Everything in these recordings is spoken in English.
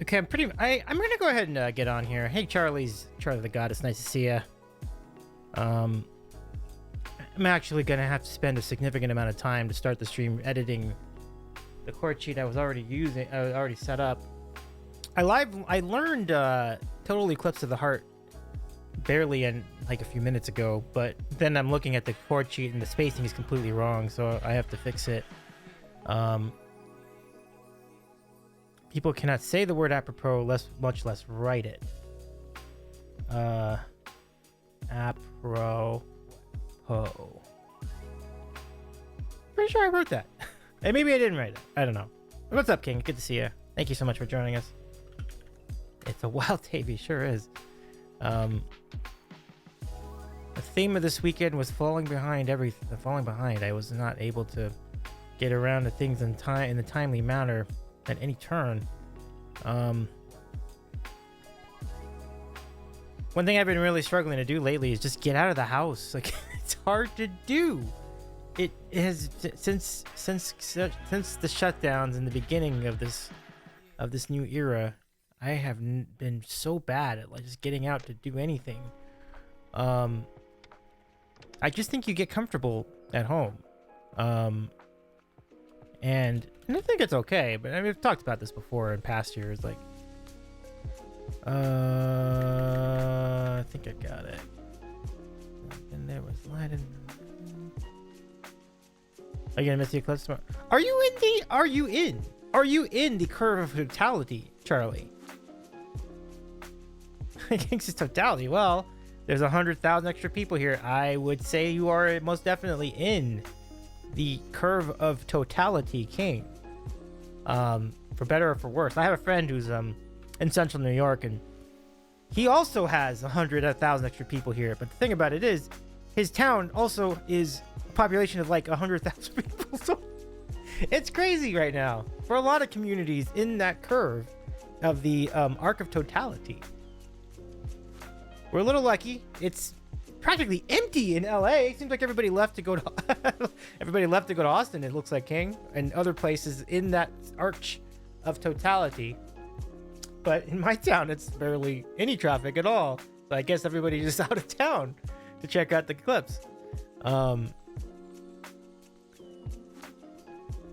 Okay, I'm gonna go ahead and get on here. Hey, Charlie the Goddess. Nice to see you. I'm actually gonna have to spend a significant amount of time to start the stream editing the chord sheet I was already set up. I learned Total Eclipse of the Heart barely in like a few minutes ago, but then I'm looking at the chord sheet and the spacing is completely wrong, so I have to fix it. People cannot say the word apropos, much less write it. Apropos. Pretty sure I wrote that. And maybe I didn't write it. I don't know. What's up, King? Good to see you. Thank you so much for joining us. It's a wild TV, sure is. The theme of this weekend was falling behind. I was not able to get around to things in the timely manner at any turn. One thing I've been really struggling to do lately is just get out of the house. Like, it's hard to do. It has since the shutdowns in the beginning of this new era. I have been so bad at like just getting out to do anything. I just think you get comfortable at home. And I think it's okay, but I mean, we've talked about this before in past years. Like, I think I got it. And there was lighted. Are you gonna miss the eclipse tomorrow? Are you in the curve of totality, Charlie? I think it's totality. Well, there's 100,000 extra people here. I would say you are most definitely in the curve of totality, King. For better or for worse. I have a friend who's in central New York, and he also has 100,000 extra people here. But the thing about it is, his town also is a population of like 100,000 people. So it's crazy right now for a lot of communities in that curve of the arc of totality. We're a little lucky. It's practically empty in LA. Seems like everybody left to go to Austin, it looks like, King, and other places in that arch of totality. But in my town, it's barely any traffic at all. So I guess everybody's just out of town to check out the eclipse.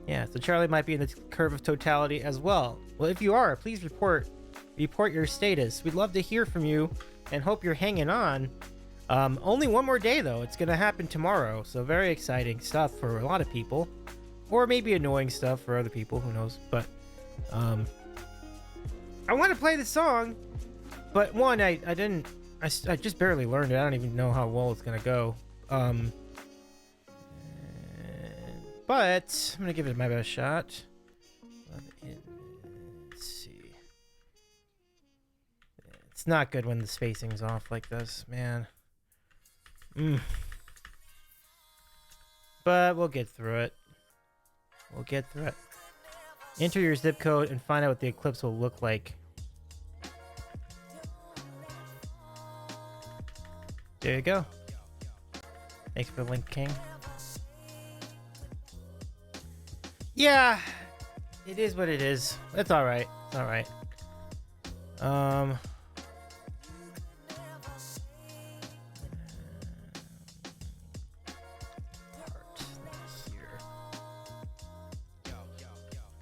Yeah, so Charlie might be in the curve of totality as well. Well, if you are, please report your status. We'd love to hear from you and hope you're hanging on. Only one more day, though. It's going to happen tomorrow. So very exciting stuff for a lot of people. Or maybe annoying stuff for other people. Who knows? But I want to play the song. But one, I just barely learned it. I don't even know how well it's going to go. But I'm going to give it my best shot. Let's see. It's not good when the spacing's off like this, man. But we'll get through it. Enter your zip code and find out what the eclipse will look like. There you go. Thanks for the link, King. Yeah, it is what it is. It's all right. It's all right.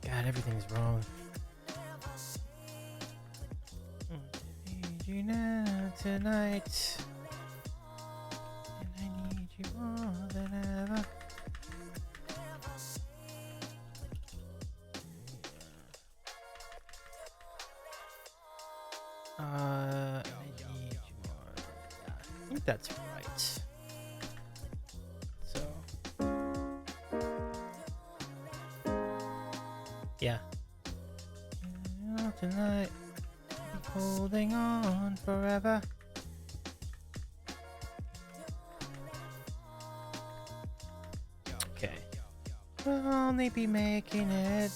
God, everything's wrong. I need you now tonight, and I need you more than ever. I need you more. Yeah, I think that's right. So, yeah. Tonight, holding on forever. Okay. We'll only be making it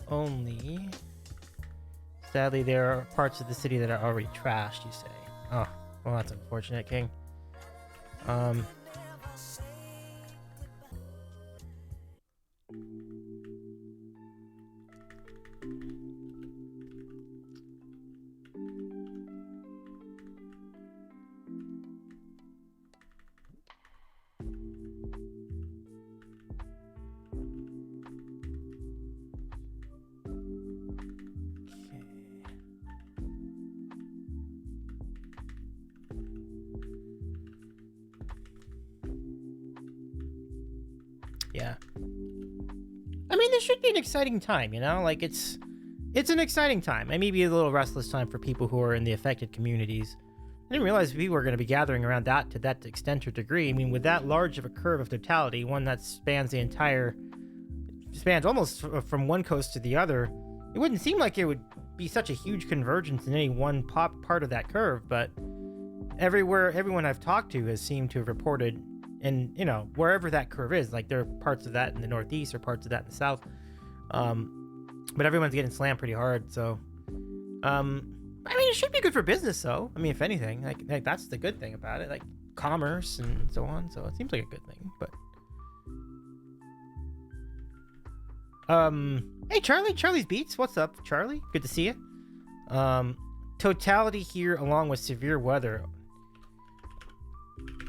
only. Sadly, there are parts of the city that are already trashed, you say. Oh, well, that's unfortunate, King. Yeah. I mean, this should be an exciting time, you know? Like, it's an exciting time. It may be a little restless time for people who are in the affected communities. I didn't realize people were going to be gathering around that to that extent or degree. I mean, with that large of a curve of totality, one that spans almost from one coast to the other, it wouldn't seem like it would be such a huge convergence in any one part of that curve, but everyone I've talked to has seemed to have reported, and you know, wherever that curve is, like there are parts of that in the Northeast or parts of that in the South, but everyone's getting slammed pretty hard. So I mean, it should be good for business though. I mean, if anything, like that's the good thing about it, like commerce and so on. So it seems like a good thing. But hey Charlie's Beats, what's up, Charlie? Good to see you. Totality here along with severe weather.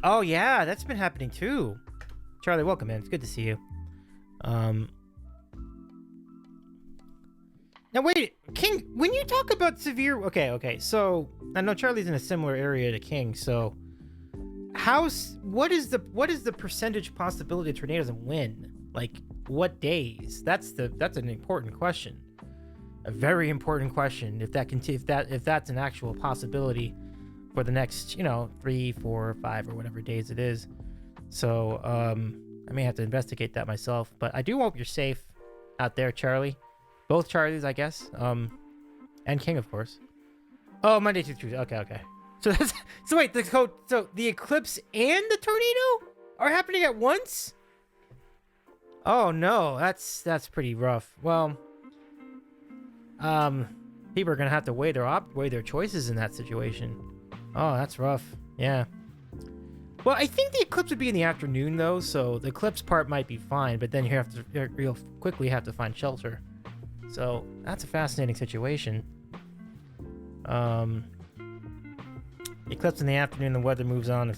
Oh yeah, that's been happening too. Charlie, welcome in. It's good to see you. Now wait, King, when you talk about severe, okay, so I know Charlie's in a similar area to King, so what is the percentage possibility of tornadoes and when? Like what days? That's an important question. A very important question. If that's an actual possibility for the next, 3, 4, 5 or whatever days it is. So I may have to investigate that myself, but I do hope you're safe out there, Charlie. Both Charlies, I guess. And King, of course. Oh, Monday, Tuesday. Okay. So wait, so the eclipse and the tornado are happening at once? Oh no, that's pretty rough. Well, people are gonna have to weigh their choices in that situation. Oh, that's rough. Yeah. Well, I think the eclipse would be in the afternoon though, so the eclipse part might be fine, but then you'll quickly have to find shelter. So that's a fascinating situation. Eclipse in the afternoon, the weather moves in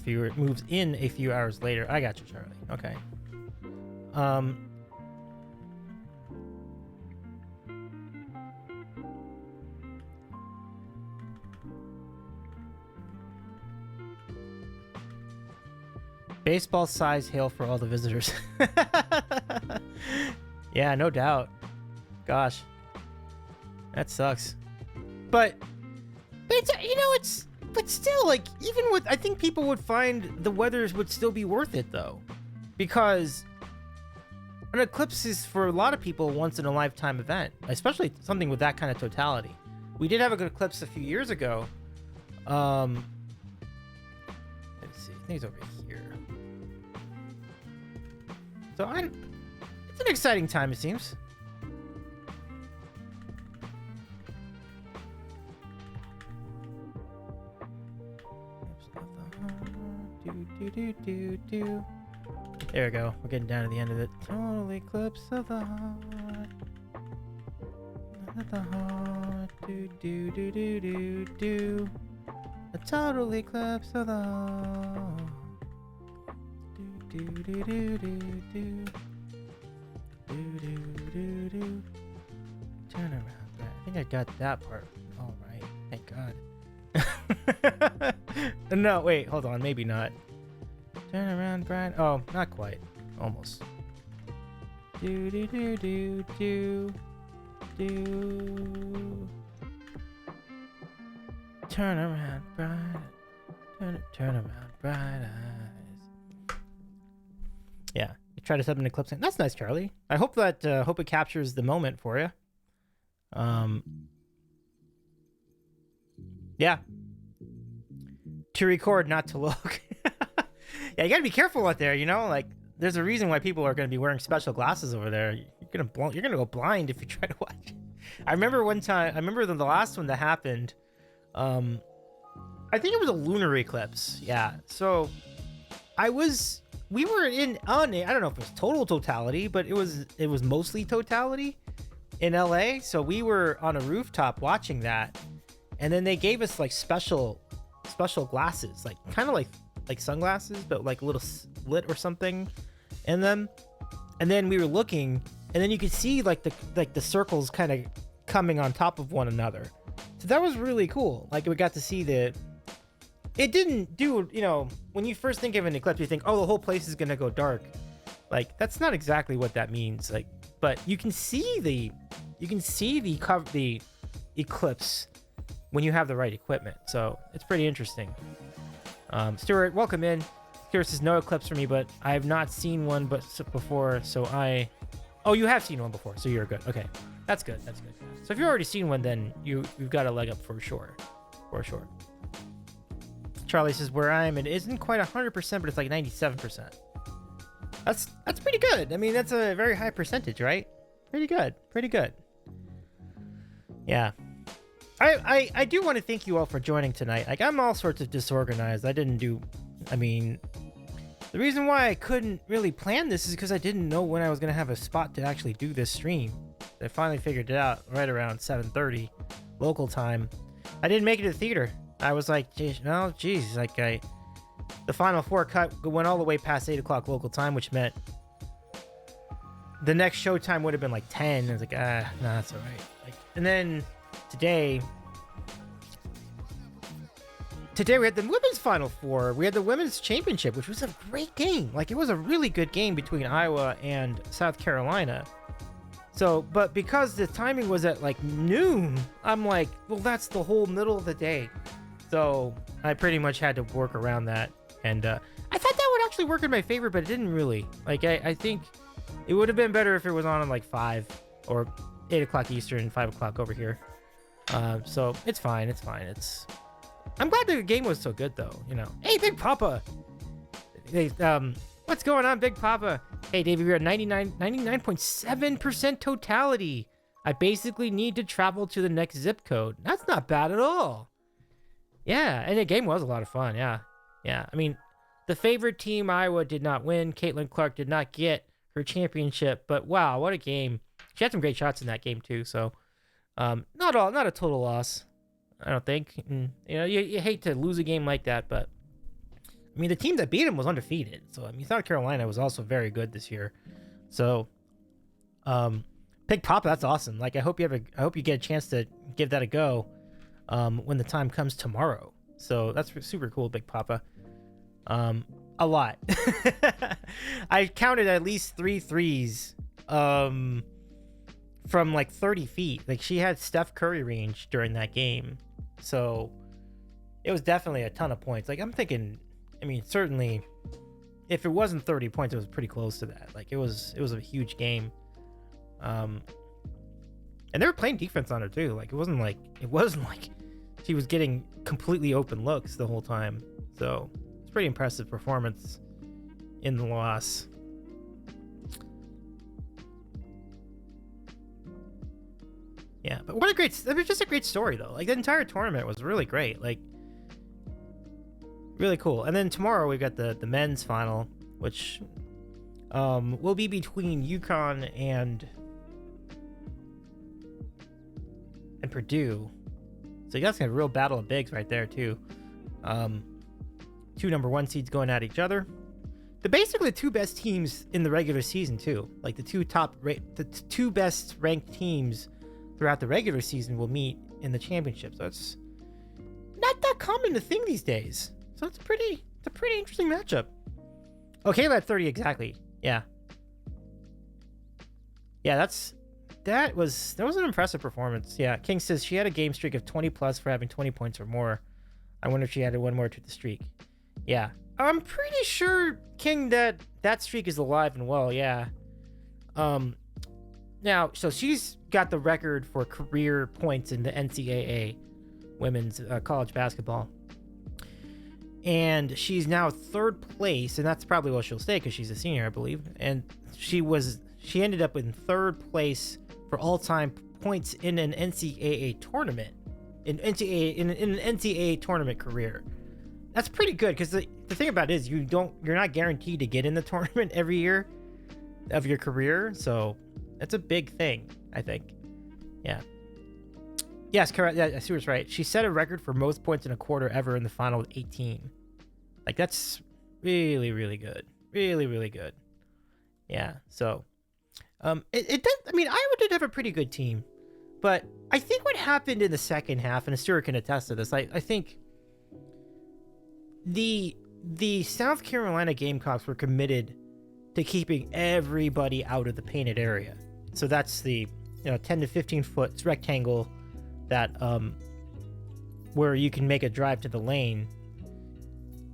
a few hours later. I got you, Charlie. Okay. Baseball size hail for all the visitors. Yeah, no doubt. Gosh, that sucks. But but still, like, even with, I think people would find the weather would still be worth it though, because an eclipse is for a lot of people a once in a lifetime event, especially something with that kind of totality. We did have a good eclipse a few years ago. Let's see, I think it's over here. So it's an exciting time, it seems. There we go. We're getting down to the end of it. Total eclipse of the heart. The heart. Do. A total eclipse of the heart. Do. Turn around. I think I got that part. All right. Thank God. No, wait. Hold on. Maybe not. Turn around, Brian. Oh, not quite. Almost. Do. Turn around, Brian. Turn around, bright eyes. Yeah, you try to set an eclipse. That's nice, Charlie. I hope it captures the moment for you. Yeah. To record, not to look. Yeah, you gotta be careful out there, like there's a reason why people are gonna be wearing special glasses over there. You're gonna go blind if you try to watch it. I remember the last one that happened, I think it was a lunar eclipse. Yeah. So we were I don't know if it was totality, but it was mostly totality in LA. So we were on a rooftop watching that, and then they gave us like special glasses, like kind of like sunglasses, but like a little slit or something in them. And then we were looking, and then you could see like the circles kind of coming on top of one another. So that was really cool. Like we got to see it didn't do, when you first think of an eclipse, you think, oh, the whole place is gonna go dark. Like, that's not exactly what that means. Like, but you can see the Eclipse when you have the right equipment. So it's pretty interesting. Stuart, welcome in. Stuart says no Eclipse for me, but I have not seen one before. So oh, you have seen one before, so you're good. Okay, that's good. That's good. So if you've already seen one, then you've got a leg up for sure. For sure. Charlie says where I am, it isn't quite 100%, but it's like 97%. That's pretty good. I mean, that's a very high percentage, right? Pretty good. Pretty good. Yeah. I do want to thank you all for joining tonight. Like, I'm all sorts of disorganized. I mean, the reason why I couldn't really plan this is because I didn't know when I was going to have a spot to actually do this stream. I finally figured it out right around 7:30 local time. I didn't make it to the theater. I was like, geez, like the final four cut went all the way past 8 o'clock local time, which meant the next show time would have been like 10. I was like, nah, that's all right. Like, and then today we had the women's final four. We had the women's championship, which was a great game. Like, it was a really good game between Iowa and South Carolina. So, but because the timing was at like noon, I'm like, well, that's the whole middle of the day. So I pretty much had to work around that. And I thought that would actually work in my favor, but it didn't really. Like, I think it would have been better if it was on like 5 or 8 o'clock Eastern, 5 o'clock over here. So it's fine. It's fine. I'm glad the game was so good, though. You know, hey, Big Papa. Hey, what's going on, Big Papa? Hey, Davey, we're at 99.7% totality. I basically need to travel to the next zip code. That's not bad at all. Yeah, and the game was a lot of fun. Yeah. I mean, the favorite team, Iowa, did not win. Caitlin Clark did not get her championship, but wow, what a game. She had some great shots in that game, too. So, not a total loss, I don't think. And, you know, you hate to lose a game like that, but I mean, the team that beat him was undefeated. So, I mean, South Carolina was also very good this year. So, Big Papa, that's awesome. Like, I hope you get a chance to give that a go when the time comes tomorrow. So, that's super cool, Big Papa. A lot. I counted at least 3 threes from like 30 feet. Like, she had Steph Curry range during that game. So, it was definitely a ton of points. Like, I'm thinking, I mean, certainly, if it wasn't 30 points, it was pretty close to that. Like, it was a huge game. And they were playing defense on her too. Like, it wasn't like she was getting completely open looks the whole time. So it's pretty impressive performance in the loss. Yeah, but it was just a great story though. Like, the entire tournament was really great. Like, really cool. And then tomorrow we got the men's final, which will be between UConn and Purdue. So you guys got a real battle of bigs right there too. 2 number 1 seeds going at each other. They're basically the 2 best teams in the regular season too. Like, the 2 best ranked teams throughout the regular season will meet in the championship. So it's not that common to think these days. So it's a pretty interesting matchup. Okay, Kayla at 30 exactly. Yeah, that was an impressive performance. Yeah, King says she had a game streak of 20 plus for having 20 points or more. I wonder if she added one more to the streak. Yeah, I'm pretty sure, King, that streak is alive and well. Yeah. Now, so she's got the record for career points in the NCAA women's college basketball. And she's now 3rd place, and that's probably where she'll stay because she's a senior, I believe. And she ended up in 3rd place for all-time points in an NCAA tournament, in an NCAA tournament career. That's pretty good because the thing about it is you're not guaranteed to get in the tournament every year of your career, so that's a big thing, I think. Yeah. Yes, correct. Yeah, Stuart's right. She set a record for most points in a quarter ever in the final with 18. Like, that's really, really good. Really, really good. Yeah. So, it does. I mean, Iowa did have a pretty good team, but I think what happened in the second half, and Stuart can attest to this, I think the South Carolina Gamecocks were committed to keeping everybody out of the painted area. So that's the 10 to 15 foot rectangle that where you can make a drive to the lane.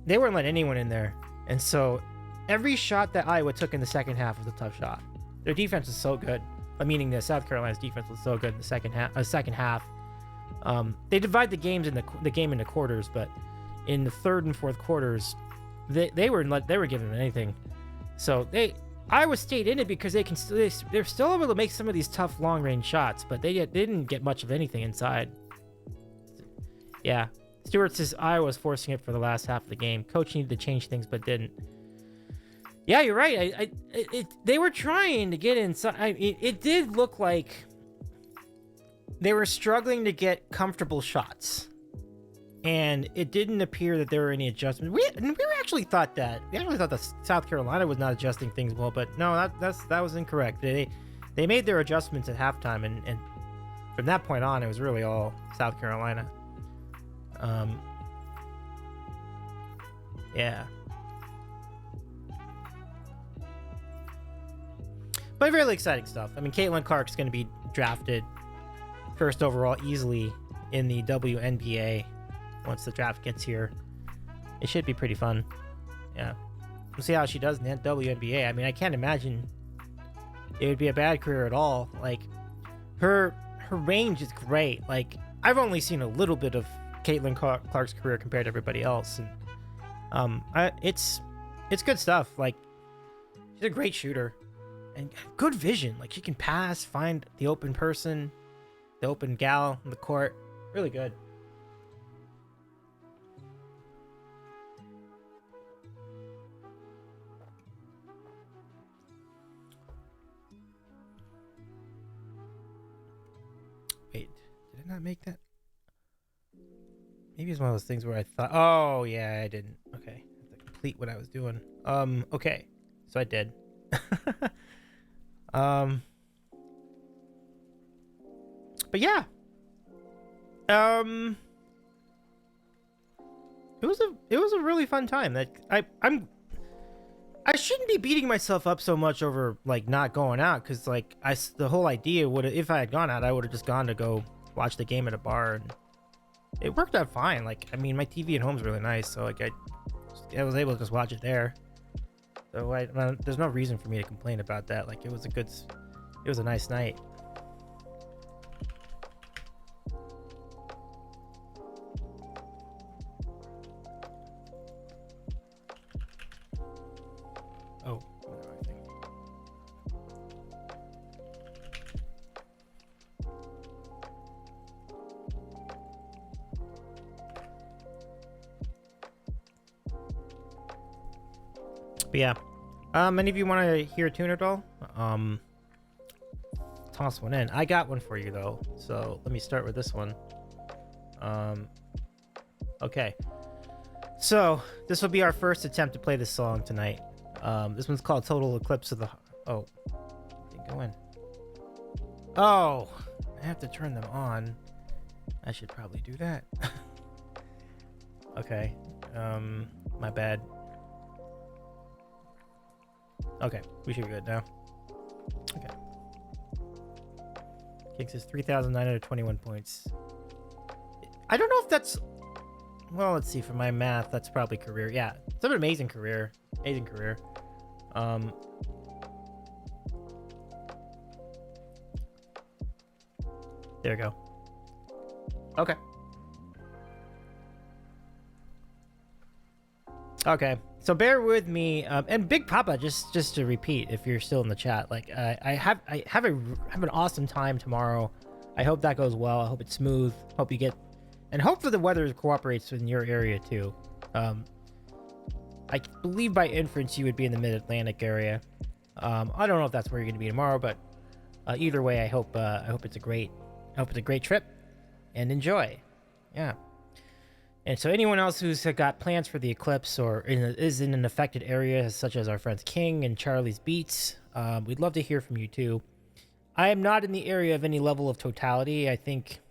They weren't letting anyone in there, and so every shot that Iowa took in the second half was a tough shot. Their defense was so good. Meaning the South Carolina's defense was so good in the second half. They divide the game into quarters, but in the third and fourth quarters, they were giving them anything. So Iowa stayed in it because they're still able to make some of these tough long range shots, but they didn't get much of anything inside. Yeah, Stewart says Iowa was forcing it for the last half of the game. Coach needed to change things, but didn't. Yeah, you're right. They were trying to get inside. It did look like they were struggling to get comfortable shots, and it didn't appear that there were any adjustments. We actually thought that South Carolina was not adjusting things well, but no, that was incorrect. They made their adjustments at halftime, and from that point on, it was really all South Carolina. Yeah. But really exciting stuff. I mean, Caitlin Clark's going to be drafted first overall easily in the WNBA once the draft gets here. It should be pretty fun. Yeah. We'll see how she does in the WNBA. I mean, I can't imagine it would be a bad career at all. Like, her range is great. Like, I've only seen a little bit of Caitlin Clark's career compared to everybody else. And it's good stuff. Like, she's a great shooter. And good vision. Like, she can pass, find the open person, the open gal in the court. Really good. Wait, did I not make that? Maybe it's one of those things where I thought, oh yeah, I didn't. Okay, I have to complete what I was doing. Okay, so I did. But yeah, it was a really fun time. That I shouldn't be beating myself up so much over like not going out, because like the whole idea would, if I had gone out, I would have just gone to go watch the game at a bar, and it worked out fine. Like, I mean, my TV at home's really nice, so like I was able to just watch it there. So there's no reason for me to complain about that. Like, it was a nice night. Oh, I think. But yeah, any of you want to hear a tune at all? Toss one in. I got one for you though, so let me start with this one. Okay, so this will be our first attempt to play this song tonight. This one's called Total Eclipse of the... Oh, go in. Oh, I have to turn them on. I should probably do that. Okay, my bad. Okay, we should be good now. Okay. Kicks is 3,921 points. I don't know if that's... Well, let's see. For my math, that's probably career. Yeah, it's an amazing career. Amazing career. There we go. Okay. Okay. So bear with me, and Big Papa, just to repeat, if you're still in the chat, like I have an awesome time tomorrow. I hope that goes well. I hope it's smooth. Hope you get, and hopefully the weather cooperates in your area too. I believe by inference you would be in the Mid-Atlantic area. I don't know if that's where you're going to be tomorrow, but either way, I hope it's a great trip, and enjoy. Yeah. And so anyone else who's got plans for the eclipse or is in an affected area, such as our friends King and Charlie's Beats, we'd love to hear from you too. I am not in the area of any level of totality. I think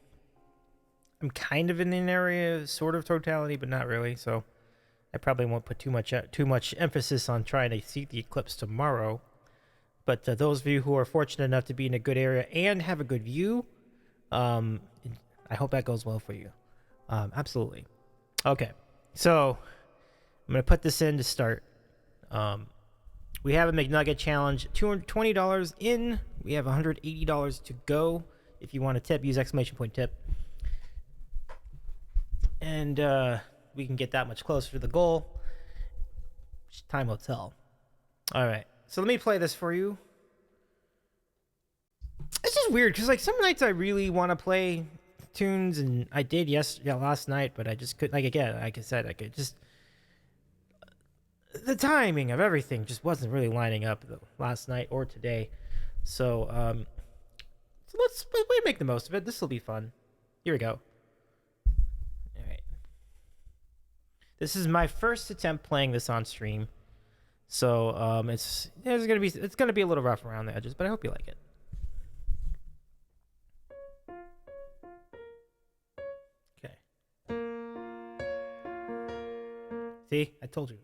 I'm kind of in an area sort of totality, but not really. So I probably won't put too much emphasis on trying to see the eclipse tomorrow. But those of you who are fortunate enough to be in a good area and have a good view, I hope that goes well for you. Absolutely. Okay, so I'm gonna put this in to start. We have a McNugget challenge, $220 in. We have $180 to go. If you want to tip, use exclamation point tip, and we can get that much closer to the goal. Time will tell. All right, so let me play this for you. It's just weird because like some nights I really want to play tunes, and I did last night, but I just couldn't. Like again, like I said, I could just the timing of everything just wasn't really lining up last night or today. So let's make the most of it. This will be fun. Here we go. All right. This is my first attempt playing this on stream, so it's gonna be a little rough around the edges, but I hope you like it. See, I told you.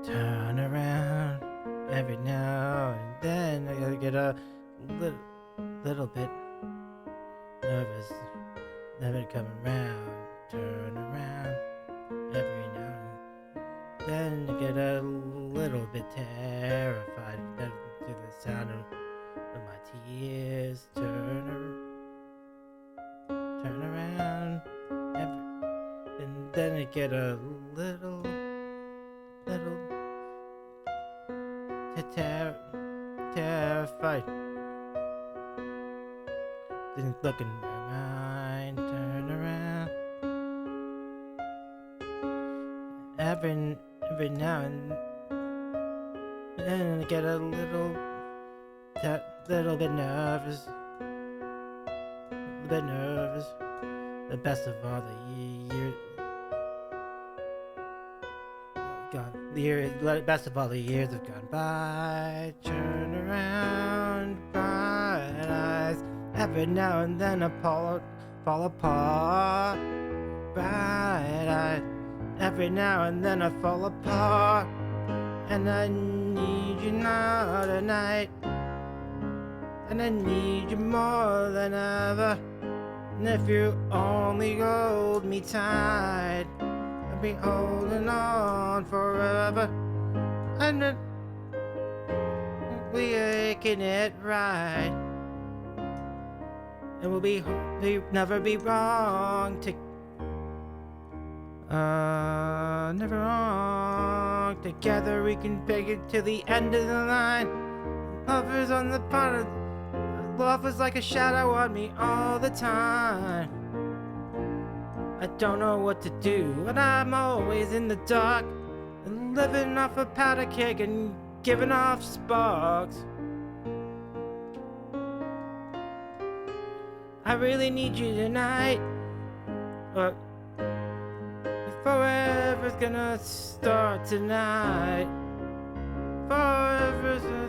Turn around every now and then. I gotta get a little bit nervous. Never come around. Turn around every now and then. I get a little bit terrified to the sound of my tears. Turn around and then I get a little terrified. Didn't look in my mind. Turn around every now and then I get a little bit nervous. The best of all the years. Best of all the years have gone by. Turn around, bright eyes. Every now and then I fall apart. Bright eyes. Every now and then I fall apart. And I need you now tonight. And I need you more than ever. And if you only hold me tight, I'll be holding on forever. And then we making it right. And we'll never be wrong to never wrong. Together we can take it to the end of the line. Love is on the part of love is like a shadow on me all the time. I don't know what to do, and I'm always in the dark, and living off a powder keg and giving off sparks. I really need you tonight, but forever's gonna start tonight. Forever's gonna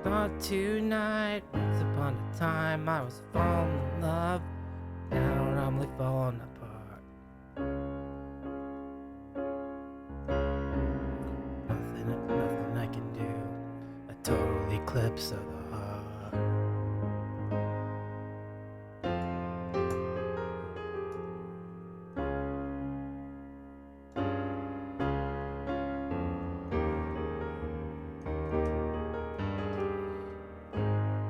start tonight. Once upon a time I was falling in love. Now I'm like falling apart. Nothing I can do. A total eclipse of the heart.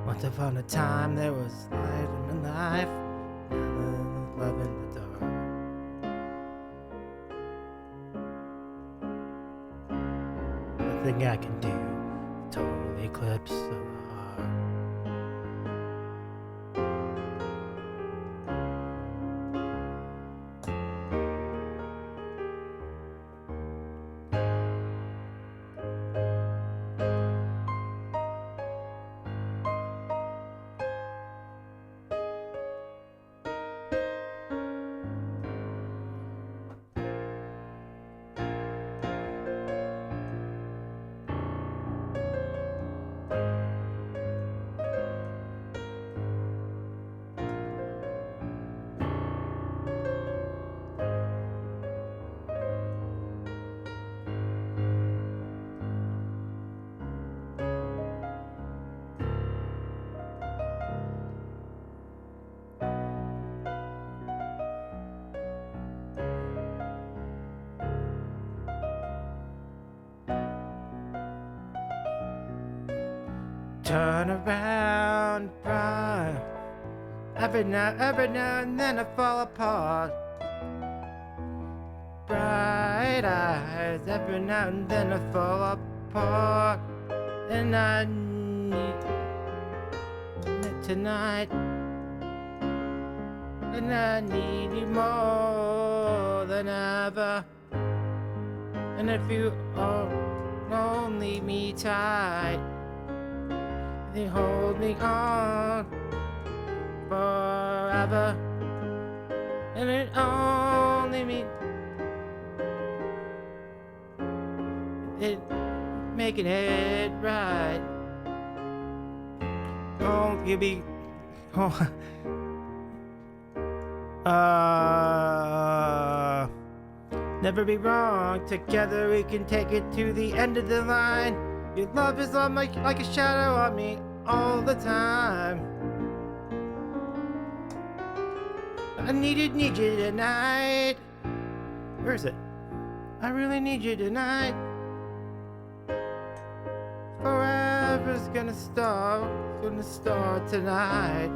Once upon a time there was light in my life. Now there's love in the dark. Nothing I can do. Total eclipse of the heart. turn around, bright. Every now and then I fall apart. Bright eyes, every now and then I fall apart. And I need it tonight. And I need you more than ever. And if you don't leave me tight, then hold me on forever. And it only means it making it right. Oh, you be never be wrong. Together we can take it to the end of the line. Your love is on like a shadow on me all the time. I need you tonight. Where is it? I really need you tonight. Forever's gonna start tonight.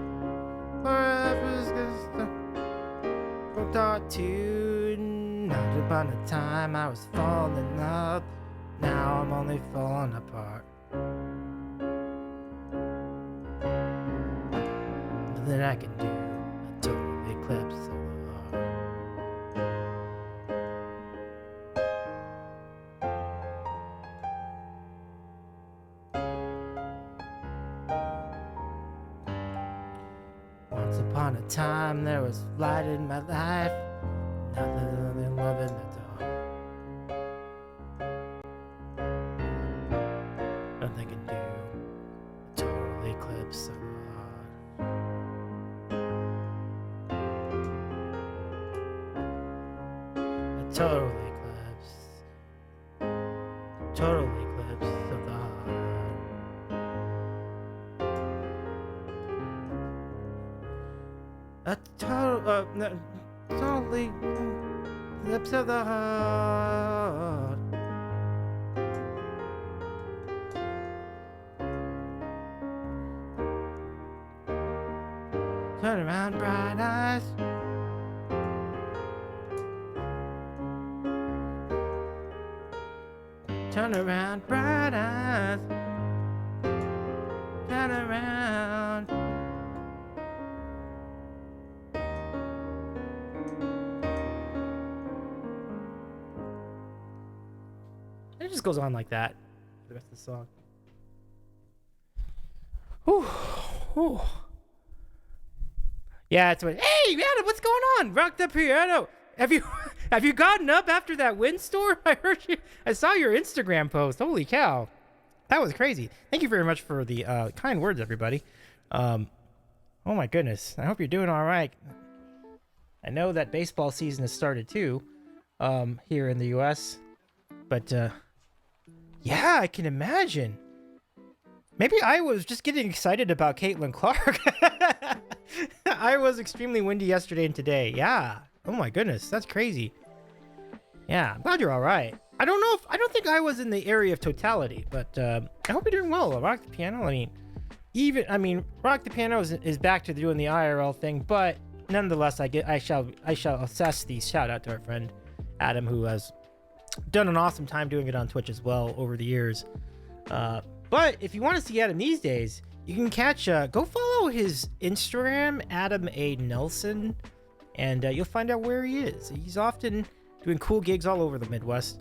Forever's gonna start tonight. Upon a time I was falling up, now I'm only falling apart. Nothing I can do, a total eclipse of the heart. Once upon a time there was light in my life, nothing than love in the dark. Nothing can do a total eclipse of the heart. A total eclipse of the heart. A totally eclipse of the heart. Turn around, bright eyes. Turn around, bright eyes. Turn around. It just goes on like that for the rest of the song. Whew. Whew. Yeah, it's what. Hey, Adam, what's going on? Rock the piano. Have you gotten up after that windstorm? I heard you. I saw your Instagram post. Holy cow, that was crazy. Thank you very much for the kind words, everybody. Oh my goodness. I hope you're doing all right. I know that baseball season has started too, here in the U.S. But yeah, I can imagine. Maybe I was just getting excited about Caitlin Clark. I was extremely windy yesterday and today. Yeah. Oh my goodness, that's crazy. Yeah, I'm glad you're all right. I don't think I was in the area of Totality, but I hope you're doing well. Rock the Piano. Rock the Piano is back to doing the IRL thing, but nonetheless, I shall assess these. Shout out to our friend Adam, who has done an awesome time doing it on Twitch as well over the years. But if you want to see Adam these days, you can catch, go follow his Instagram, Adam A. Nelson, and you'll find out where he is. He's often doing cool gigs all over the Midwest.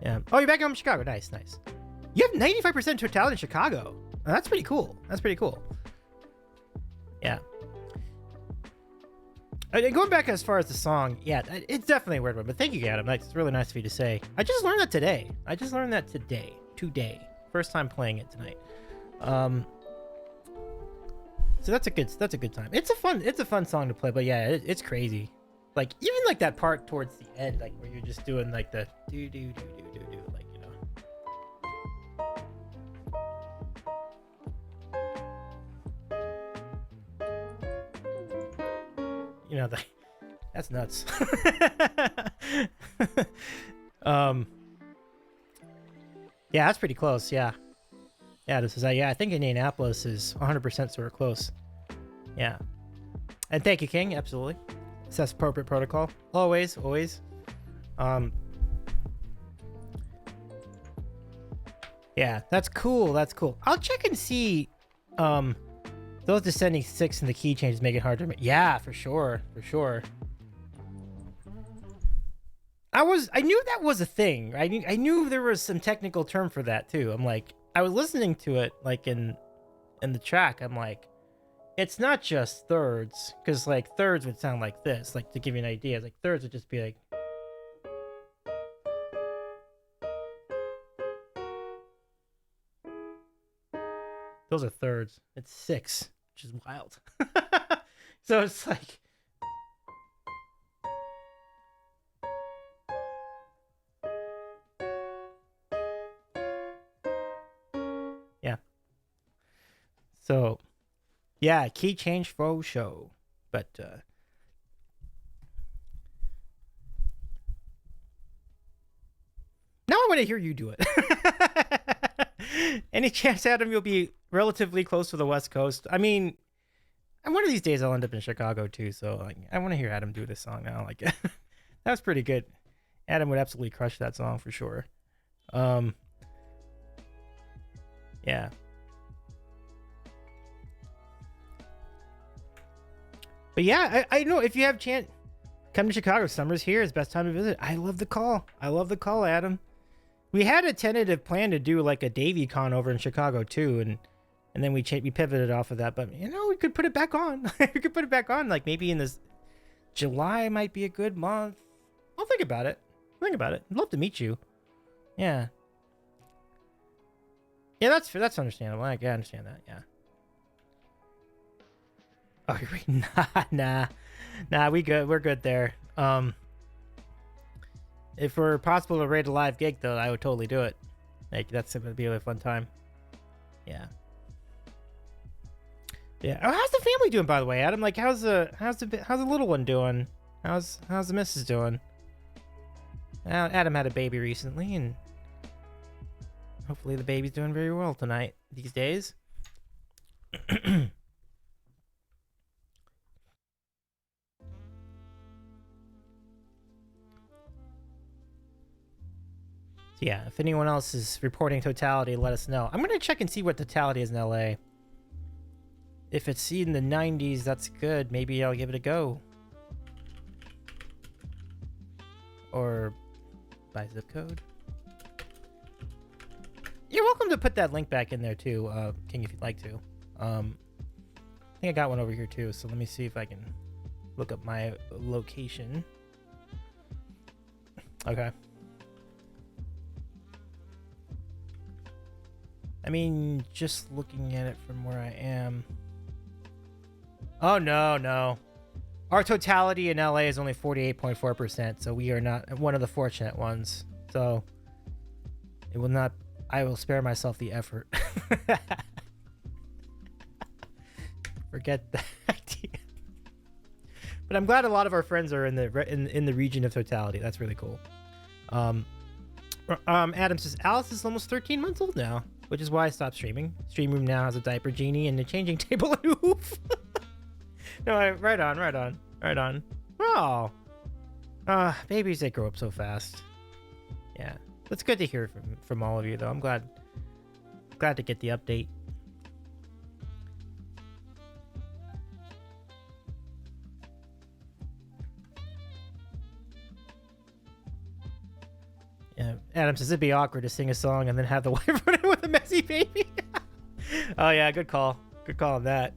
Yeah. Oh, you're back home in Chicago. Nice, nice. You have 95% Totality in Chicago. That's pretty cool. That's pretty cool. Yeah. And going back as far as the song, yeah, it's definitely a weird one, but thank you, Adam. That's really nice of you to say. I just learned that today. Today. First time playing it tonight. So that's a good time. It's a fun song to play, but yeah, it's crazy. Like even like that part towards the end, like where you're just doing like the do, like, that's nuts. Yeah, that's pretty close. Yeah. Yeah, this is yeah. I think Indianapolis is 100%, so we're close. Yeah. And thank you, King. Absolutely. Assess appropriate protocol. Always, always. Yeah, that's cool. That's cool. I'll check and see. Those descending 6 and the key changes make it hard to make. Yeah, for sure. For sure. I knew that was a thing. I knew there was some technical term for that too. I'm like, I was listening to it like in the track. I'm like, it's not just thirds, because like thirds would sound like this. Like, to give you an idea, like thirds would just be like. Those are thirds. It's 6, which is wild. So it's like. Yeah. So, yeah, key change for show. But, now I want to hear you do it. Any chance, Adam, you'll be relatively close to the West Coast? I mean, one of these days I'll end up in Chicago too, so like, I want to hear Adam do this song now. Like, that was pretty good. Adam would absolutely crush that song for sure. Yeah. But yeah, I know if you have chance, come to Chicago. Summer's here. It's best time to visit. I love the call. I love the call, Adam. We had a tentative plan to do like a Davy Con over in Chicago too, and then we pivoted off of that. But you know, we could put it back on. We could put it back on. Like maybe in this July might be a good month. I'll think about it. Think about it. I'd love to meet you. Yeah. Yeah, that's understandable. I understand that. Yeah. Oh, you're right. Nah. We good. We're good there. If we're possible to raid a live gig, though, I would totally do it. Like, that's gonna be a fun time. Yeah. Yeah. Oh, how's the family doing, by the way, Adam? Like, how's the little one doing? How's the missus doing? Adam had a baby recently, and hopefully the baby's doing very well these days. So yeah, if anyone else is reporting Totality, let us know. I'm gonna check and see what Totality is in LA. If it's in the 90s, that's good. Maybe I'll give it a go. Or by zip code. You're welcome to put that link back in there too, King, if you'd like to. I think I got one over here too, so let me see if I can look up my location. Okay. I mean, just looking at it from where I am. Oh, no. Our totality in LA is only 48.4%, so we are not one of the fortunate ones. So, I will spare myself the effort. Forget that idea. But I'm glad a lot of our friends are in the region of totality. That's really cool. Adam says, Alice is almost 13 months old now, which is why I stopped streaming. Stream Room now has a diaper genie and a changing table and hoof. No, right on. Oh. Babies, they grow up so fast. Yeah. It's good to hear from all of you, though. I'm glad to get the update. Yeah, Adam says it'd be awkward to sing a song and then have the wife run in with a messy baby. Oh yeah, good call. Good call on that.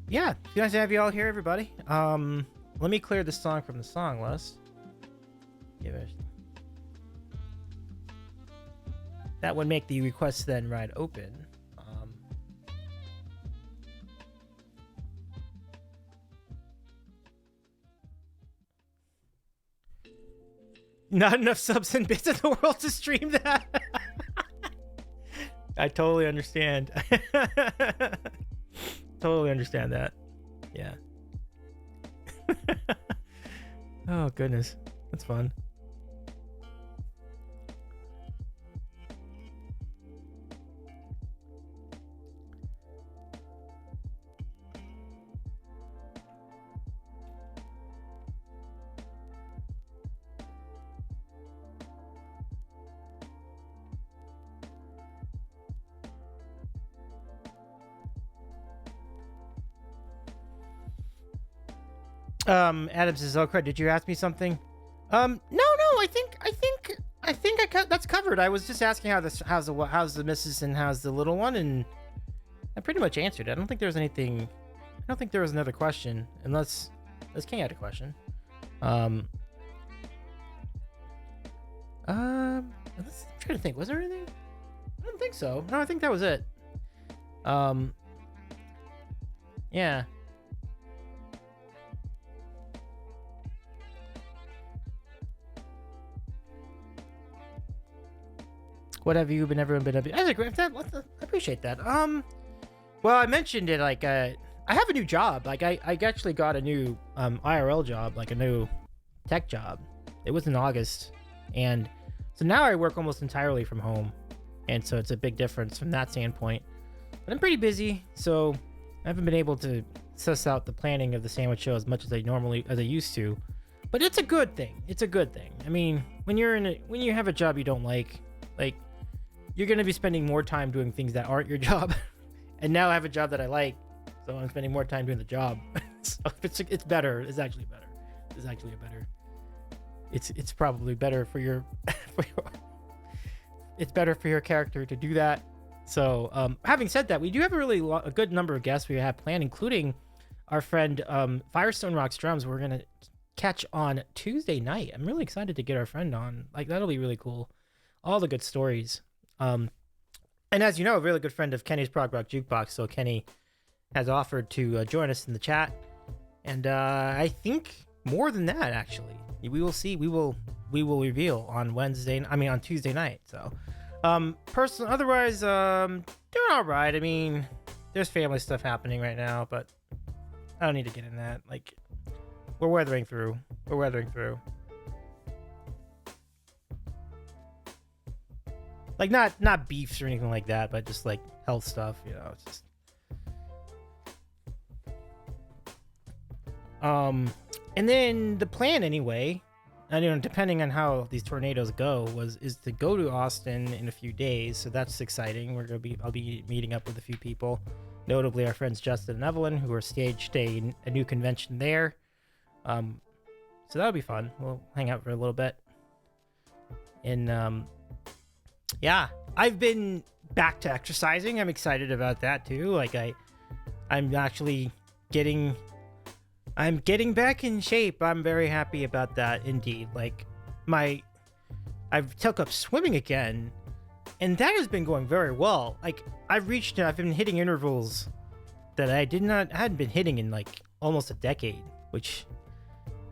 Yeah, it's nice to have you all here, everybody. Let me clear the song from the song list. Give it. That would make the request then ride open. Not enough subs and bits in the world to stream that. I totally understand. totally understand that. Yeah. Oh goodness, that's fun. Adam says, "Oh, crud, did you ask me something?" No. That's covered. I was just asking how's the missus and how's the little one, and I pretty much answered it. I don't think there was anything. I don't think there was another question, unless King had a question. I'm trying to think. Was there anything? I don't think so. No, I think that was it. Yeah. What have you everyone been up to? I appreciate that. Well, I mentioned it, like, I have a new job. Like, I actually got a new IRL job, like a new tech job. It was in August, and so now I work almost entirely from home, and so it's a big difference from that standpoint. But I'm pretty busy, so I haven't been able to suss out the planning of the sandwich show as much as I used to. But it's a good thing. It's a good thing. I mean, when you have a job you don't like you're going to be spending more time doing things that aren't your job. And now I have a job that I like, so I'm spending more time doing the job. So it's better. It's actually better. It's actually a better. It's probably better for your, it's better for your character to do that. So having said that, we do have a good number of guests we have planned, including our friend Firestone Rocks Drums. We're going to catch on Tuesday night. I'm really excited to get our friend on. Like, that'll be really cool. All the good stories. And as you know, a really good friend of Kenny's Prog Rock Jukebox, so Kenny has offered to join us in the chat, and I think more than that, actually. We will see. We will reveal on Tuesday night. So, otherwise, doing all right. I mean, there's family stuff happening right now, but I don't need to get in that. Like, we're weathering through. Like, not beefs or anything like that, but just like health stuff, you know. It's just and then the plan anyway, and depending on how these tornadoes go, is to go to Austin in a few days. So that's exciting. I'll be meeting up with a few people, notably our friends Justin and Evelyn, who are staged a new convention there. So that'll be fun. We'll hang out for a little bit. And yeah, I've been back to exercising. I'm excited about that too. Like I'm actually getting back in shape. I'm very happy about that indeed. Like I've took up swimming again, and that has been going very well. Like I've been hitting intervals that I hadn't been hitting in like almost a decade, which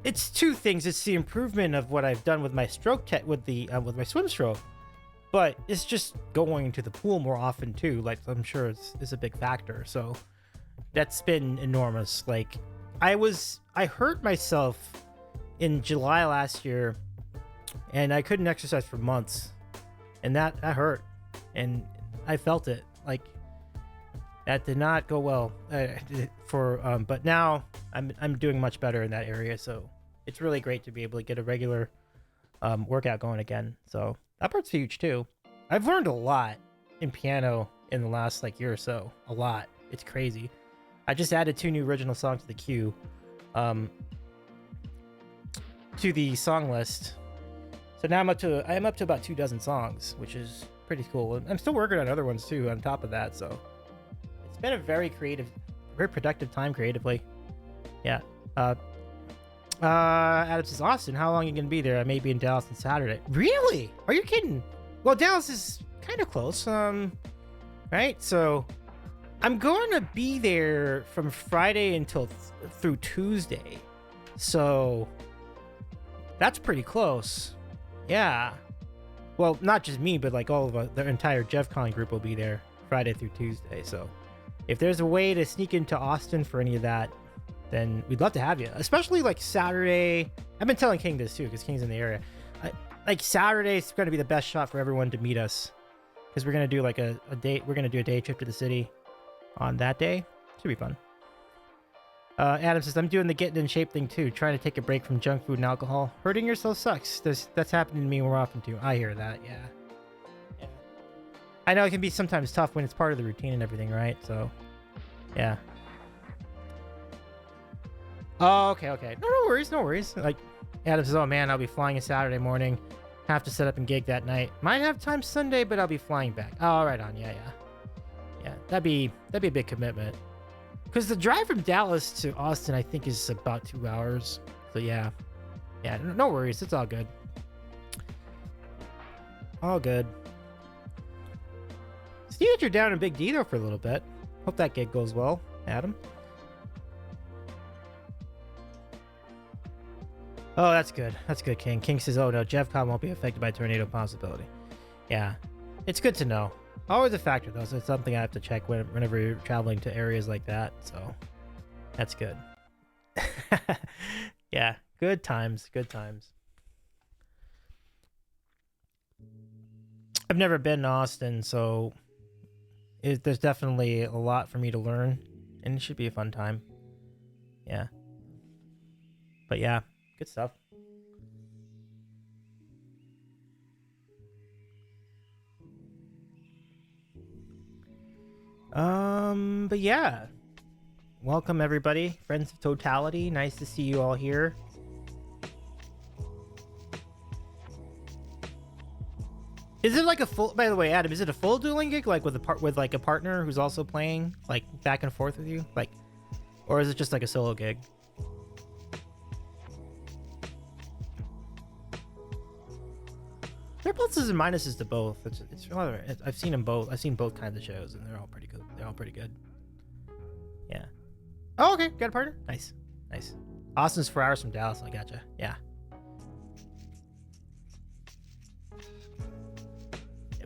it's two things. It's the improvement of what I've done with my stroke with my swim stroke. But it's just going to the pool more often too. Like, I'm sure it's a big factor. So that's been enormous. Like I hurt myself in July last year, and I couldn't exercise for months, and that hurt, and I felt it. Like that did not go well but now I'm doing much better in that area. So it's really great to be able to get a regular workout going again. So that part's huge too. I've learned a lot in piano in the last year or so. A lot. It's crazy. I just added 2 new original songs to the queue, to the song list. So now I'm up to about 2 dozen songs, which is pretty cool. I'm still working on other ones too on top of that. So it's been a very productive time creatively. Yeah. Adam says, Austin, how long are you going to be there? I may be in Dallas on Saturday. Really? Are you kidding? Well, Dallas is kind of close. Right? So I'm going to be there from Friday until through Tuesday. So that's pretty close. Yeah. Well, not just me, but like all of the entire JevCon group will be there Friday through Tuesday. So if there's a way to sneak into Austin for any of that, then we'd love to have you. Especially like Saturday. I've been telling King this too, because King's in the area. Like Saturday's going to be the best shot for everyone to meet us, because we're going to do like a date. We're going to do a day trip to the city on that day. Should be fun. Adam says, I'm doing the getting in shape thing too, trying to take a break from junk food and alcohol. Hurting yourself sucks. That's happening to me more often too. I hear that, yeah. I know it can be sometimes tough when it's part of the routine and everything, right? So, yeah. Oh, okay. No worries. Like, Adam says, oh man, I'll be flying a Saturday morning. Have to set up and gig that night. Might have time Sunday, but I'll be flying back. Oh, right on, yeah. That'd be a big commitment. Because the drive from Dallas to Austin, I think, is about 2 hours. So, yeah, no worries. It's all good. All good. See that you're down in Big D, though, for a little bit. Hope that gig goes well, Adam. Oh, that's good. That's good, King. King says, oh, no, JevCon won't be affected by tornado possibility. Yeah, it's good to know. Always a factor, though, so it's something I have to check whenever you're traveling to areas like that, so that's good. Yeah, good times. I've never been to Austin, so there's definitely a lot for me to learn, and it should be a fun time. Yeah. But yeah, good stuff. But yeah. Welcome everybody, friends of Totality. Nice to see you all here. Is it like a full, by the way, Adam, is it a full dueling gig, like with a partner who's also playing like back and forth with you? Like, or is it just like a solo gig? There are pluses and minuses to both. I've seen them both. I've seen both kinds of shows, and they're all pretty good. Yeah. Oh, okay. Got a partner. Nice. Austin's 4 hours from Dallas. I gotcha. Yeah.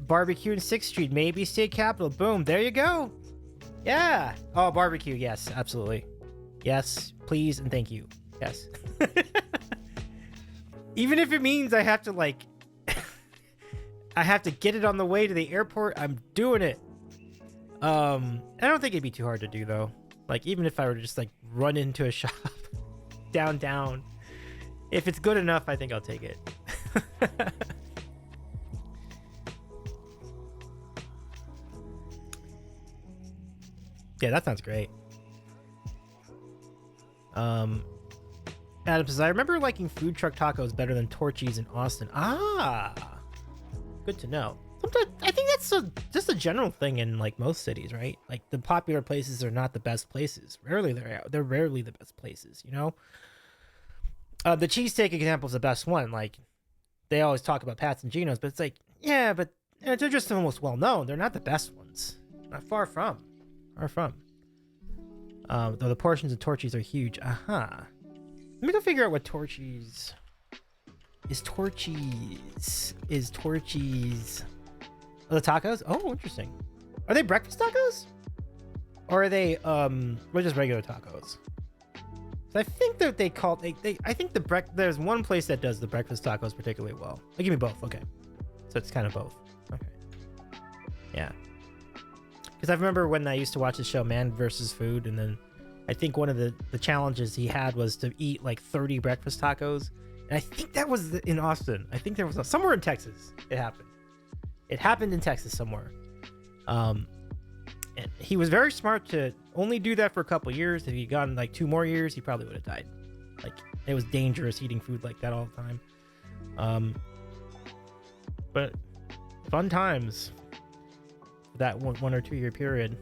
Barbecue in 6th Street, maybe state capital. Boom. There you go. Yeah. Oh, barbecue. Yes, absolutely. Yes, please and thank you. Yes. Even if it means I have to like. I have to get it on the way to the airport, I'm doing it. I don't think it'd be too hard to do, though. Like, even if I were to just, like, run into a shop downtown, if it's good enough, I think I'll take it. Yeah, that sounds great. Adam says, I remember liking food truck tacos better than Torchy's in Austin. Ah! Good to know. Sometimes I think that's just a general thing in like most cities, right? Like the popular places are not the best places. They're rarely the best places, you know. The cheesesteak example is the best one. Like they always talk about Pat's and Geno's, but it's like, yeah, but they're just the most well known. They're not the best ones. Not far from. Though the portions of Torchy's are huge. Let me go figure out what Torchy's. Is Torchy's the tacos? Oh, interesting. Are they breakfast tacos? Or are they just regular tacos? So I think that they call I think there's one place that does the breakfast tacos particularly well. They give me both. Okay. So it's kind of both. Okay. Yeah. Because I remember when I used to watch the show Man vs. Food, and then I think one of the challenges he had was to eat like 30 breakfast tacos. And I think that was in Austin. I think there was somewhere in Texas. It happened in Texas somewhere. And he was very smart to only do that for a couple years. If he'd gone like 2 more years, he probably would have died. Like it was dangerous eating food like that all the time. But fun times for that 1 or 2 year period.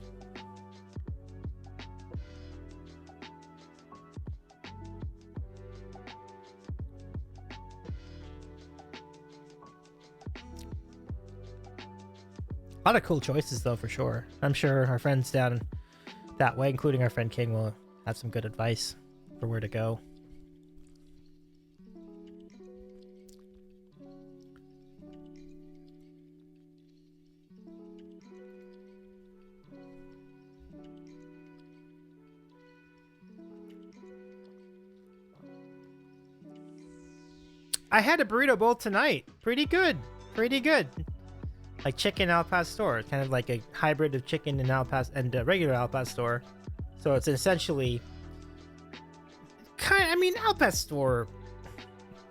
A lot of cool choices, though, for sure. I'm sure our friends down that way, including our friend King, will have some good advice for where to go. I had a burrito bowl tonight. Pretty good. Pretty good. Like chicken al pastor, kind of like a hybrid of chicken and regular al pastor. So it's essentially al pastor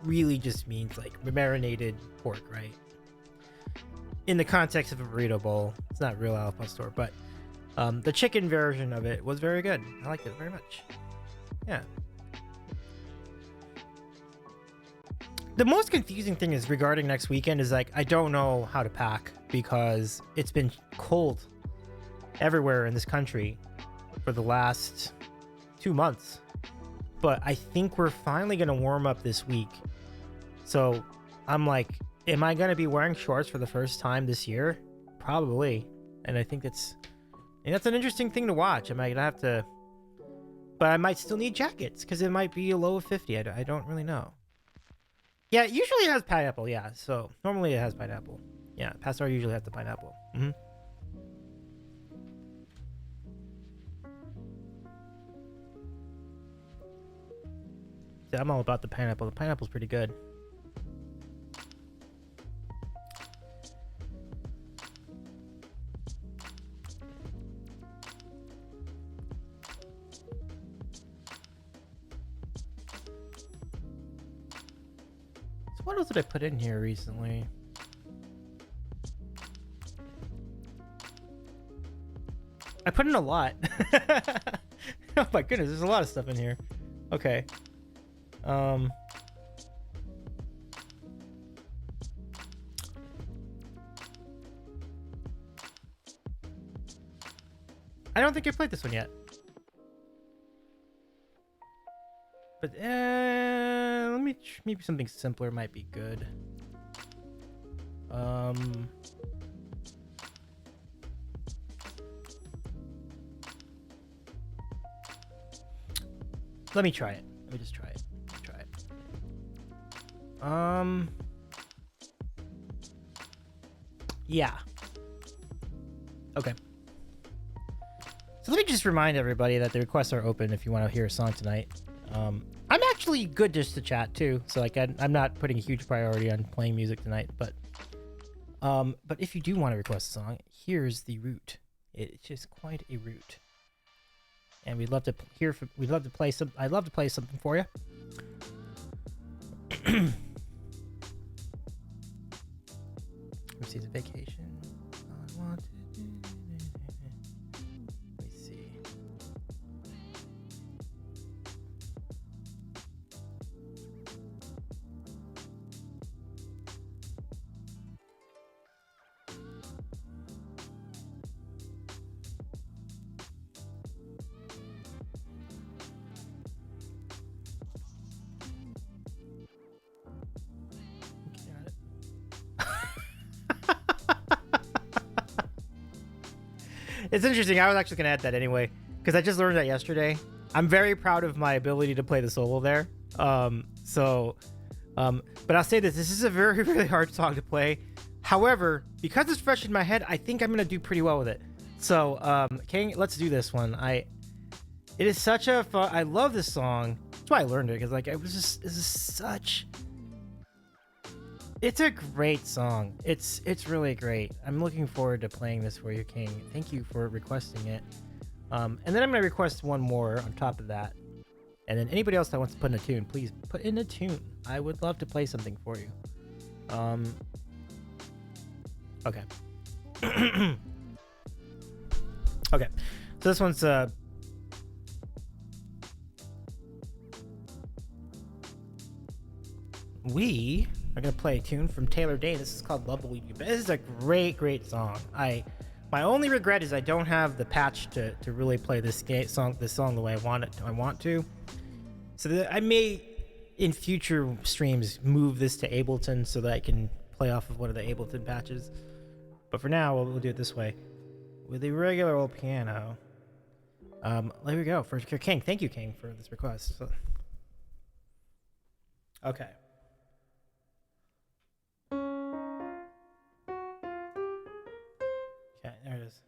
really just means like marinated pork, right? In the context of a burrito bowl, it's not real al pastor, but the chicken version of it was very good. I liked it very much. Yeah. The most confusing thing is regarding next weekend is like I don't know how to pack because it's been cold everywhere in this country for the last 2 months. But I think we're finally going to warm up this week. So I'm like, am I going to be wearing shorts for the first time this year? Probably. And I think that's an interesting thing to watch. Am I going to have to... But I might still need jackets because it might be a low of 50. I don't really know. Yeah, usually it has pineapple, yeah. So normally it has pineapple. Yeah, pastor usually has the pineapple. Mm-hmm. Yeah, I'm all about the pineapple. The pineapple's pretty good. What else did I put in here recently? I put in a lot. Oh my goodness, there's a lot of stuff in here. Okay. I don't think I played this one yet. But let me maybe something simpler might be good. Let me try it. Let me just try it. Yeah. Okay. So let me just remind everybody that the requests are open if you want to hear a song tonight. I'm actually good just to chat too, so like I'm not putting a huge priority on playing music tonight. But if you do want to request a song, here's the route. It's just quite a route, and we'd love to hear from. We'd love to play some. I'd love to play something for you. Let me see the vacation. I want to do. Let me see. It's interesting. I was actually going to add that anyway, because I just learned that yesterday. I'm very proud of my ability to play the solo there. But I'll say this is a very, really hard song to play. However, because it's fresh in my head, I think I'm going to do pretty well with it. So, King, let's do this one. It is such a fun, I love this song. That's why I learned it, because like, it's a great song. It's really great. I'm looking forward to playing this for you, King. Thank you for requesting it. And then I'm going to request one more on top of that. And then anybody else that wants to put in a tune, please put in a tune. I would love to play something for you. Okay. Okay. So this one's we are gonna play a tune from Taylor Day. This is called Love Believe You. This is a great song. My only regret is I don't have the patch to really play this song the way I want to. So I may in future streams move this to Ableton so that I can play off of one of the Ableton patches. But for now, we'll do it this way with a regular old piano. There we go. For King, thank you, King, for this request. So, okay. Okay, there it is.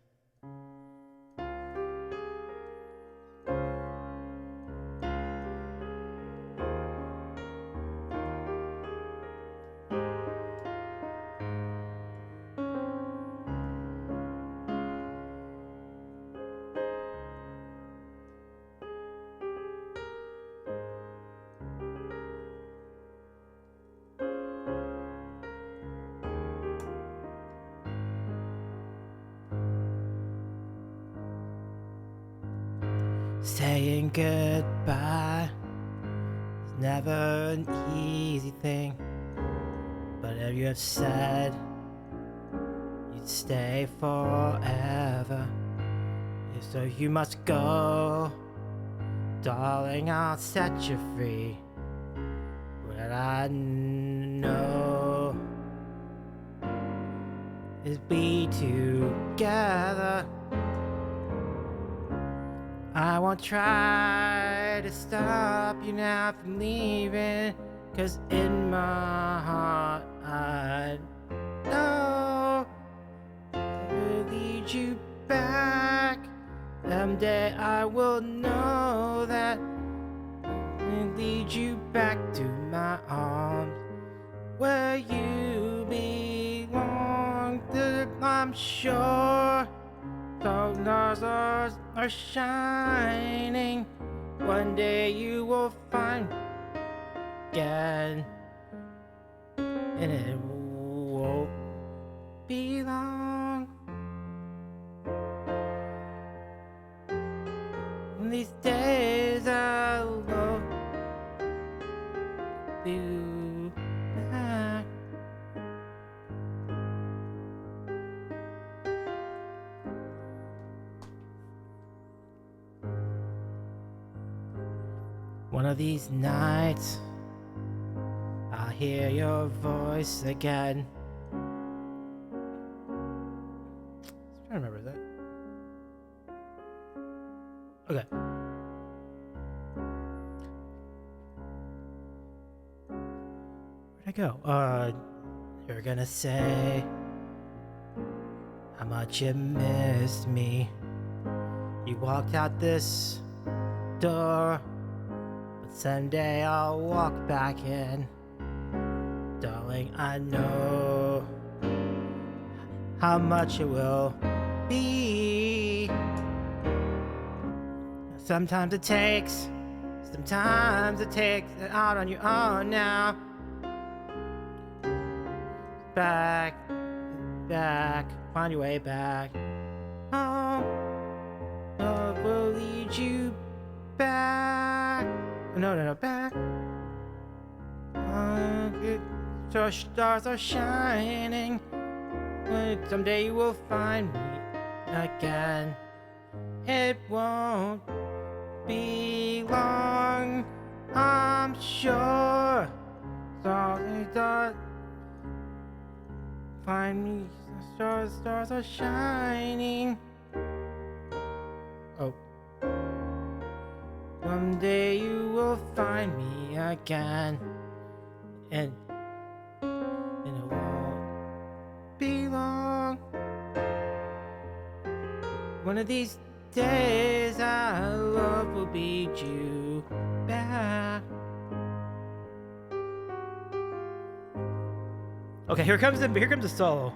Saying goodbye is never an easy thing, but if you have said you'd stay forever, so you must go, darling, I'll set you free. What I know is be together. I won't try to stop you now from leaving, 'cause in my heart I know I will lead you back. Someday I will know that I'll lead you back to my arms, where you belong. I'm sure stars are shining. One day you will find again, and it won't be long. These days I love you back. One of these nights I'll hear your voice again. I don't remember that. Okay. Where'd I go? You're gonna say how much you missed me. You walked out this door, but someday I'll walk back in. Darling, I know how much it will be. Sometimes it takes it out on your own now. Back, find your way back. Oh, love will lead you back. No, back. So stars are shining. Someday you will find me again. It won't be long, I'm sure. Stars find me. Stars are shining. Oh. Someday you will find me again, and it won't be long. One of these days our love will beat you back. Okay, here comes the solo.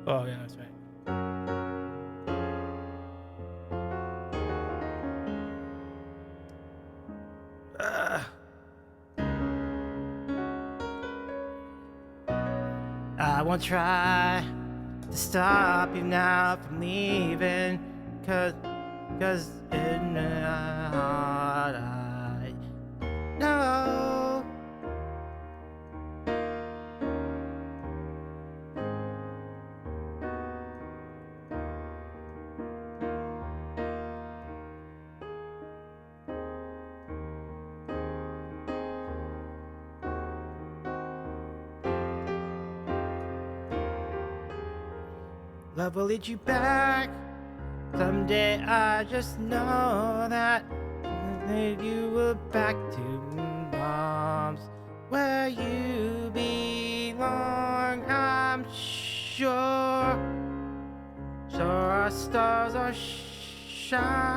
Oh yeah, that's right. I won't try to stop you now from leaving, 'cause in my heart I know love will lead you back. Someday I just know that lead you back to mom's, where you belong. I'm sure. So our stars are shining.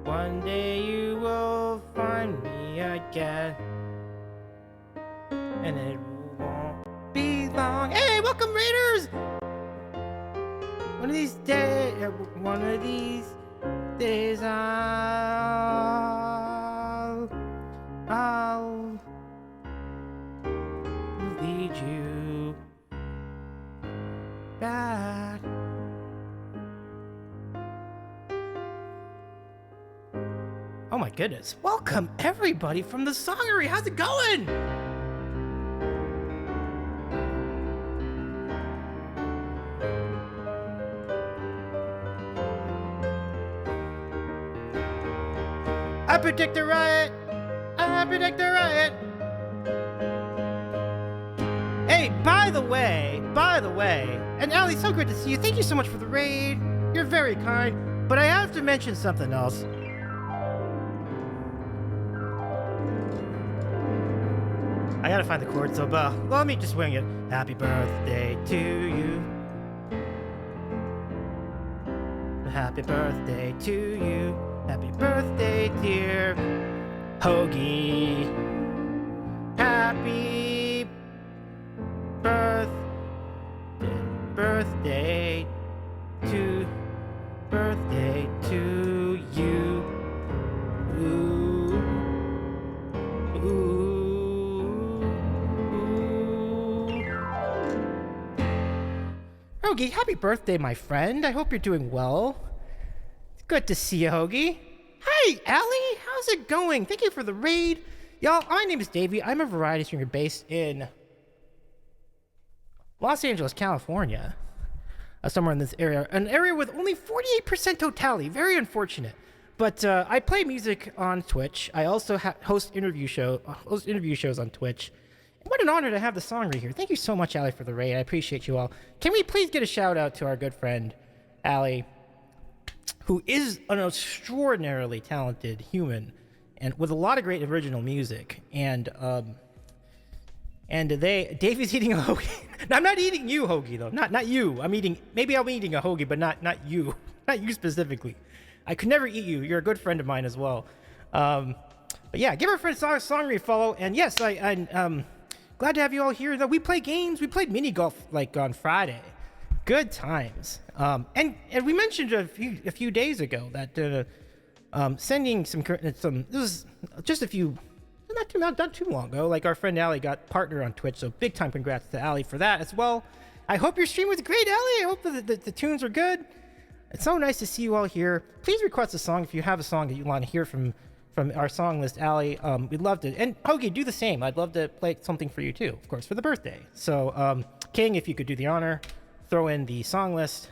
One day you will find me again. and it won't be long. Hey, welcome, Raiders! One of these days, I'll lead you back. Oh my goodness. Welcome everybody from the Songery. How's it going? I predict a riot. I predict a riot. Hey, by the way, and Ali, so great to see you. Thank you so much for the raid. You're very kind. But I have to mention something else. I gotta find the chord, so let me just wing it. Happy birthday to you. Happy birthday to you. Happy birthday, dear Hoagie. Happy birthday to you. Ooh. Hoagie, happy birthday, my friend. I hope you're doing well. It's good to see you, Hoagie. Hey, Allie, how's it going? Thank you for the raid. Y'all, my name is Davey. I'm a variety singer based in Los Angeles, California. Somewhere in this area. An area with only 48% totality. Very unfortunate. But I play music on Twitch. I also host interview shows on Twitch. What an honor to have the Songery here. Thank you so much, Allie, for the raid. I appreciate you all. Can we please get a shout out to our good friend, Allie, who is an extraordinarily talented human and with a lot of great original music. And Davey's eating a hoagie. No, I'm not eating you, hoagie, though. Not you. Maybe I'm eating a hoagie, but not you. Not you specifically. I could never eat you. You're a good friend of mine as well. But yeah, give our friend Songery a follow. And yes, I'm glad to have you all here. Though we play games. We played mini golf like on Friday. Good times. And we mentioned a few days ago that sending some. This was just a few. Not too long ago. Like our friend Allie got partner on Twitch, so big time congrats to Allie for that as well. I hope your stream was great, Allie. I hope that the tunes were good. It's so nice to see you all here. Please request a song if you have a song that you want to hear from our song list, Allie. We'd love to. And Hoagie, do the same. I'd love to play something for you too, of course, for the birthday. So King, if you could do the honor, throw in the song list.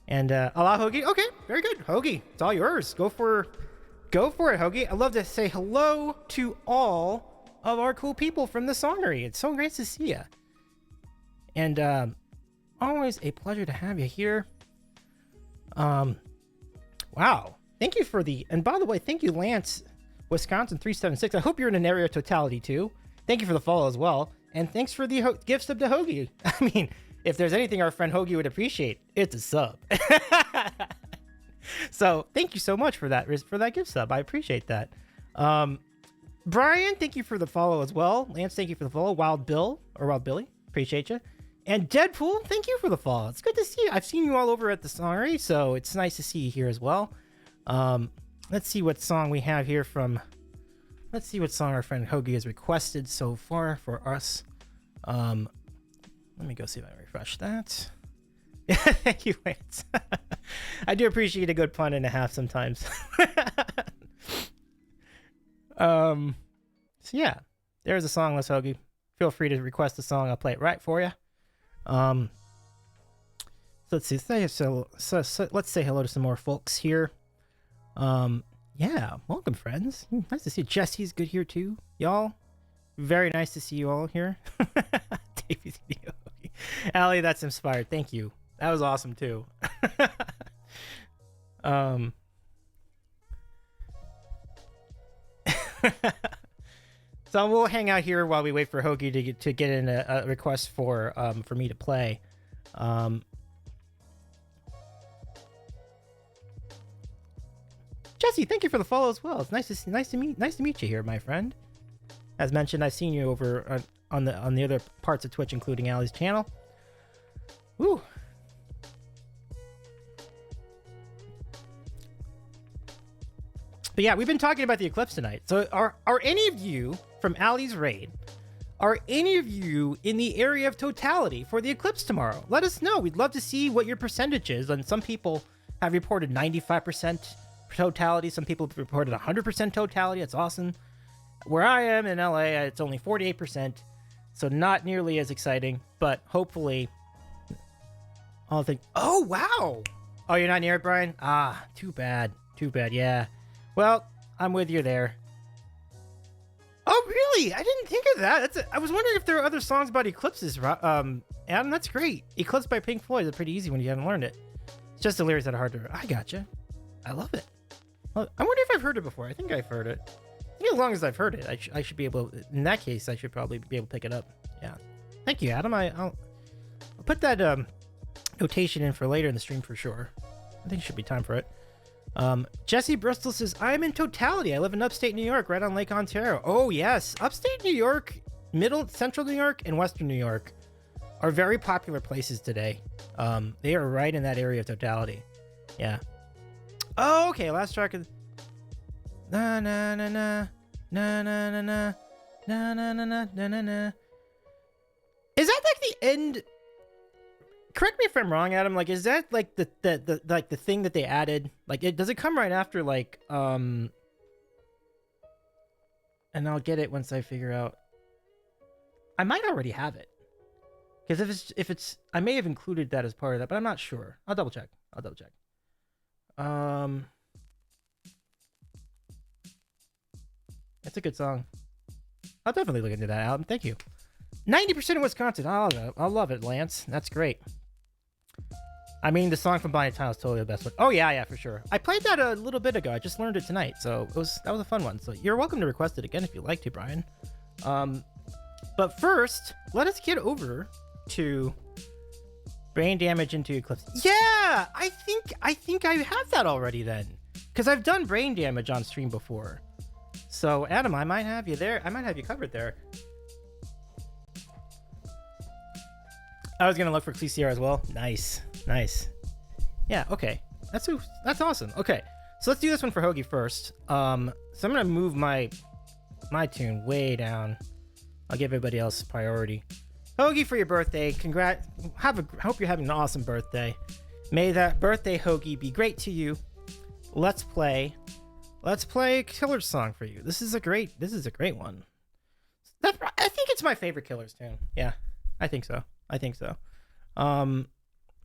And Allah, Hoagie. Okay, very good. Hoagie, it's all yours. Go for it, Hoagie. I'd love to say hello to all of our cool people from the Songery. It's so great to see you. And always a pleasure to have you here. Wow. Thank you for and by the way, thank you, Lance, Wisconsin 376. I hope you're in an area of totality too. Thank you for the follow as well. And thanks for the gift sub to Hoagie. I mean, if there's anything our friend Hoagie would appreciate, it's a sub. So thank you so much for that gift sub. I appreciate that. Brian, thank you for the follow as well. Lance, thank you for the follow. Wild Billy, appreciate you. And Deadpool, thank you for the follow. It's good to see you. I've seen you all over at the Songery, so it's nice to see you here as well. Let's see what song we have here from. Let's see what song our friend Hoagie has requested so far for us. Let me go see if I refresh that. Thank you, Lance. I do appreciate a good pun and a half sometimes. So yeah, there's a song list, Hoagie. Feel free to request a song. I'll play it right for you. So let's see. So let's say hello to some more folks here. Yeah, welcome, friends. Nice to see you. Jesse's good here too, y'all. Very nice to see you all here. Davey's video. Allie, that's inspired. Thank you. That was awesome too. So we'll hang out here while we wait for Hoagie to get in a request for me to play. Jesse, thank you for the follow as well. It's nice to meet you here, my friend. As mentioned, I've seen you over on the other parts of Twitch, including Allie's channel. Woo. But yeah, we've been talking about the Eclipse tonight. So are any of you from Allie's raid, are any of you in the area of Totality for the Eclipse tomorrow? Let us know. We'd love to see what your percentage is. And some people have reported 95% Totality. Some people have reported 100% Totality. That's awesome. Where I am in LA, it's only 48%. So not nearly as exciting, but hopefully I'll think, oh, wow. Oh, you're not near it, Brian? Ah, too bad. Too bad. Yeah. Well, I'm with you there. Oh, really? I didn't think of that. I was wondering if there are other songs about eclipses. Adam, that's great. Eclipse by Pink Floyd is pretty easy when you haven't learned it. It's just the lyrics that are hard to... I gotcha. I love it. Well, I wonder if I've heard it before. I think I've heard it. I think as long as I've heard it, I should be able... In that case, I should probably be able to pick it up. Yeah. Thank you, Adam. I'll put that notation in for later in the stream for sure. I think it should be time for it. Jesse Bristol says, I'm in Totality. I live in upstate New York, right on Lake Ontario. Oh, yes. Upstate New York, central New York, and western New York are very popular places today. They are right in that area of Totality. Yeah. Oh, okay. Last track of... Na na na na na na na na na na na na na na. Is that like the end? Correct me if I'm wrong, Adam. Like, is that like the thing that they added? Like, does it come right after like And I'll get it once I figure out. I might already have it, because if it's I may have included that as part of that, but I'm not sure. I'll double check. It's a good song. I'll definitely look into that album. Thank you. 90% of Wisconsin. I'll love it, Lance. That's great. I mean, the song from Blind Town is totally the best one. Oh yeah, for sure. I played that a little bit ago. I just learned it tonight, so that was a fun one. So you're welcome to request it again if you'd like to, Brian. But first, let us get over to brain damage into Eclipse. Yeah, I think I have that already then, because I've done brain damage on stream before. So Adam, I might have you there. I might have you covered there. I was gonna look for CCR as well. Nice. Yeah, okay. That's awesome. Okay, so let's do this one for Hoagie first. So I'm gonna move my tune way down. I'll give everybody else priority. Hoagie, for your birthday, congrats. Hope you're having an awesome birthday. May that birthday, Hoagie, be great to you. Let's play a Killers song for you. This is a great one. I think it's my favorite Killers tune. Yeah, I think so.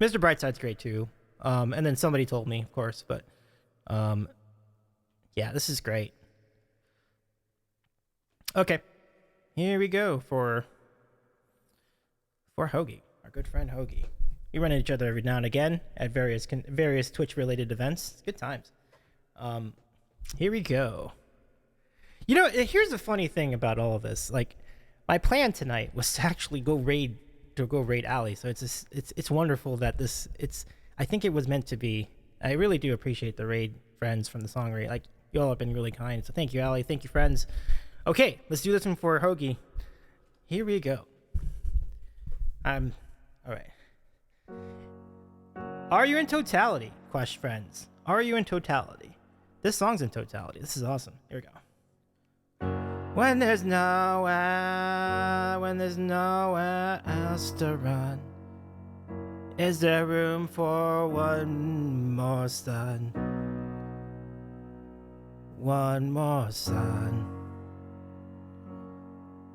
Mr. Brightside's great too. And then somebody told me, of course, but yeah, this is great. Okay, here we go for Hoagie, our good friend Hoagie. We run into each other every now and again at various Twitch related events. It's good times. Here we go. You know, here's the funny thing about all of this. Like, my plan tonight was to actually go raid Allie. So it's wonderful that I think it was meant to be. I really do appreciate the raid friends from the song raid. Like, you all have been really kind. So thank you, Allie. Thank you, friends. Okay, let's do this one for Hoagie. Here we go. All right. Are you in Totality? Question, friends. Are you in Totality? This song's in Totality. This is awesome. Here we go. When there's nowhere else to run, is there room for one more sun? One more sun.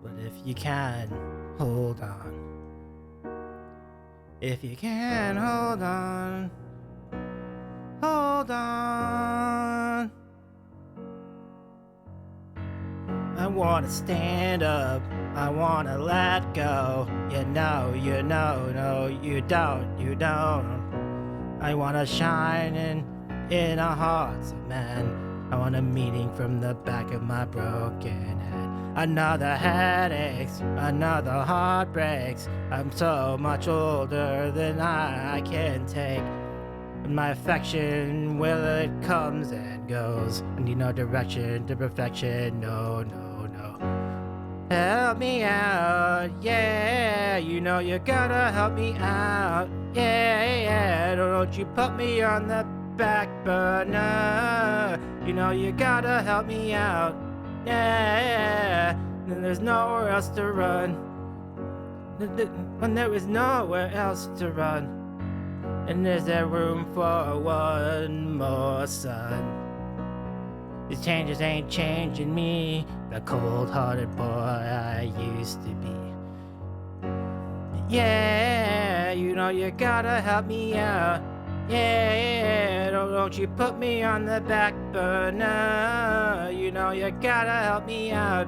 But if you can, hold on. If you can, hold on. Hold on. I wanna stand up, I wanna let go. No, you don't. I wanna shine in our hearts of men. I want a meaning from the back of my broken head. Another headaches, another heartbreaks. I'm so much older than I can take. My affection, well, it comes and goes. I need no direction to perfection, no. Help me out, yeah. You know you gotta help me out, yeah. Don't you put me on the back burner. You know you gotta help me out, yeah. Then there's nowhere else to run. When there is nowhere else to run. And is there room for one more sun? These changes ain't changing me, the cold-hearted boy I used to be. Yeah, you know you gotta help me out. Yeah, don't you put me on the back burner. You know you gotta help me out.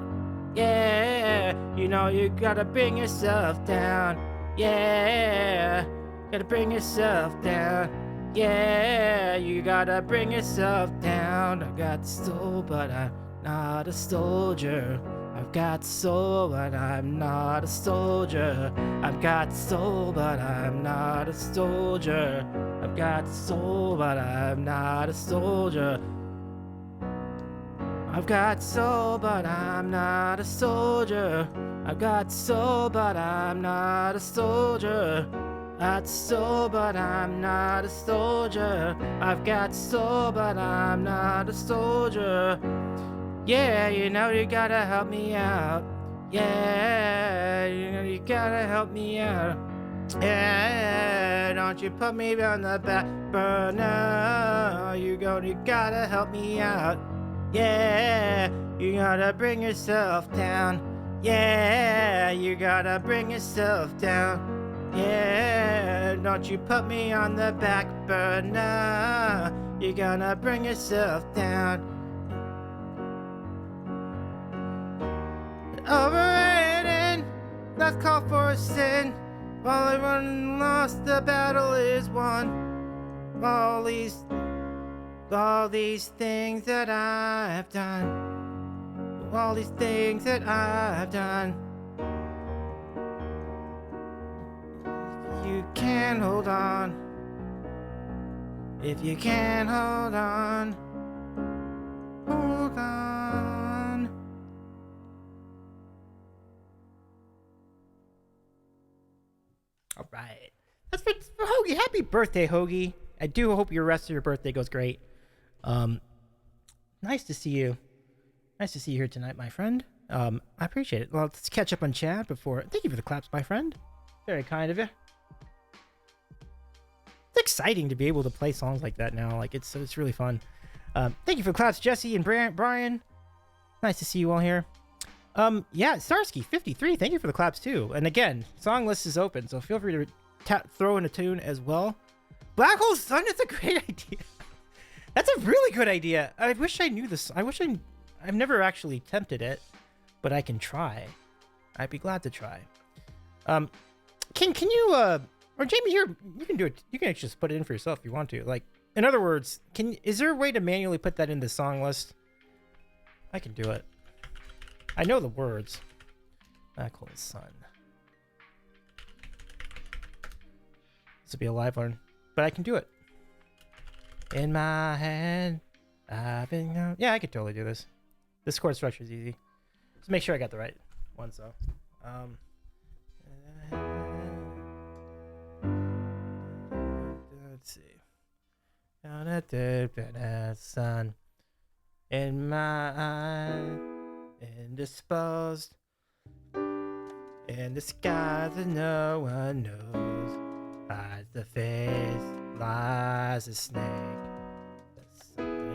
Yeah, you know you gotta bring yourself down. Yeah, gotta bring yourself down. Yeah, you gotta bring yourself down. I've got soul, but I'm not a soldier. I've got soul, but I'm not a soldier. I've got soul, but I'm not a soldier. I've got soul, but I'm not a soldier. I've got soul, but I'm not a soldier. I've got soul, but I'm not a soldier. Got soul, but I'm not a soldier. I've got soul, but I'm not a soldier. Yeah, you know you gotta help me out. Yeah, you know you gotta help me out. Yeah, don't you put me on the back burner. You gotta help me out. Yeah, you gotta bring yourself down. Yeah, you gotta bring yourself down. Yeah, don't you put me on the back burner. You're gonna bring yourself down. Overrated, that's called for a sin. While everyone lost, the battle is won. All these things that I've done. All these things that I've done. You can hold on. If you can hold on, hold on. All right. That's for Hoagie. Happy birthday, Hoagie. I do hope your rest of your birthday goes great. Nice to see you. Nice to see you here tonight, my friend. I appreciate it. Well, let's catch up on chat before. Thank you for the claps, my friend. Very kind of you. It's exciting to be able to play songs like that now. Like it's really fun. Thank you for the claps, Jesse and Brian. Nice to see you all here. Yeah, Starsky 53. Thank you for the claps too. And again, song list is open, so feel free to throw in a tune as well. Black Hole Sun is a great idea. That's a really good idea. I wish I knew this. I've never actually attempted it, but I can try. I'd be glad to try. Can you or Jamie, you can do it. You can actually just put it in for yourself if you want to. Like, in other words, is there a way to manually put that in the song list? I can do it. I know the words. Black Hole Sun. This will be a live one, but I can do it. In my head, I've been. Yeah, I could totally do this. This chord structure is easy. Just make sure I got the right one. So, let's see. Down at the sun, in my eye, indisposed, in the sky that no one knows. Hides the face, lies a snake. The sun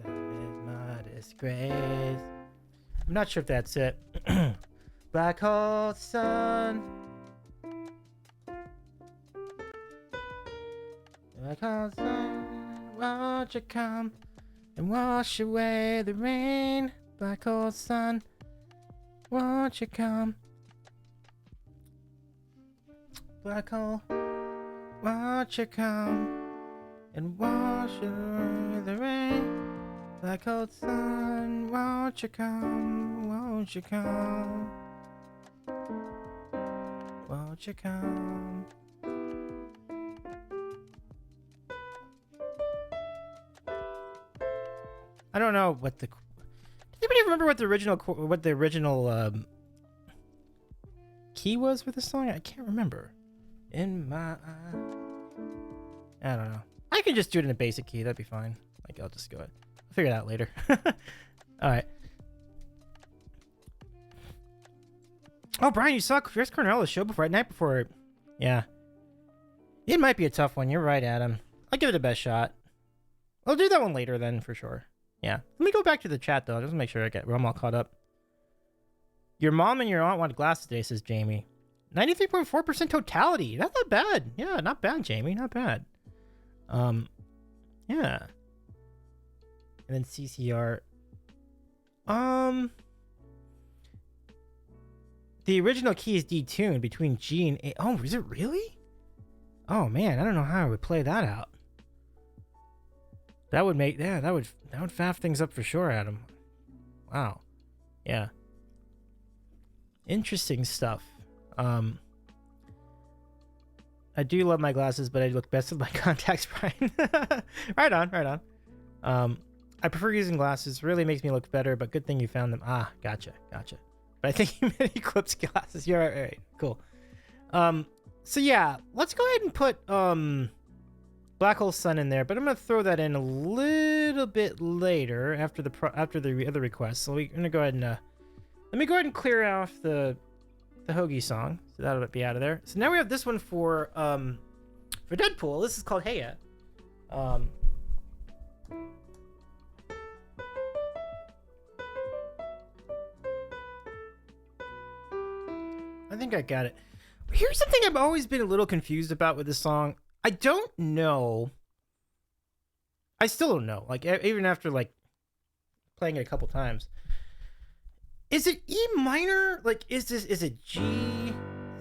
is my disgrace. I'm not sure if that's it. Black hole sun. Black hole sun, won't you come and wash away the rain? Black hole sun, won't you come? Black hole, won't you come and wash away the rain? Black hole sun, won't you come? Won't you come? Won't you come? I don't know what the... Did anybody remember what the original key was for this song. I can't remember. In my eye. I don't know. I can just do it in a basic key. That'd be fine. Like, I'll just go ahead. I'll figure it out later. All right. Oh, Brian, you saw Chris Cornella's show before, night before. Yeah. It might be a tough one. You're right, Adam. I'll give it a best shot. I'll do that one later then, for sure. Yeah. Let me go back to the chat, though, just to make sure I'm all caught up. Your mom and your aunt wanted glasses today, says Jamie. 93.4% totality. That's not bad. Yeah, not bad, Jamie. Not bad. Yeah. And then CCR. The original key is detuned between G and A. Oh, is it really? Oh man, I don't know how I would play that out. That would make that would faff things up for sure, Adam. Wow. Yeah. Interesting stuff. I do love my glasses, but I look best with my contacts, Brian. Right on. I prefer using glasses. Really makes me look better, but good thing you found them. Ah, gotcha. But I think you meant Eclipse glasses. You're right. Cool. So yeah, let's go ahead and put Black Hole Sun in there, but I'm gonna throw that in a little bit later after the other requests. So we're gonna go ahead and let me go ahead and clear off the Hoagie song, so that'll be out of there. So now we have this one for Deadpool. This is called Hey Ya. I think I got it. Here's something I've always been a little confused about with this song. I don't know. I still don't know. Like, even after like playing it a couple times. Is it E minor? Like, is it G,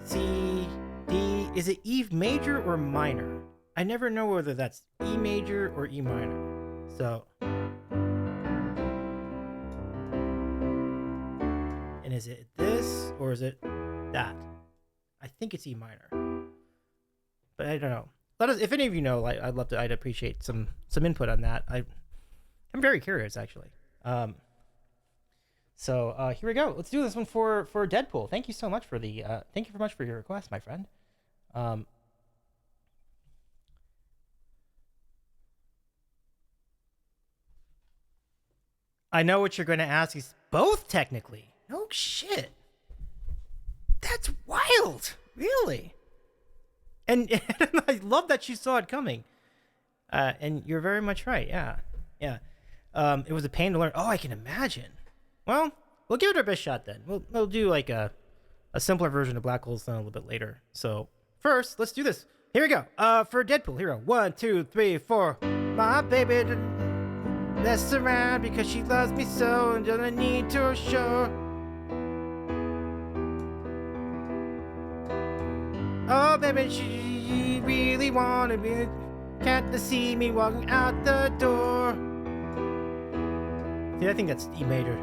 C, D? Is it E major or minor? I never know whether that's E major or E minor. So. And is it this or is it that? I think it's E minor. But I don't know. Let us, if any of you know, I'd appreciate some input on that. I'm very curious, actually. So here we go. Let's do this one for Deadpool. Thank you so much for your request, my friend. I know what you're going to ask. Is both technically? No shit. That's wild. Really. And I love that you saw it coming. And you're very much right. Yeah. It was a pain to learn. Oh, I can imagine. Well, we'll give it our best shot then. We'll do like a simpler version of Black Hole Sun a little bit later. So first, let's do this. Here we go. For Deadpool, here we go. 1, 2, 3, 4. My baby mess around because she loves me so and doesn't need to show. Oh, baby, she really wanted me. Can't see me walking out the door. See, I think that's E major.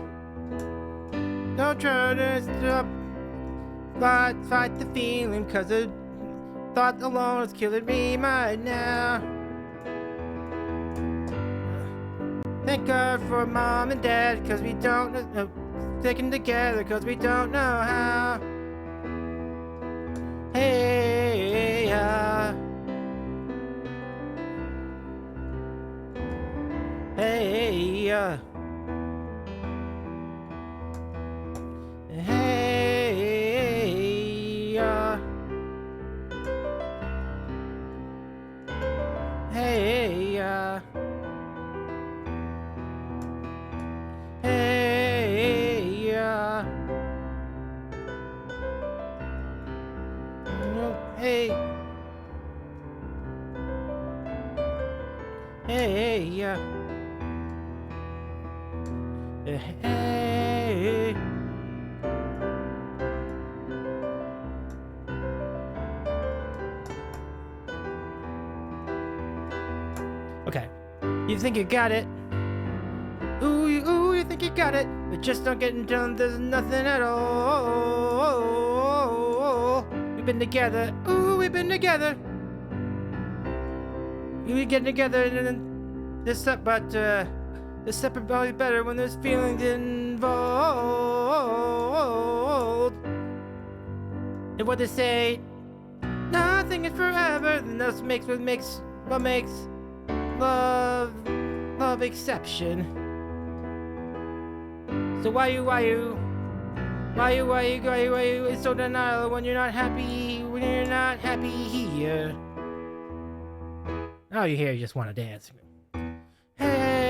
Don't try to stop. Fight the feeling, cause the thought alone is killing me right now. Thank God for mom and dad, cause we don't know. Sticking together, cause we don't know how. Hey, yeah. Hey, yeah. Hey, yeah. Hey, yeah. Hey, yeah. Hey. Hey, yeah. Hey. Okay. You think you got it? Ooh, you think you got it, but just not getting done. There's nothing at all. We've been together. Ooh, we've been together. We get together and then this up, but this separate probably better when there's feelings in involved. And what they say, nothing is forever, and that's what makes love exception. So why you it's so denial when you're not happy here? All you hear, you just want to dance. Hey,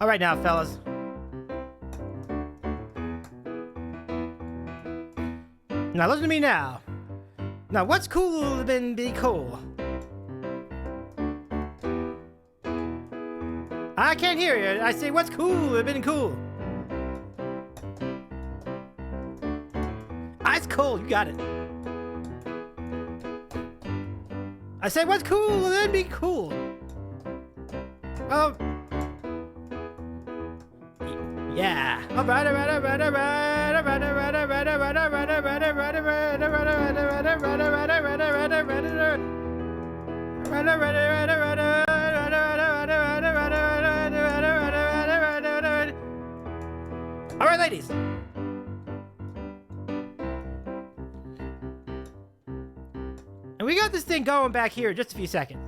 All right now, fellas. Now listen to me now. Now what's cool than be cool? I can't hear you. I say what's cool than cool? Ice cold, you got it. I say what's cool than be cool? Oh. Yeah. All right, ladies. And we got this thing going back here in just a few seconds.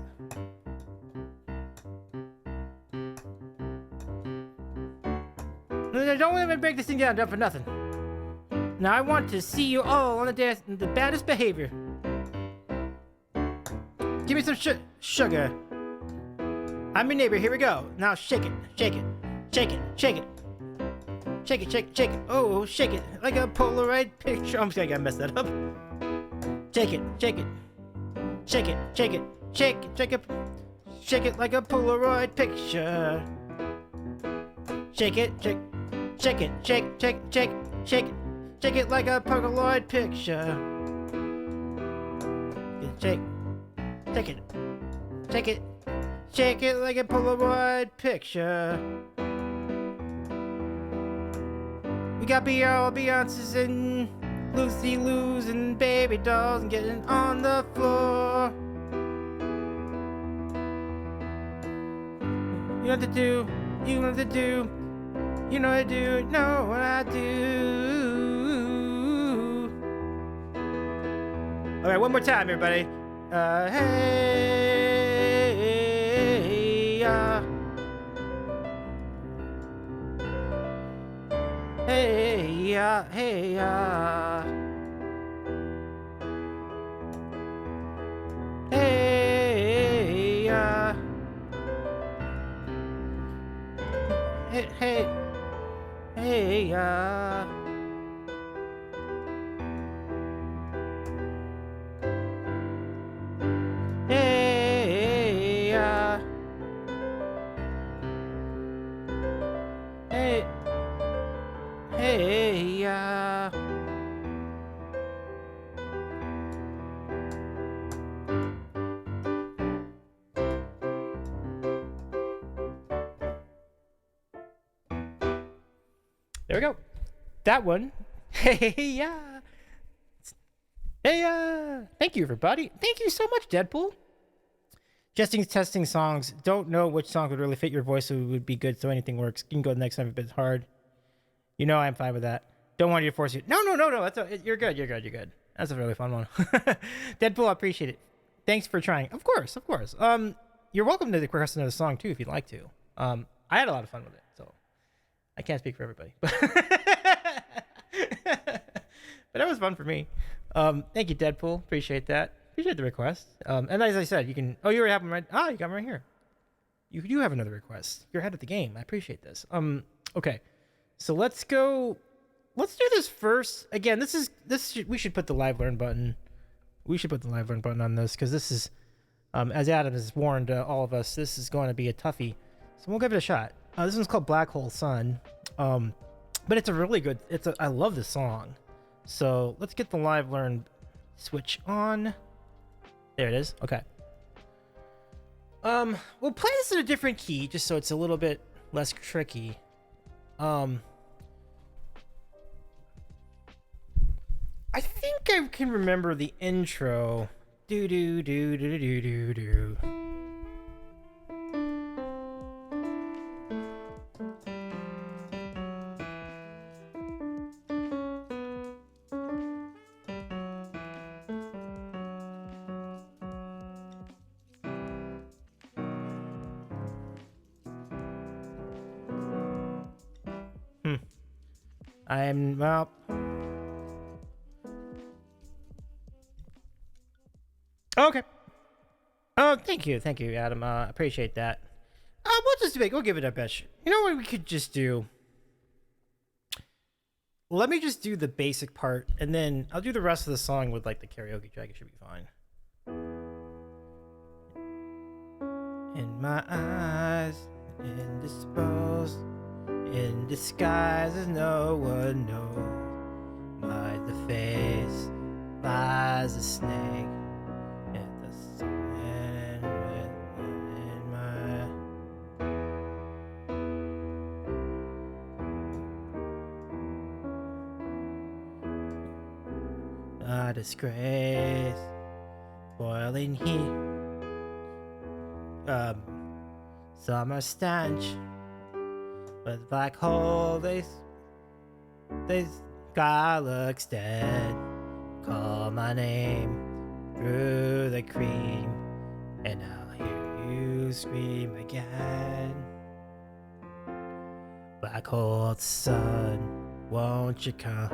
Don't let me break this thing down for nothing. Now I want to see you all on the dance in the baddest behavior. Give me some sugar. I'm your neighbor. Here we go. Now shake it, shake it, shake it, shake it, shake it, shake it, shake it. Oh, shake it like a Polaroid picture. I'm sorry, I messed that up. Shake it, shake it, shake it, shake it, shake it, shake it, shake it like a Polaroid picture. Shake it, shake. Shake it, shake, shake, shake, shake it, shake it like a Polaroid picture. Shake, shake it, shake it, shake it like a Polaroid picture. We got Beyonce's and Lucy Lou's and baby dolls and getting on the floor. You know what to do, you know what to do. You know I do, know what I do. All right, one more time, everybody. Hey, hey, hey, hey, hey. Hey, hey, hey, hey, There we go. That one. Hey, yeah. Hey, thank you, everybody. Thank you so much, Deadpool. Testing songs. Don't know which song would really fit your voice, so it would be good, so anything works. You can go the next time if it's hard. You know I'm fine with that. Don't want you to force you. No. You're good. That's a really fun one. Deadpool, I appreciate it. Thanks for trying. Of course. You're welcome to request another song, too, if you'd like to. I had a lot of fun with it, so I can't speak for everybody. But that was fun for me. Thank you, Deadpool. Appreciate that. Appreciate the request. And as I said, you can... Oh, you already have them right... Ah, you got them right here. You do have another request. You're ahead of the game. I appreciate this. Okay. So let's go... Let's do this first. Again, we should put the live learn button We should put the live learn button on this because this is, as Adam has warned all of us, this is going to be a toughie. So we'll give it a shot. This one's called Black Hole Sun. But it's a really good, I love this song. So let's get the live learn switch on. There it is. Okay. We'll play this in a different key just so it's a little bit less tricky. I think I can remember the intro. Do do do do do do do. Well. Okay. Oh, thank you, Adam. Appreciate that. We'll give it a best. You know what we could just do? Let me just do the basic part, and then I'll do the rest of the song with like the karaoke track. It should be fine. In my eyes, indisposed, in disguise as no one knows, by the face lies a snake. At the sun in my disgrace, boiling heat, summer stench. With black hole, they sky looks dead. Call my name through the cream, and I'll hear you scream again. Black hole sun, won't you come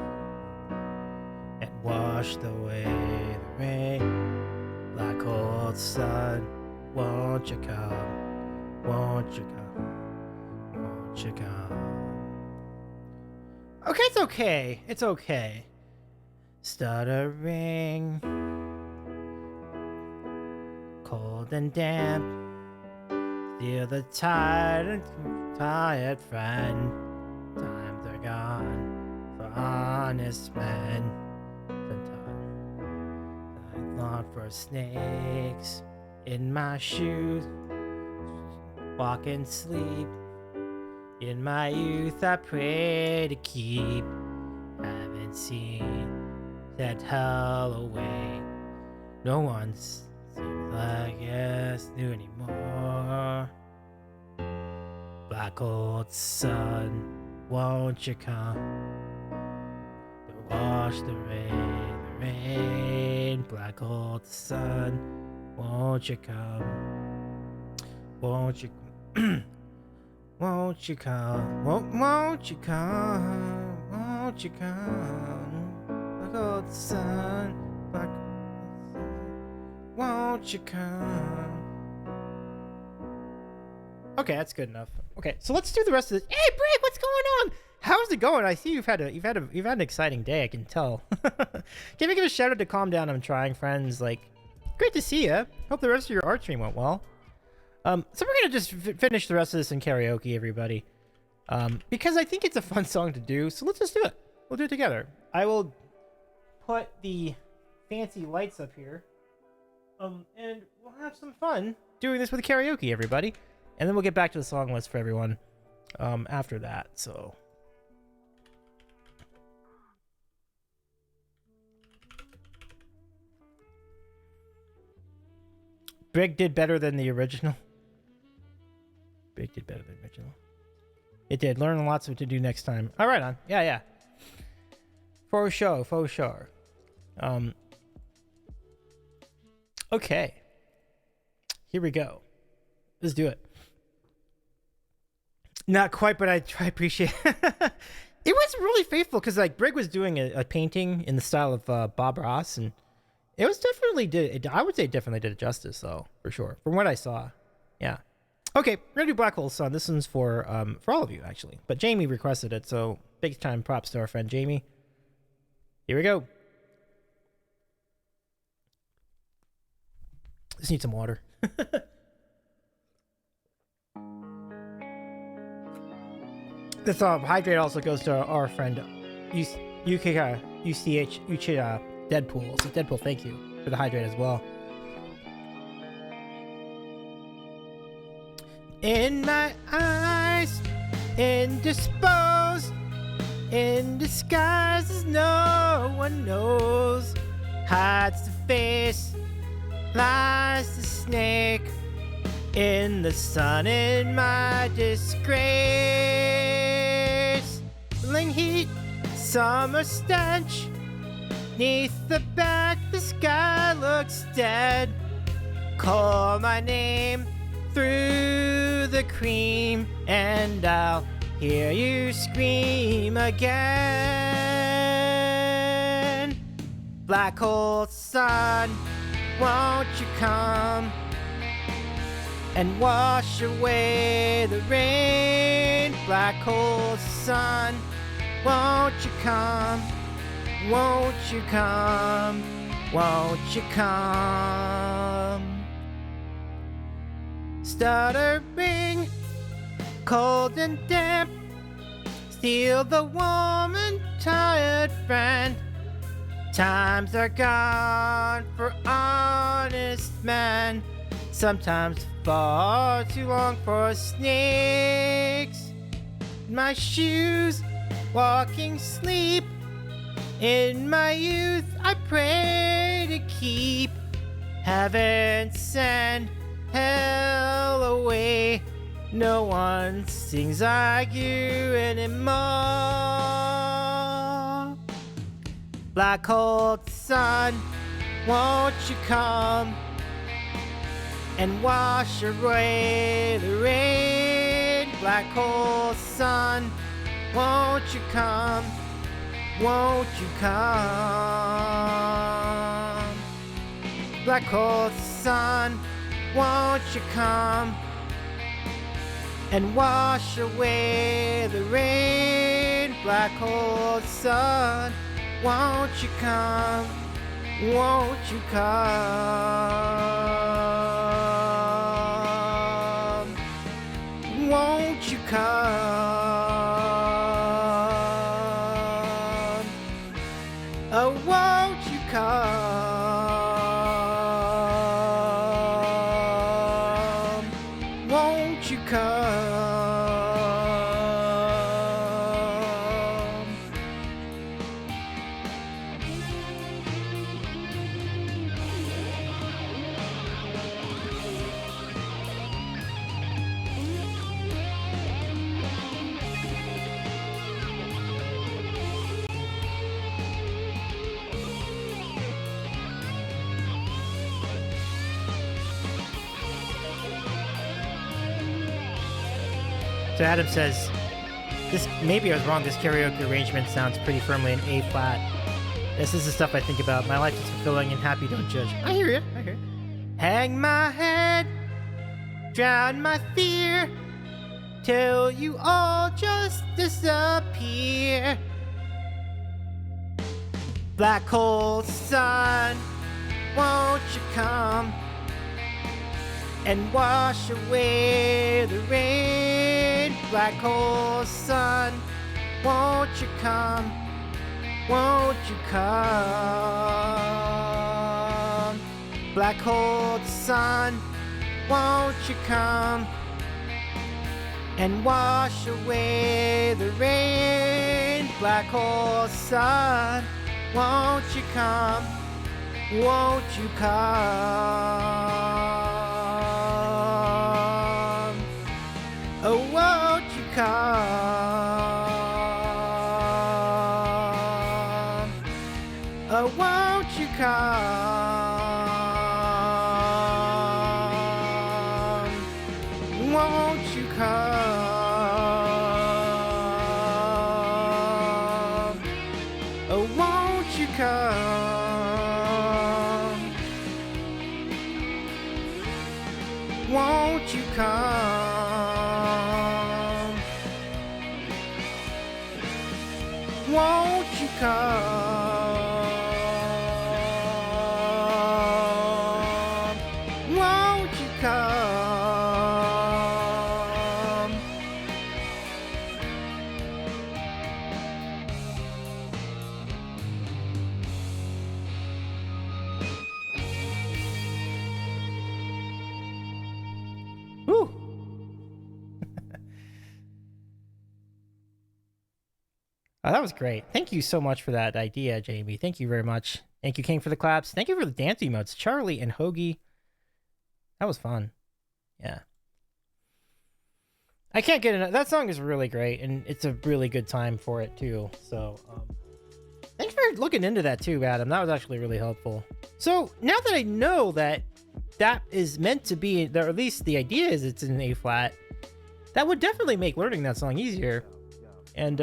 and wash away the rain? Black hole sun, won't you come? Won't you come? Okay, it's okay. It's okay. Stuttering, cold and damp. Feel the tired friend. Times are gone for honest men. Sometimes I long for snakes in my shoes. Walk and sleep. In my youth, I pray to keep. Haven't seen that hell away. No one seems like us new anymore. Black old sun, won't you come to wash the rain? Black old sun, won't you come? Won't you? Won't you come? Won't you come? Won't you come? Black old sun, black old sun. Won't you come? Okay, that's good enough. Okay, so let's do the rest of this. Hey, Brick, what's going on? How's it going? I see you've had an exciting day. I can tell. Can we give a shout out to Calm Down? I'm trying, friends. Like, great to see you. Hope the rest of your art stream went well. So we're gonna just finish the rest of this in karaoke, everybody, because I think it's a fun song to do. So let's just do it. We'll do it together. I will put the fancy lights up here, and we'll have some fun doing this with karaoke, everybody, and then we'll get back to the song list for everyone, after that. So. Brig did better than the original. Brig did better than the original. It did. Learn lots of what to do next time. All right, on. Yeah. For sure. Okay. Here we go. Let's do it. Not quite, but I appreciate it. It was really faithful because like Brig was doing a painting in the style of Bob Ross, and it was definitely I would say definitely did it justice, though, for sure. From what I saw, yeah. Okay, we're gonna do Black Hole Sun. This one's for all of you actually, but Jamie requested it, so big time props to our friend Jamie. Here we go. Just need some water. This hydrate also goes to our friend UCH Deadpool. So Deadpool, thank you for the hydrate as well. In my eyes, indisposed, in disguise as no one knows, hides the face, lies the snake, in the sun in my disgrace. Ling heat, summer stench, neath the back the sky looks dead. Call my name through the cream, and I'll hear you scream again. Black hole sun, won't you come and wash away the rain? Black hole sun, won't you come? Won't you come? Won't you come? Stuttering, cold and damp, steal the warm and tired friend. Times are gone for honest men, sometimes far too long for snakes. My shoes, walking sleep, in my youth I pray to keep. Heaven send hell away, no one sings like you anymore. Black hole sun, won't you come and wash away the rain? Black hole sun, won't you come? Won't you come? Black hole sun, won't you come and wash away the rain? Black hole sun, won't you come? Won't you come? Won't you come? Oh, won't you come? Won't you come? So Adam says, "This maybe I was wrong. This karaoke arrangement sounds pretty firmly in A flat. This is the stuff I think about. My life is fulfilling and happy. Don't judge." I hear you. I hear you. Hang my head, drown my fear, till you all just disappear. Black hole sun, won't you come and wash away the rain? Black hole sun, won't you come? Won't you come? Black hole sun, won't you come and wash away the rain? Black hole sun, won't you come? Won't you come? Oh, won't you come? Oh, won't you come? Won't you come? Oh, won't you come? Won't you come? Won't you come? That was great. Thank you so much for that idea, Jamie. Thank you very much. Thank you, King, for the claps. Thank you for the dance emotes, Charlie and Hoagie. That was fun. Yeah. I can't get enough. That song is really great, and it's a really good time for it too. So, thanks for looking into that too, Adam. That was actually really helpful. So now that I know that that is meant to be, or at least the idea is it's in A flat, that would definitely make learning that song easier. And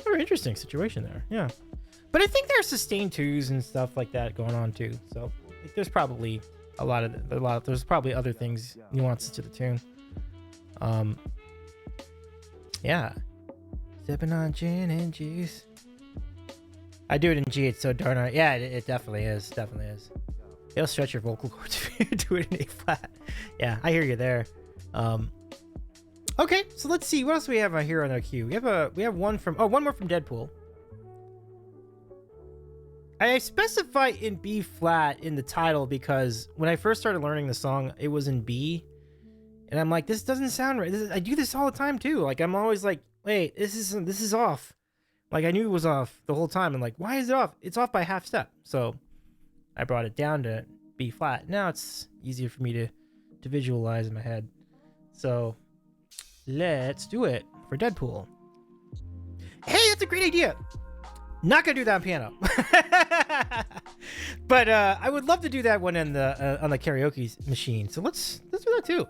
very interesting situation there. Yeah, but I think there's sustained twos and stuff like that going on too. So there's probably there's probably other things, nuances to the tune. Yeah. Sipping on gin and juice. I do it in G, it's so darn right. Yeah, it definitely is. Definitely is. It'll stretch your vocal cords if you do it in A flat. Yeah, I hear you there. Okay, so let's see. What else do we have here on our queue? We have one more from Deadpool. I specify in B flat in the title because when I first started learning the song, it was in B. And I'm like, this doesn't sound right. I do this all the time too. Like, I'm always like, wait, this is off. Like, I knew it was off the whole time. I'm like, why is it off? It's off by half step. So I brought it down to B flat. Now it's easier for me to visualize in my head. So let's do it for Deadpool. Hey, that's a great idea. Not gonna do that on piano. But I would love to do that one on the karaoke machine. So let's do that too.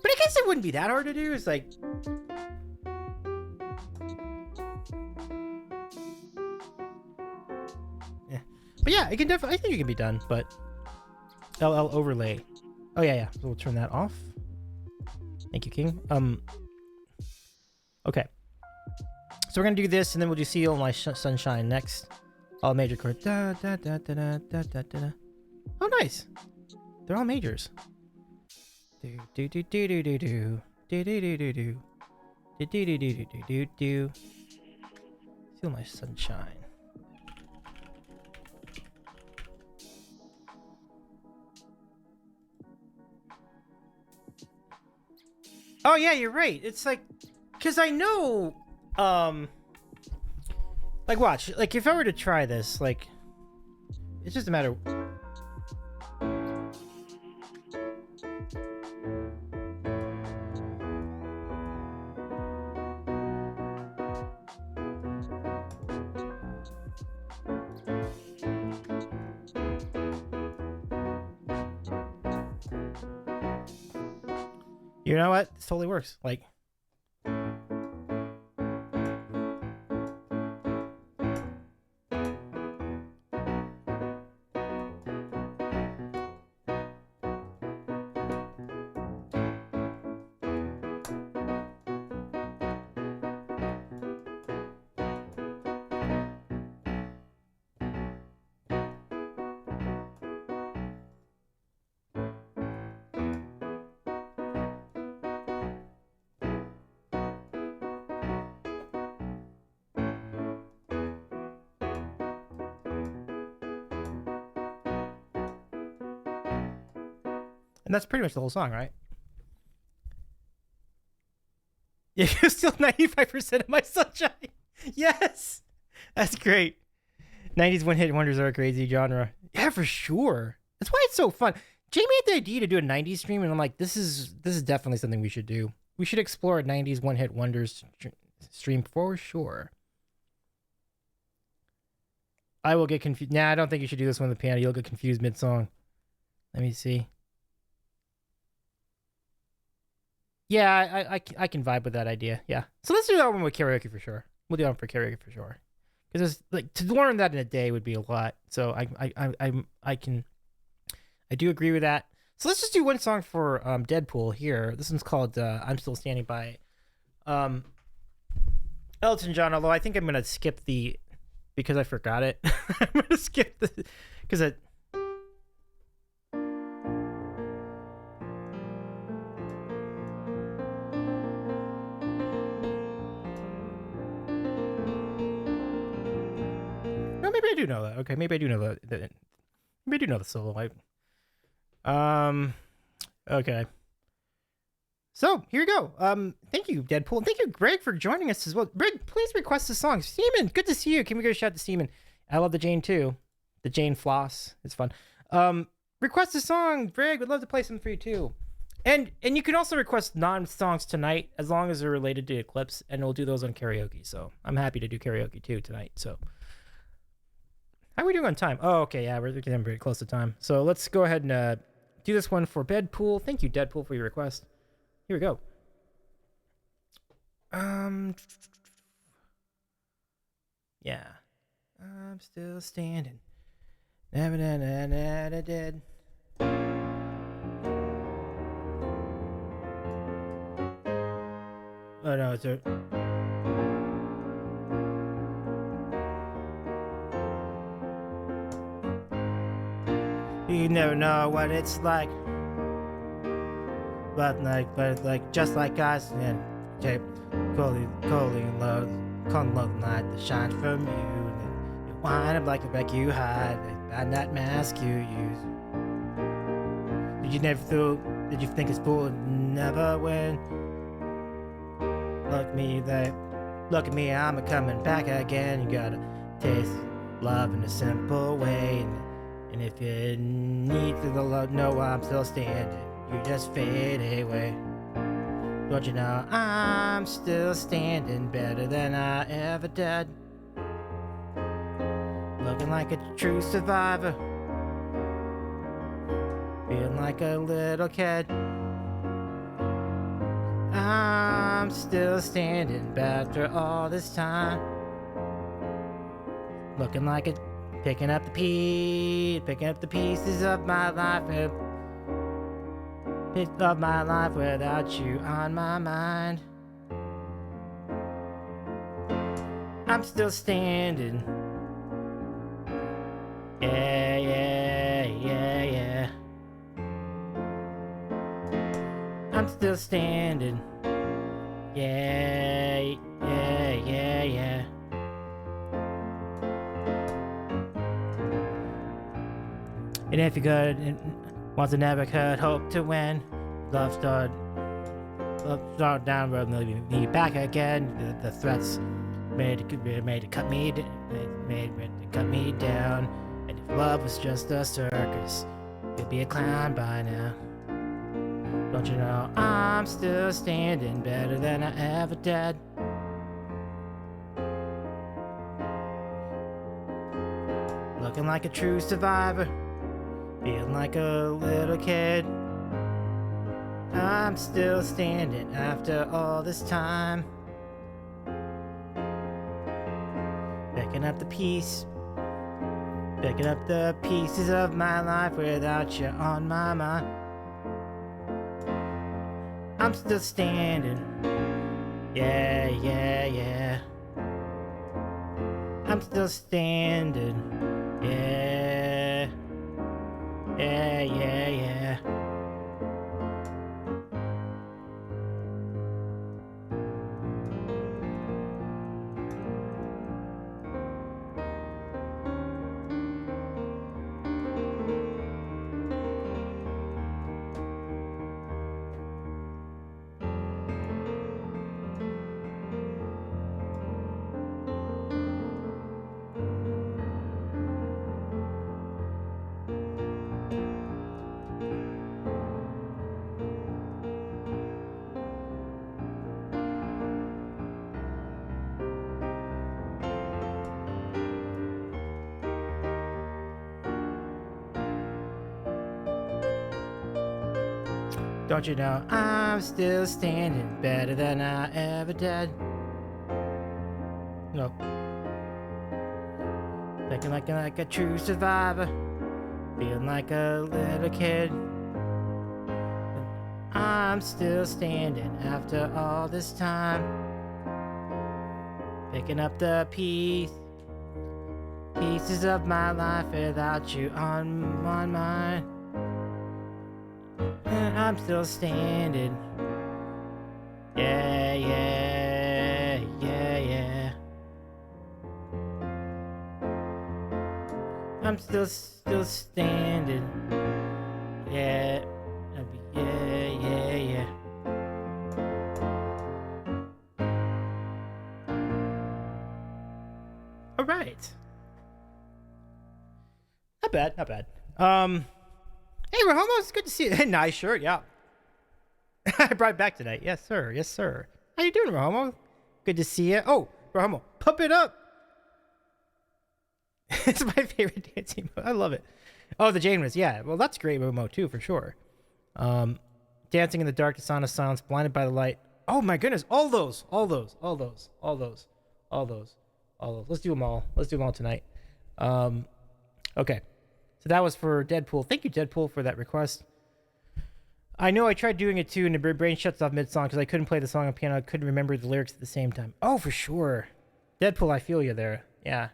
But I guess it wouldn't be that hard to do. It's like, yeah. But yeah, it can definitely. I think it can be done. But LL overlay. Oh yeah. So we'll turn that off. Thank you, King. Okay. So we're gonna do this, and then we'll do "See All My Sunshine" next. All major chords. Da, da, da, da, da, da, da, da. Oh, nice. They're all majors. Do do do do do do do do do do do do do do do do do do do. "See All My Sunshine." Oh yeah, you're right. It's like, cause I know. Like, watch, like, if I were to try this, like, it's just a matter. You know what? This totally works. Like, and that's pretty much the whole song, right? Yeah, you're still 95% of my sunshine. Yes, that's great. 90s one-hit wonders are a crazy genre. Yeah, for sure. That's why it's so fun. Jamie had the idea to do a 90s stream, and I'm like, this is definitely something we should do. We should explore a 90s one-hit wonders stream for sure. I will get confused. Nah, I don't think you should do this one with the piano. You'll get confused mid-song. Let me see. Yeah, I can vibe with that idea. Yeah. So let's do that one with karaoke for sure. We'll do that one for karaoke for sure. Because like to learn that in a day would be a lot. So I do agree with that. So let's just do one song for Deadpool here. This one's called "I'm Still Standing By." Elton John. Although I think I'm gonna skip the because I forgot it. I'm gonna skip the because it. Maybe I do know that. Okay, maybe I do know that. Maybe I do know the solo. Okay. So here you go. Thank you, Deadpool. And thank you, Greg, for joining us as well. Greg, please request a song. Seaman, good to see you. Can we go shout out to Seaman? I love the Jane too. The Jane floss. It's fun. Request a song, Greg. Would love to play something for you too. And you can also request non-songs tonight as long as they're related to Eclipse, and we'll do those on karaoke. So I'm happy to do karaoke too tonight. So how are we doing on time? Oh, okay, yeah, we're getting very close to time. So let's go ahead and do this one for Deadpool. Thank you, Deadpool, for your request. Here we go. Yeah. I'm still standing. Never dead. Oh no, it's a. You never know what it's like. But just like us, and tape, calling love light that shines from you. And you wind up like the wreck you hide, and that mask you use. Did you think it's full? Never win. Look at me, I'm a coming back again. You gotta taste love in a simple way. And if you need to know I'm still standing, you just fade away. Don't you know I'm still standing better than I ever did? Looking like a true survivor, feeling like a little kid. I'm still standing after all this time. Looking like a picking up the pieces of my life, without you on my mind. I'm still standing. Yeah. I'm still standing. Yeah. And if you could, once and never could hope to win, love start down road and leave me back again. The threats made to cut me down. And if love was just a circus, you'd be a clown by now. Don't you know I'm still standing better than I ever did? Looking like a true survivor, feeling like a little kid. I'm still standing after all this time. Picking up the pieces of my life without you on my mind. I'm still standing. Yeah. I'm still standing. Yeah. Don't you know I'm still standing better than I ever did? No. Thinking like a true survivor, feeling like a little kid. I'm still standing after all this time. Picking up the pieces of my life without you on my mind. I'm still standing. Yeah. I'm still standing. Yeah. right. Not bad, not bad. Hey, Rahomo, it's good to see you. Nice shirt, yeah. I brought it back tonight. Yes, sir. Yes, sir. How you doing, Rahomo? Good to see you. Oh, Rahomo, pump it up. It's my favorite dancing mode. I love it. Oh, the Jane was, yeah. Well, that's great mode too, for sure. Dancing in the dark, the sound of silence, blinded by the light. Oh my goodness, all those. Let's do them all. Let's do them all tonight. Okay. So that was for Deadpool. Thank you, Deadpool, for that request. I know I tried doing it too, and the brain shuts off mid-song because I couldn't play the song on piano. I couldn't remember the lyrics at the same time. Oh, for sure. Deadpool, I feel you there. Yeah.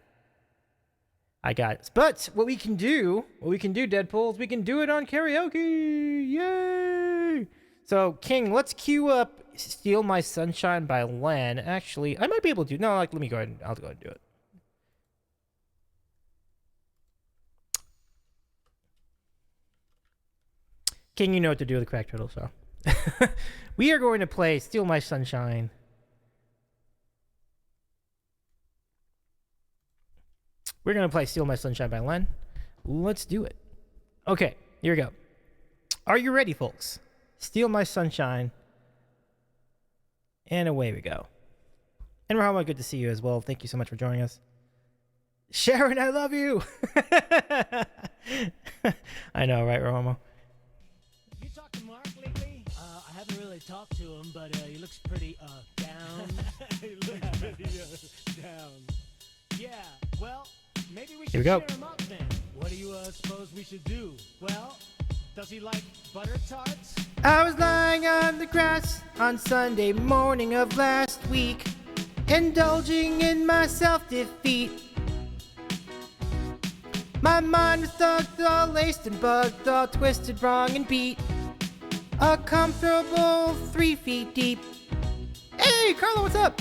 I got it. But what we can do, Deadpool, is we can do it on karaoke. Yay! So, King, let's cue up Steal My Sunshine by Len. Actually, I might be able to. No, let me go ahead. I'll go ahead and do it. King, you know what to do with the crack turtle, so. We are going to play Steal My Sunshine. We're going to play Steal My Sunshine by Len. Let's do it. Okay, here we go. Are you ready, folks? Steal My Sunshine. And away we go. And Rahama, good to see you as well. Thank you so much for joining us. Sharon, I love you. I know, right, Rahama? You talked to Mark lately? I haven't really talked to him, but he looks pretty down. He looks pretty down. Yeah, well, maybe we should cheer him up then. What do you suppose we should do? Well, does he like butter tarts? I was lying on the grass on Sunday morning of last week, indulging in my self-defeat. My mind was thugged, all laced and bugged, all twisted, wrong and beat. A comfortable 3 feet deep. Hey, Carlo, what's up?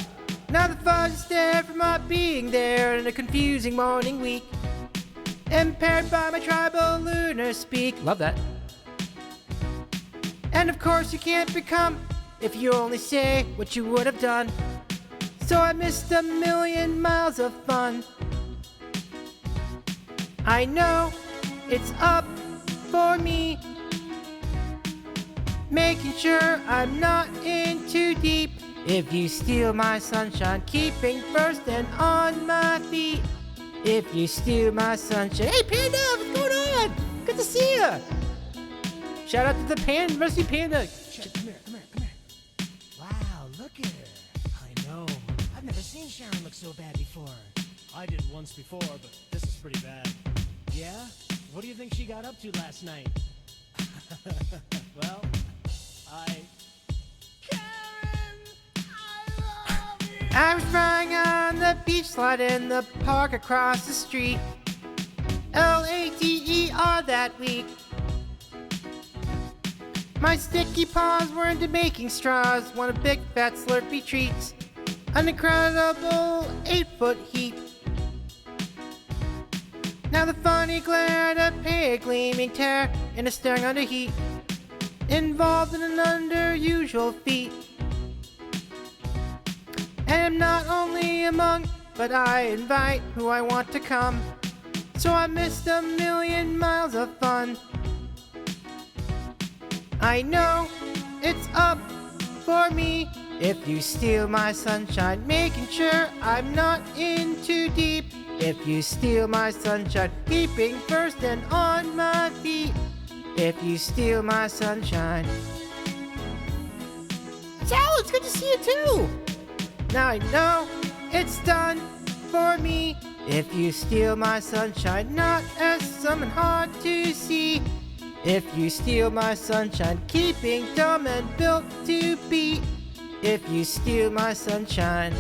Now the fuzz is there from my being there in a confusing morning week. Impaired by my tribal lunar speak. Love that. And of course you can't become if you only say what you would have done. So I missed a million miles of fun. I know it's up for me, making sure I'm not in too deep. If you steal my sunshine, keeping first and on my feet. If you steal my sunshine. Hey, Panda, what's going on? Good to see ya. Shout out to the Panda, Rusty Panda. Come here. Wow, look at her. I know. I've never seen Sharon look so bad before. I did once before, but this is pretty bad. Yeah? What do you think she got up to last night? Well, I was riding on the beach slide in the park across the street. Later that week. My sticky paws were into making straws, one of big fat slurpy treats. An incredible 8-foot heap. Now the funny glare to pay a gleaming tear in a staring under heat, involved in an unusual feat. And I'm not only among, but I invite who I want to come. So I missed a million miles of fun. I know it's up for me if you steal my sunshine, making sure I'm not in too deep. If you steal my sunshine, keeping first and on my feet. If you steal my sunshine. Sal, it's good to see you too. Now I know it's done for me if you steal my sunshine, not as something hard to see. If you steal my sunshine, keeping dumb and built to beat. If you steal my sunshine.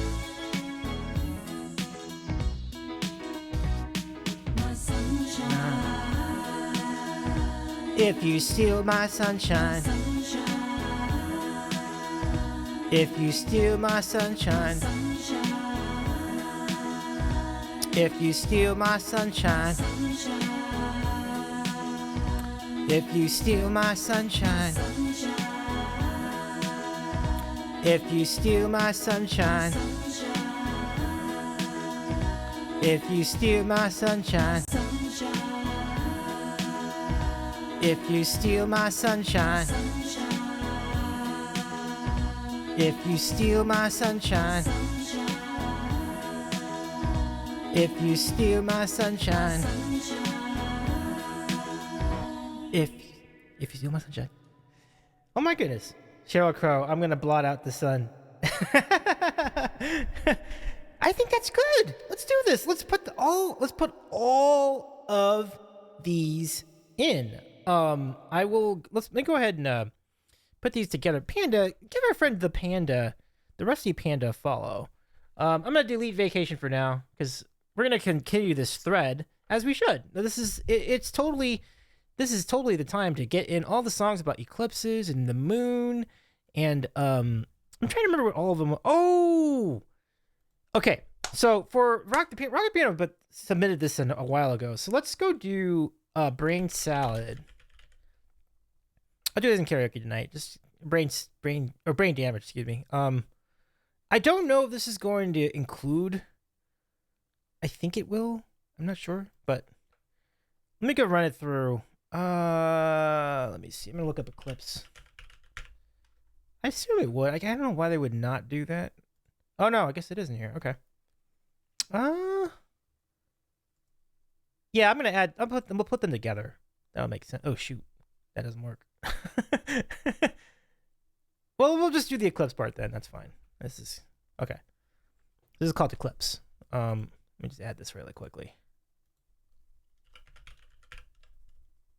If you steal my sunshine. If you steal my sunshine. If you steal my sunshine. If you steal my sunshine. If you steal my sunshine. If you steal my sunshine. If you steal my sunshine. If you steal my sunshine. If you steal my sunshine. If you steal my sunshine. Oh my goodness. Sheryl Crow, I'm gonna blot out the sun. I think that's good. Let's do this. Let's put all of these in. Let me go ahead and put these together. Panda, give our friend the Rusty Panda a follow. I'm gonna delete vacation for now because we're gonna continue this thread as we should. This is totally the time to get in all the songs about eclipses and the moon, and I'm trying to remember what all of them were. Oh, okay. So for Rock the Piano, but submitted this a while ago. So let's go do Brain Salad. I'll do this in karaoke tonight. Just brain damage. Excuse me. I don't know if this is going to include. I think it will. I'm not sure, but let me go run it through. Let me see. I'm gonna look up Eclipse. I assume it would. I don't know why they would not do that. Oh no, I guess it is in here. Okay. Yeah, I'm gonna add. We'll put them together. That'll make sense. Oh shoot, that doesn't work. Well, we'll just do the Eclipse part then. That's fine. This is okay. This is called Eclipse. Let me just add this really quickly.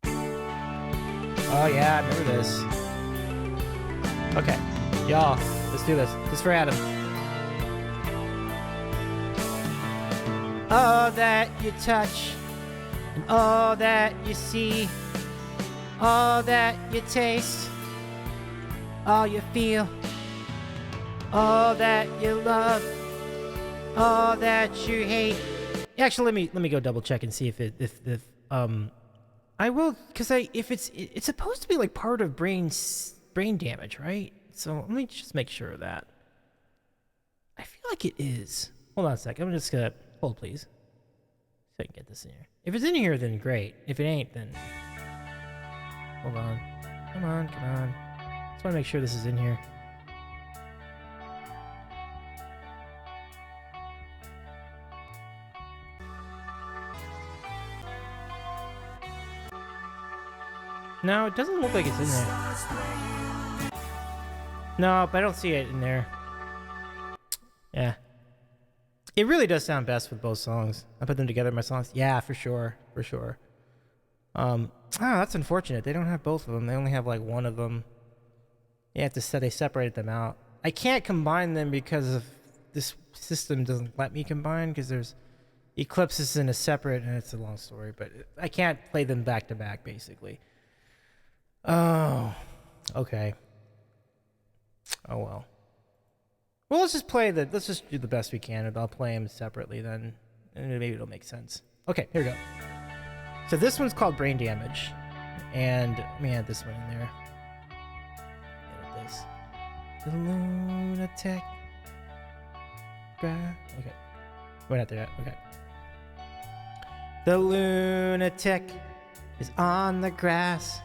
Oh yeah, I remember this. Okay, y'all, let's do this. This is for Adam. All that you touch, and all that you see, all that you taste, all you feel, all that you love, all that you hate. Actually, let me go double check and see if I will, because if it's supposed to be like part of brain damage, right? So let me just make sure of that. I feel like it is. Hold on a sec. I'm just gonna hold, please, so I can get this in here. If it's in here, then great. If it ain't, then hold on. Come on. Just want to make sure this is in here. No, it doesn't look like it's in there. No, but I don't see it in there. Yeah. It really does sound best with both songs. I put them together, my songs. Yeah, for sure. That's unfortunate. They don't have both of them. They only have like one of them. You have to say they separated them out. I can't combine them because of this system doesn't let me combine because there's Eclipse is in a separate, and it's a long story, but I can't play them back to back basically. Oh, okay. Oh well. Well, let's just do the best we can, and I'll play them separately then, and maybe it'll make sense. Okay, here we go. So this one's called Brain Damage, and let me add this one in there. Edit this. The lunatic. Okay. We're not there yet. Okay. The lunatic is on the grass.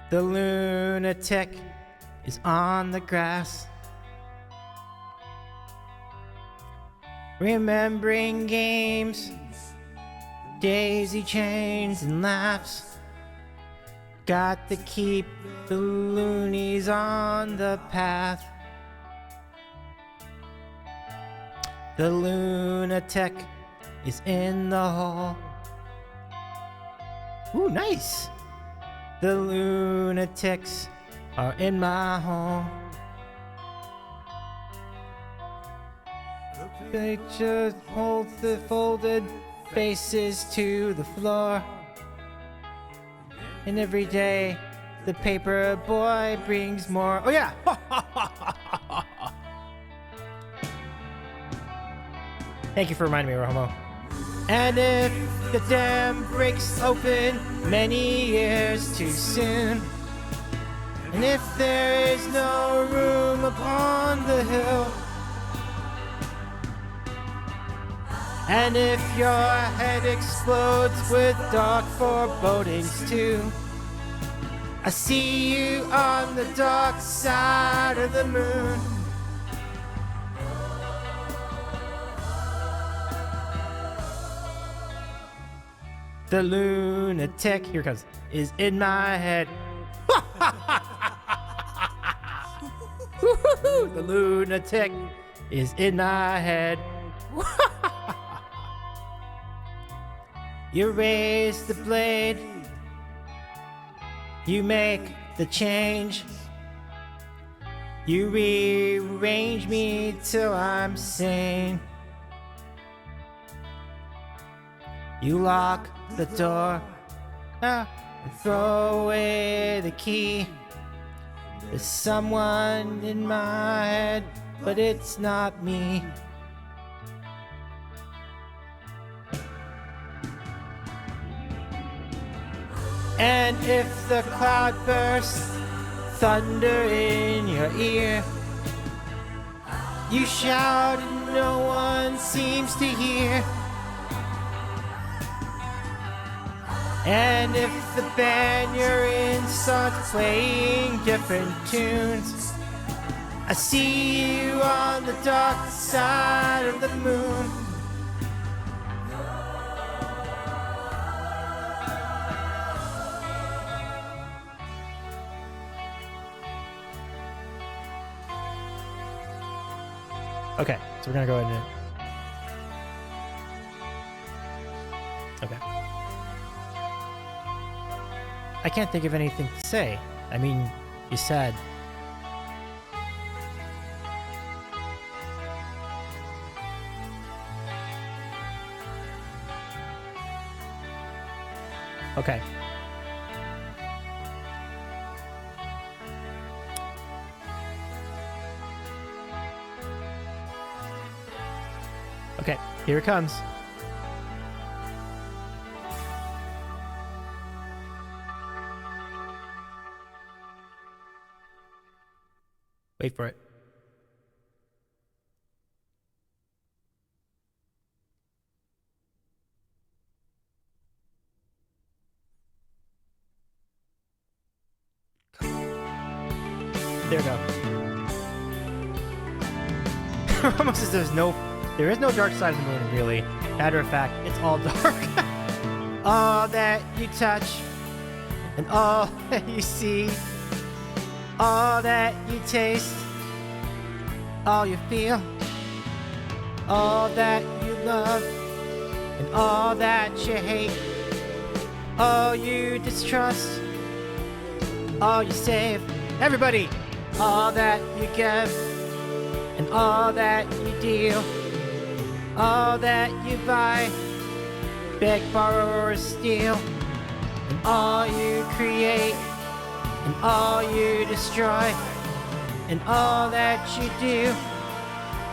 The lunatic is on the grass, remembering games, daisy chains and laughs. Got to keep the loonies on the path. The lunatic is in the hall. Ooh, nice. The lunatics are in my home. Pictures hold the folded faces to the floor. And every day the paper boy brings more. Oh yeah! Thank you for reminding me, Romo. And if the dam breaks open many years too soon, and if there is no room upon the hill, And if your head explodes with dark forebodings too, I see you on the dark side of the moon. The lunatic, here it comes, is in my head. The lunatic is in my head. You raise the blade, you make the change, you rearrange me till I'm sane. You lock the door and throw away the key. There's someone in my head, but it's not me. And if the cloud bursts, thunder in your ear, you shout and no one seems to hear. And if the band you're in starts playing different tunes, I see you on the dark side of the moon. Okay, so we're gonna go ahead and... Okay. I can't think of anything to say. I mean, you said... Okay. Okay, here it comes. Wait for it. There we go. Almost as there is no dark side of the moon, really. Matter of fact, it's all dark. All that you touch and all that you see, all that you taste, all you feel, all that you love and all that you hate, all you distrust, all you save. Everybody, all that you give and all that you deal, all that you buy, beg, borrow, or steal, and all you create, and all you destroy, and all that you do,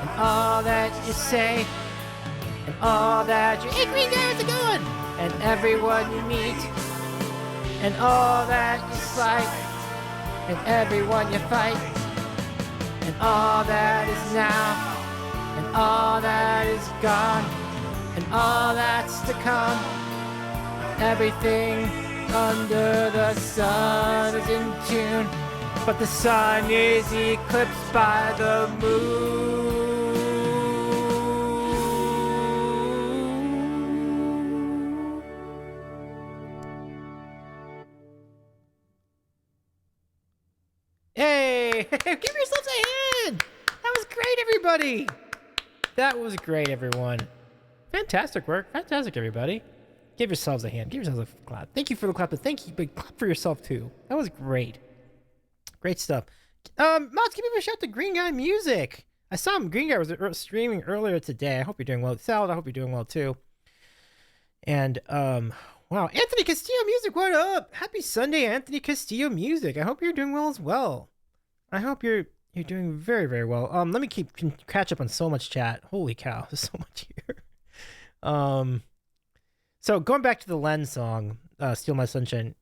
and all that you say, and all that you... Hey, green guys are going! And everyone you meet, and all that you slight, and everyone you fight, and all that is now, and all that is gone, and all that's to come. Everything under the sun is in tune, but the sun is eclipsed by the moon. Hey, give yourselves a hand. That was great, everybody. That was great, everyone. Fantastic work. Fantastic, everybody. Give yourselves a hand. Give yourselves a clap. Thank you for the clap, but thank you, but clap for yourself, too. That was great. Great stuff. Mods, give me a shout to Green Guy Music. I saw him. Green Guy was streaming earlier today. I hope you're doing well. Salad, I hope you're doing well, too. And, wow. Anthony Castillo Music, what up? Happy Sunday, Anthony Castillo Music. I hope you're doing well as well. I hope you're doing very, very well. Let me catch up on so much chat. Holy cow, there's so much here. So going back to the Len song, Steal My Sunshine,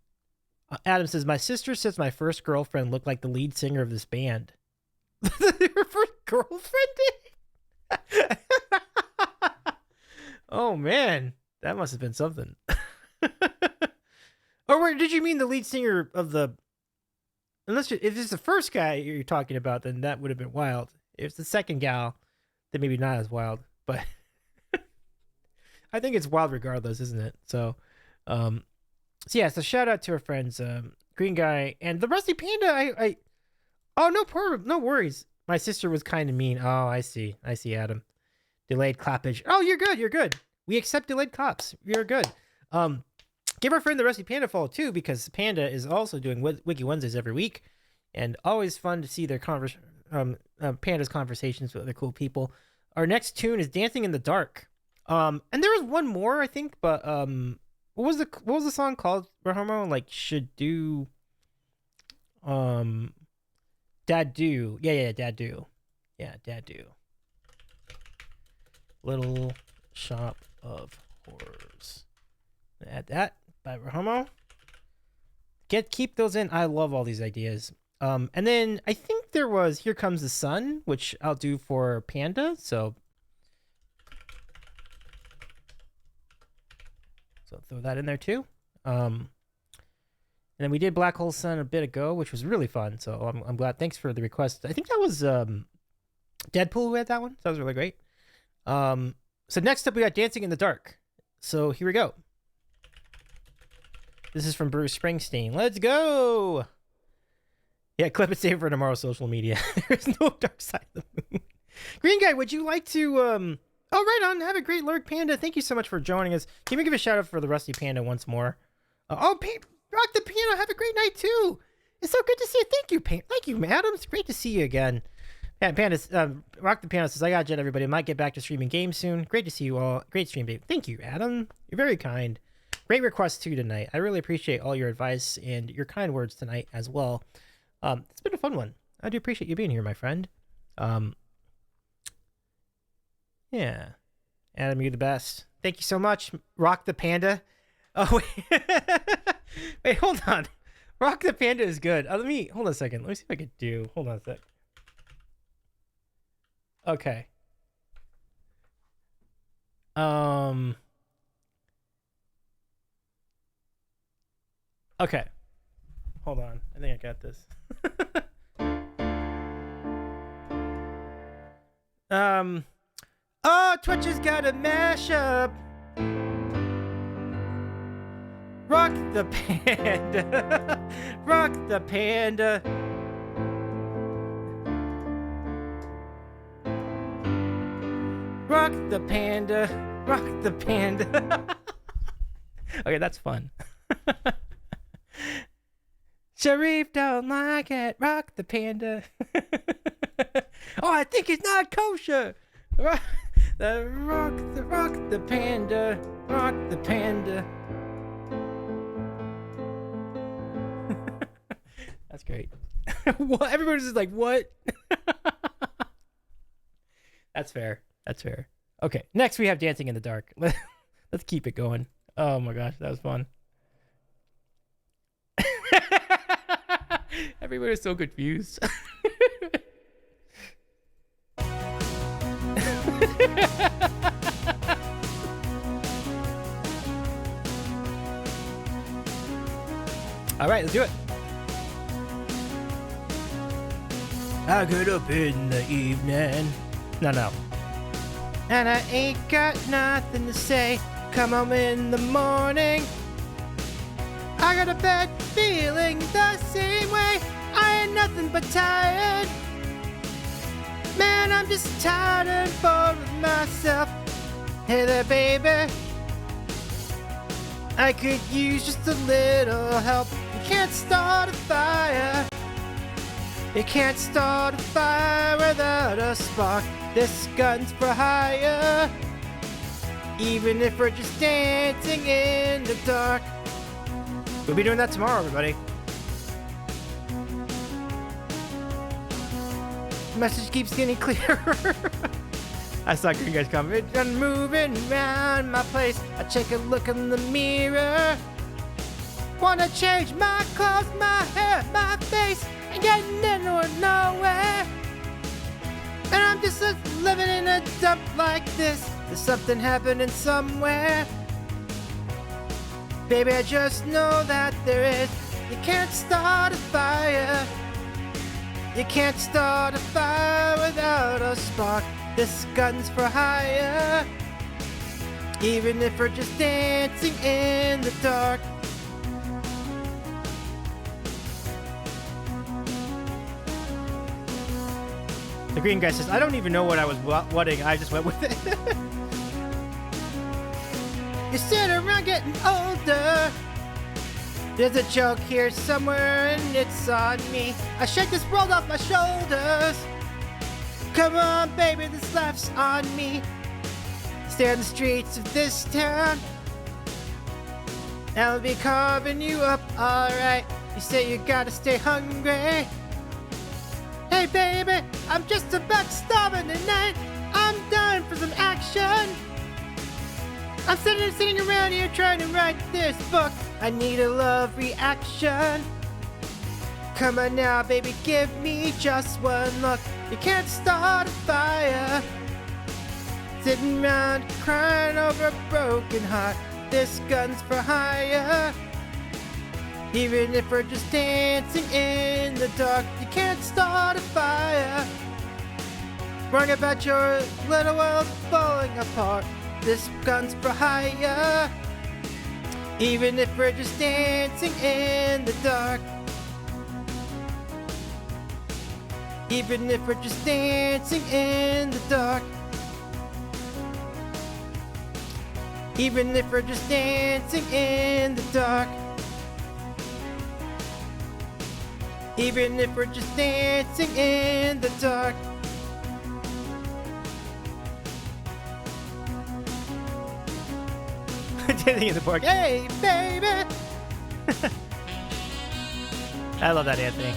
Adam says, my sister says my first girlfriend looked like the lead singer of this band. Her first girlfriend did? Oh man, that must have been something. Or wait, did you mean the lead singer of the? If it's the first guy you're talking about, then that would have been wild. If it's the second gal, then maybe not as wild. But I think it's wild regardless, isn't it? So, so yeah. So shout out to our friends, Green Guy and the Rusty Panda. Oh no worries. My sister was kind of mean. Oh, I see, Adam. Delayed clappage. Oh, you're good. You're good. We accept delayed claps. You're good. Give our friend the Rusty Panda a follow too, because Panda is also doing Wiki Wednesdays every week, and always fun to see their Panda's conversations with other cool people. Our next tune is "Dancing in the Dark," and there was one more I think, but what was the song called? Rahomo, like should do, Dad do, yeah, Dad do, Dad do. Little Shop of Horrors. Add that by Rahomo. Keep those in. I love all these ideas. And then I think there was Here Comes the Sun, which I'll do for Panda. So throw that in there too. And then we did Black Hole Sun a bit ago, which was really fun. So I'm glad. Thanks for the request. I think that was Deadpool who had that one. So that was really great. So next up we got Dancing in the Dark. So here we go. This is from Bruce Springsteen. Let's go. Yeah, clip it, save for tomorrow's social media. There's no dark side of the moon. Green Guy, would you like to oh, right on. Have a great lurk, Panda. Thank you so much for joining us. Can we give a shout out for the Rusty Panda once more? Rock the Piano. Have a great night too. It's so good to see you. Thank you, madam. It's great to see you again. Panda, Rock the Piano says, I got jet, everybody. I might get back to streaming games soon. Great to see you all. Great stream, babe. Thank you, Adam. You're very kind. Great request too tonight. I really appreciate all your advice and your kind words tonight as well. It's been a fun one. I do appreciate you being here, my friend. Yeah. Adam, you're the best. Thank you so much. Rock the Panda. Oh, wait. Wait, hold on. Rock the Panda is good. Hold on a second. Let me see if I can do. Hold on a sec. Okay. Okay. Hold on. I think I got this. Oh, Twitch has got a mashup. Rock the Panda. Rock the Panda. Rock the Panda. Rock the Panda. Okay, that's fun. Sharif don't like it. Rock the Panda. Oh, I think it's not kosher. Rock the Panda. Rock the Panda. That's great. What? Everybody's just like, what? That's fair. That's fair. Okay, next we have Dancing in the Dark. Let's keep it going. Oh my gosh, that was fun. Everybody's so confused. All right, let's do it. I get up in the evening. No. And I ain't got nothing to say. Come home in the morning. I got a bad feeling the same way. I ain't nothing but tired. Man, I'm just tired and bored with myself. Hey there, baby. I could use just a little help. You can't start a fire. You can't start a fire without a spark. This gun's for hire. Even if we're just dancing in the dark. We'll be doing that tomorrow, everybody. The message keeps getting clearer. I saw Green Guys coming. I'm moving around my place. I take a look in the mirror. Wanna change my clothes, my hair, my face. Ain't getting nowhere. And I'm just living in a dump like this. There's something happening somewhere. Baby, I just know that there is. You can't start a fire. You can't start a fire without a spark. This gun's for hire. Even if we're just dancing in the dark. The green guy says, I don't even know what I was wanting. I just went with it. You sit around getting older. There's a joke here somewhere and it's on me. I shake this world off my shoulders. Come on, baby, this laugh's on me. Stay on the streets of this town. I'll be carving you up, alright. You say you gotta stay hungry. Hey baby, I'm just about starving tonight. I'm dying for some action. I'm sitting around here trying to write this book. I need a love reaction. Come on now, baby, give me just one look. You can't start a fire. Sitting around crying over a broken heart. This gun's for hire. Even if we're just dancing in the dark, you can't start a fire. Wrong about your little world falling apart. This gun's for hire. Even if we're just dancing in the dark. Even if we're just dancing in the dark. Even if we're just dancing in the dark. Even if we're just dancing in the dark. Dancing in the park. Hey, baby! I love that, Anthony.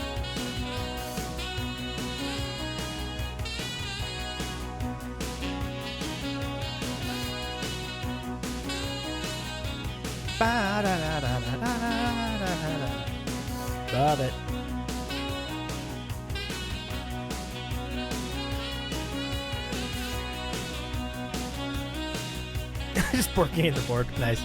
Love it. Just porking in the fork. Nice.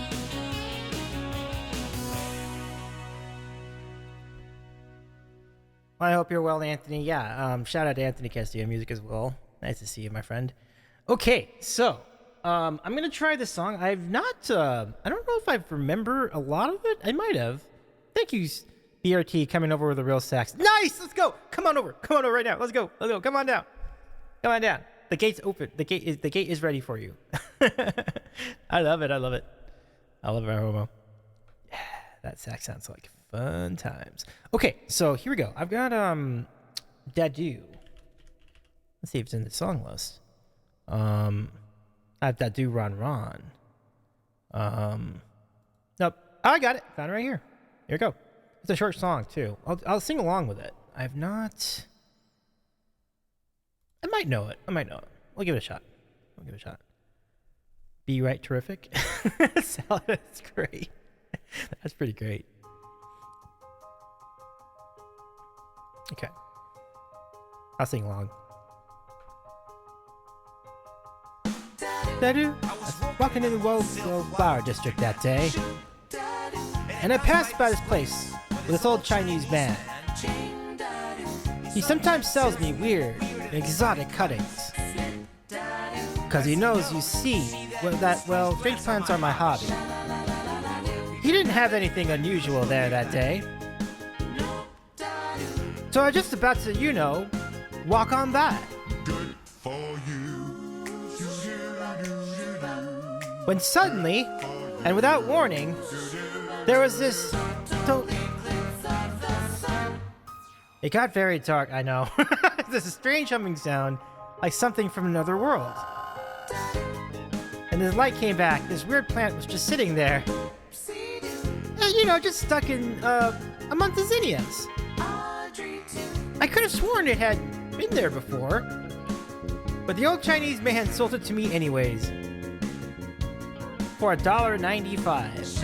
Well, I hope you're well, Anthony. Yeah, shout out to Anthony Castillo Music as well. Nice to see you, my friend. Okay, so I'm gonna try this song. I've not. I don't know if I remember a lot of it. I might have. Thank you, BRT, coming over with a real sax. Nice. Let's go. Come on over. Come on over right now. Let's go. Let's go. Come on down. Come on down. The gate's open. The gate is ready for you. I love it. I love it. I love it, homo. Yeah, that sax sounds like fun times. Okay, so here we go. I've got Dadu. Let's see if it's in the song list. I have Dadu Ron Ron. Nope. Oh, I got it. Found it right here. Here we go. It's a short song too. I'll sing along with it. I've not. I might know it. We'll give it a shot. Be right terrific. Salad, that's great. That's pretty great. Okay. I'll sing along. I was walking in the Flower District that day, and I passed by this place with this old Chinese man. He sometimes sells me weird, exotic cuttings, cause he knows, you see, strange plants are my hobby. He didn't have anything unusual there that day, so I was just about to, walk on by. Good for you. When suddenly, and without warning, there was this... It got very dark, I know. There's a strange humming sound, like something from another world. And the light came back. This weird plant was just sitting there. Just stuck in, among the zinnias. I could have sworn it had been there before. But the old Chinese man sold it to me anyways. For $1.95.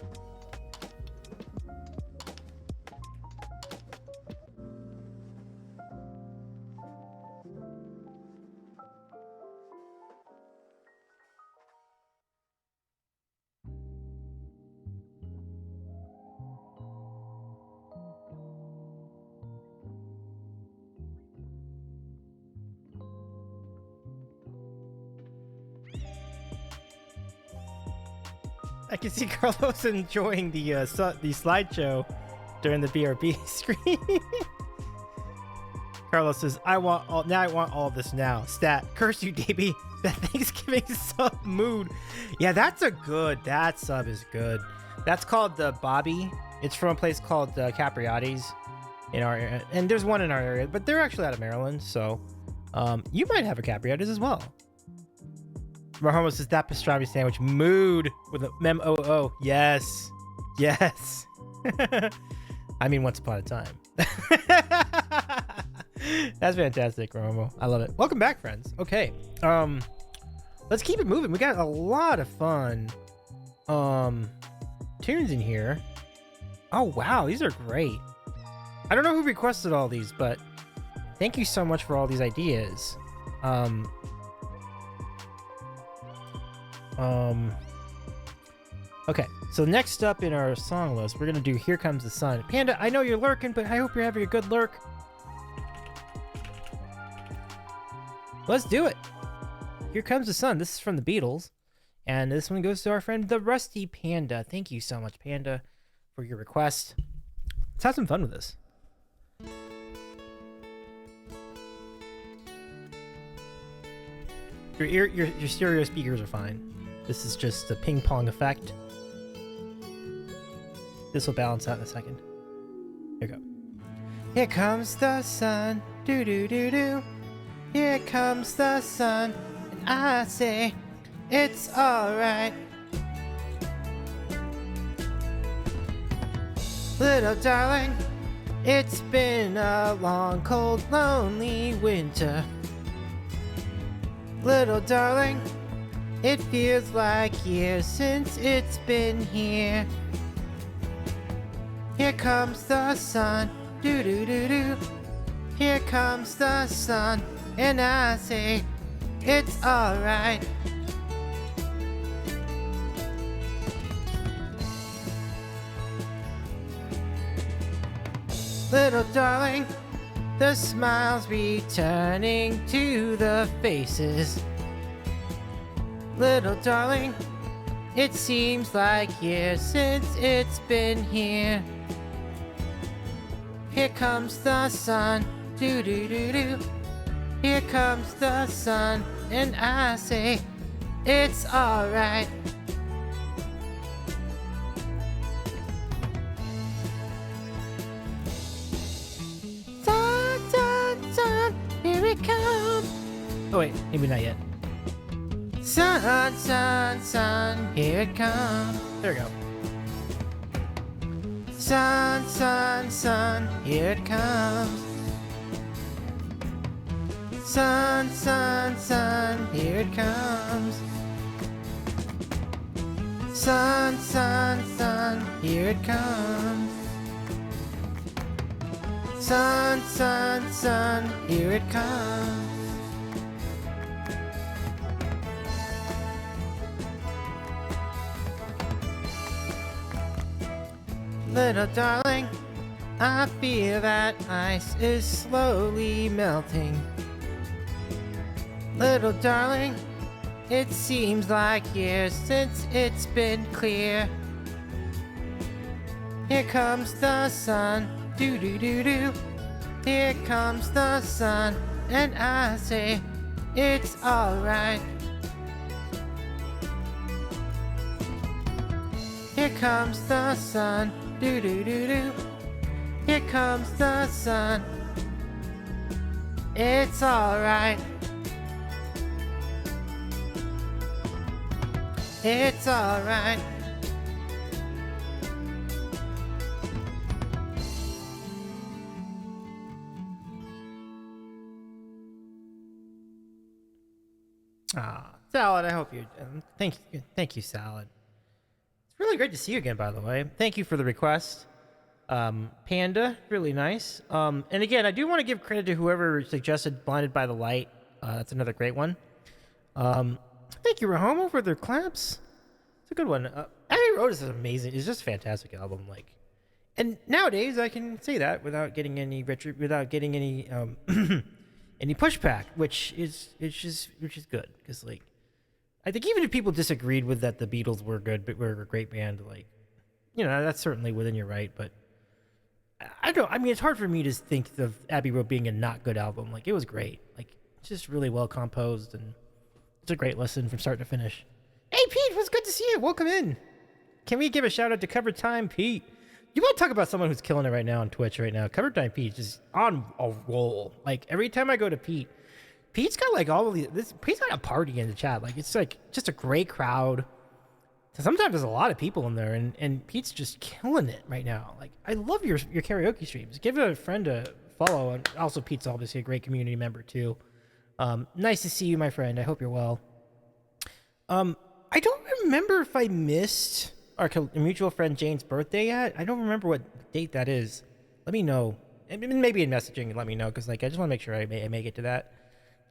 I can see Carlos enjoying the slideshow during the BRB screen. Carlos says, I want all this now. Stat, curse you, DB. That Thanksgiving sub mood. Yeah, that sub is good. That's called the Bobby. It's from a place called Capriati's in our area. And there's one in our area, but they're actually out of Maryland. So you might have a Capriati's as well. Rahoma says, that pastrami sandwich mood with a mem-o-o. Yes. Yes. I mean, once upon a time. That's fantastic, Romo. I love it. Welcome back, friends. Okay. Let's keep it moving. We got a lot of fun tunes in here. Oh, wow. These are great. I don't know who requested all these, but thank you so much for all these ideas. Okay, so next up in our song list, we're gonna do Here Comes the Sun. Panda, I know you're lurking, but I hope you're having a good lurk. Let's do it. Here Comes the Sun. This is from the Beatles. And this one goes to our friend, the Rusty Panda. Thank you so much, Panda, for your request. Let's have some fun with this. Your stereo speakers are fine. This is just a ping pong effect. This will balance out in a second. Here we go. Here comes the sun. Do do do do. Here comes the sun. And I say, it's alright. Little darling, it's been a long, cold, lonely winter. Little darling, it feels like years since it's been here. Here comes the sun, do do do do. Here comes the sun, and I say, it's alright. Little darling, the smiles returning to the faces. Little darling, it seems like years since it's been here. Here comes the sun, do do do do. Here comes the sun, and I say, it's alright. Sun, sun, sun, here it comes. Oh wait, maybe not yet. Sun, sun, sun, here it comes. There we go. Sun, sun, sun, here it comes. Sun, sun, sun, here it comes. Sun, sun, sun, here it comes. Sun, sun, sun, here it comes. Little darling, I feel that ice is slowly melting. Little darling, it seems like years since it's been clear. Here comes the sun, do do do do. Here comes the sun, and I say, it's alright. Here comes the sun, do do do do. Here comes the sun. It's alright. It's alright. Salad, I hope you thank you, Salad. It's really great to see you again, by the way. Thank you for the request. Panda, really nice. And again, I do want to give credit to whoever suggested Blinded by the Light. That's another great one. Thank you, Rahomo, for their claps. It's a good one. Abbey Road is amazing. It's just a fantastic album. And nowadays I can say that without getting any any pushback, which is good because I think even if people disagreed with that the Beatles were good, but were a great band, like, that's certainly within your right. But I don't. I mean, it's hard for me to think of Abbey Road being a not good album. Like, it was great. Like, it's just really well composed, and it's a great listen from start to finish. Hey, Pete, it was good to see you. Welcome in. Can we give a shout out to Cover Time Pete? You want to talk about someone who's killing it right now on Twitch right now? Cover Time Pete is on a roll. Like, every time I go to Pete's got like all of these. Pete's got a party in the chat. Like, it's like just a great crowd. Sometimes there's a lot of people in there, and Pete's just killing it right now. Like, I love your karaoke streams. Give a friend a follow, and also Pete's obviously a great community member too. Nice to see you, my friend. I hope you're well. I don't remember if I missed our mutual friend Jane's birthday yet. I don't remember what date that is. Let me know. Maybe in messaging and let me know, because like I just want to make sure I make it to that.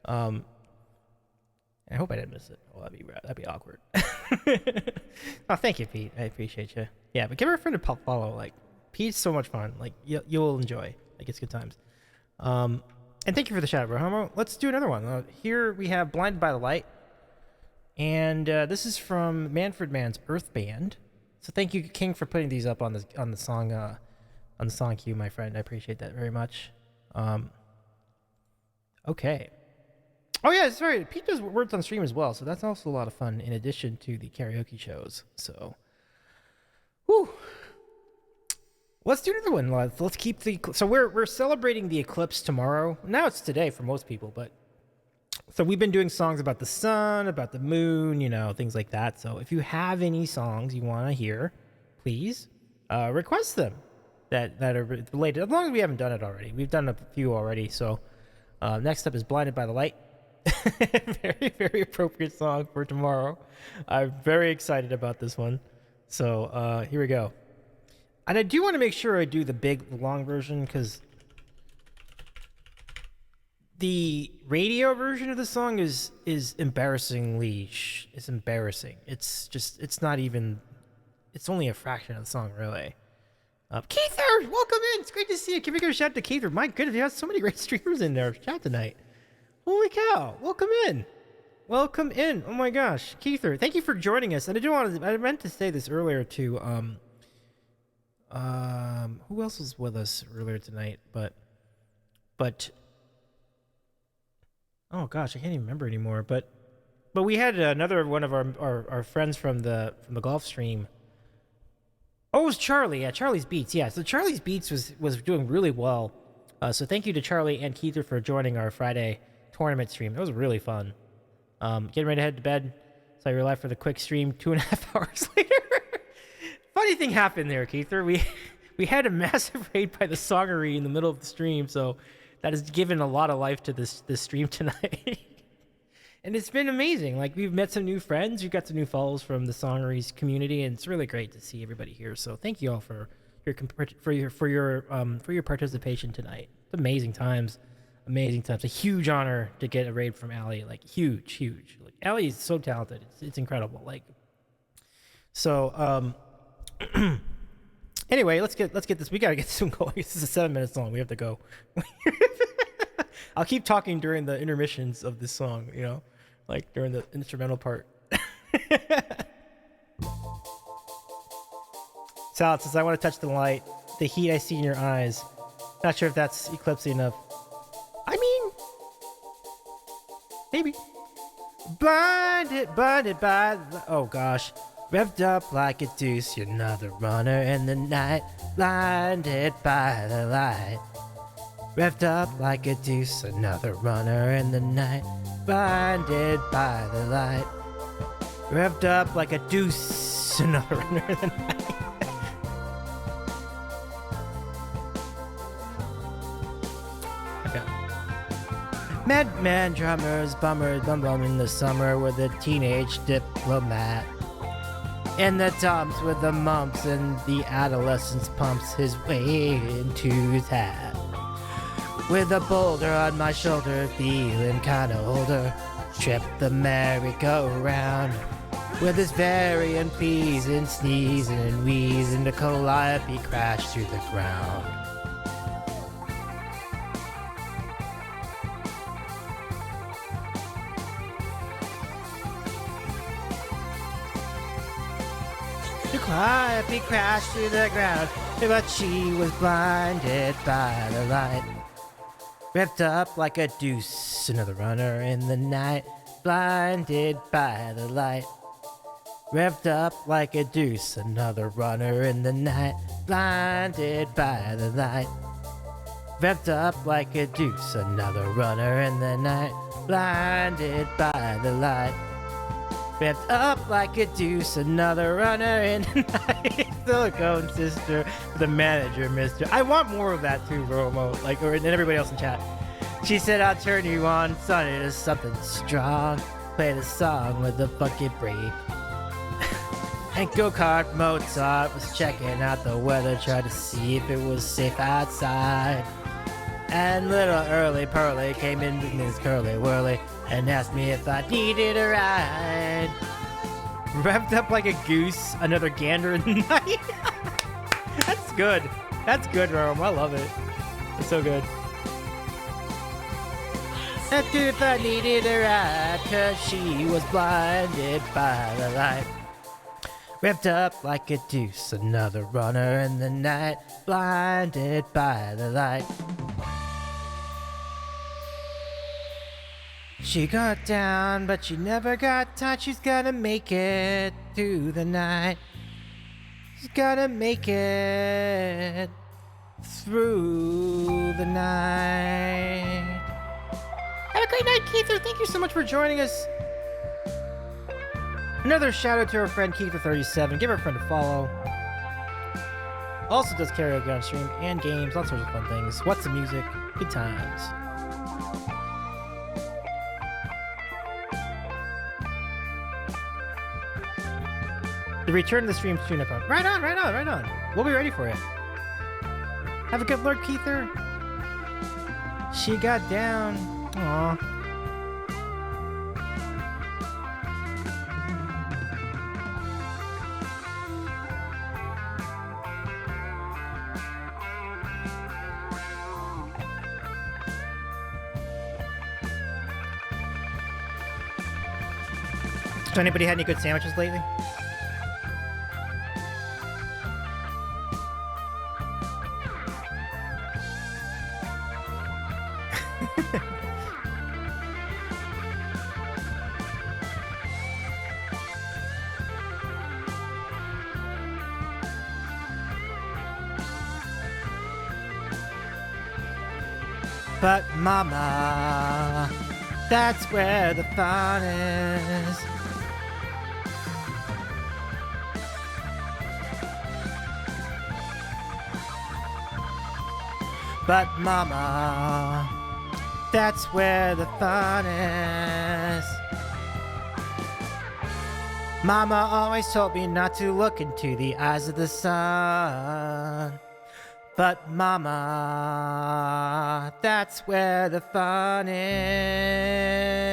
I hope I didn't miss it. Oh, that'd be awkward. Oh, thank you, Pete. I appreciate you. Yeah, but give her a friend a follow. Like, Pete's so much fun. Like, you'll enjoy. Like, it's good times. And thank you for the shout out, Rohamo. Let's do another one. Here we have Blinded by the Light. And this is from Manfred Mann's Earth Band. So thank you, King, for putting these up on the song queue, my friend. I appreciate that very much. Okay. Oh yeah, sorry. Pete does words on stream as well, so that's also a lot of fun in addition to the karaoke shows. So, whew. Let's do another one. Let's keep so we're celebrating the eclipse tomorrow. Now it's today for most people, but so we've been doing songs about the sun, about the moon, things like that. So if you have any songs you want to hear, please request them that are related. As long as we haven't done it already, we've done a few already. So next up is "Blinded by the Light." Very, very appropriate song for tomorrow. I'm very excited about this one. So here we go. And I do want to make sure I do the long version, because the radio version of the song is embarrassingly it's embarrassing. It's not even, it's only a fraction of the song, really. Keither, welcome in. It's great to see you. Can we give a shout out to Keither? My goodness, you have so many great streamers in there chat tonight. Holy cow! Welcome in. Welcome in. Oh my gosh, Keither, thank you for joining us. And I meant to say this earlier too. Who else was with us earlier tonight? But oh gosh, I can't even remember anymore. But we had another one of our friends from the golf stream. Oh, it was Charlie. Yeah, Charlie's Beats. Yeah, so Charlie's Beats was doing really well. So thank you to Charlie and Keither for joining our Friday tournament stream. It was really fun. Getting ready to head to bed. Saw your live for the quick stream 2.5 hours later. Funny thing happened there, Keither. We had a massive raid by the Songery in the middle of the stream, so that has given a lot of life to this stream tonight. And it's been amazing. Like, we've met some new friends. We've got some new follows from the Songery's community, and it's really great to see everybody here. So thank you all for your participation tonight. It's amazing times. Amazing times. A huge honor to get a raid from Allie. Like, huge. Like, Allie is so talented. It's incredible. Like, so anyway, let's get this. We gotta get this one going. This is a 7 minutes long. We have to go. I'll keep talking during the intermissions of this song, like during the instrumental part. Salad says, I want to touch the light, the heat I see in your eyes. Not sure if that's Eclipse enough. I mean, maybe. Blinded by the, oh gosh. Revved up like a deuce, you're another runner in the night. Blinded by the light. Revved up like a deuce, another runner in the night. Blinded by the light. Revved up like a deuce, another runner in the night. Madman drummers, bummers, bum in the summer with a teenage diplomat. And the dumps with the mumps and the adolescence pumps his way into his hat. With a boulder on my shoulder, feeling kinda older. Trip the merry-go-round. With his very unpleasing sneezing and wheezing, the calliope crashed to the ground. quietly crashed to the ground, but she was blinded by the light. Revved up like a deuce, another runner in the night, blinded by the light. Revved up like a deuce, another runner in the night, blinded by the light. Revved up like a deuce, another runner in the night, blinded by the light. Revved up like a deuce, another runner in the night. Silicone sister, the manager, mister. I want more of that too, Romo, like, or and everybody else in chat. She said, I'll turn you on, son, it is something strong. Play the song with the funky break. And go-kart Mozart was checking out the weather, tried to see if it was safe outside. And little Early Pearly came in his curly whirly and asked me if I needed a ride. Revved up like a goose, another gander in the night. That's good. That's good, Rome. I love it. It's so good. Asked her if I needed a ride, cause she was blinded by the light. Revved up like a deuce, another runner in the night, blinded by the light. She got down, but she never got tight. She's gotta make it through the night. She's gotta make it through the night. Have a great night, Keither. Thank you so much for joining us. Another shout out to our friend Keither37. Give our friend a follow. Also does karaoke on stream and games, all sorts of fun things. What's the music? Good times. The return to the stream tune up on. Right on, right on, right on. We'll be ready for it. Have a good Lord Keither. She got down. Aww. So anybody had any good sandwiches lately? But mama, that's where the fun is. But mama, that's where the fun is. Mama always told me not to look into the eyes of the sun. But mama, that's where the fun is.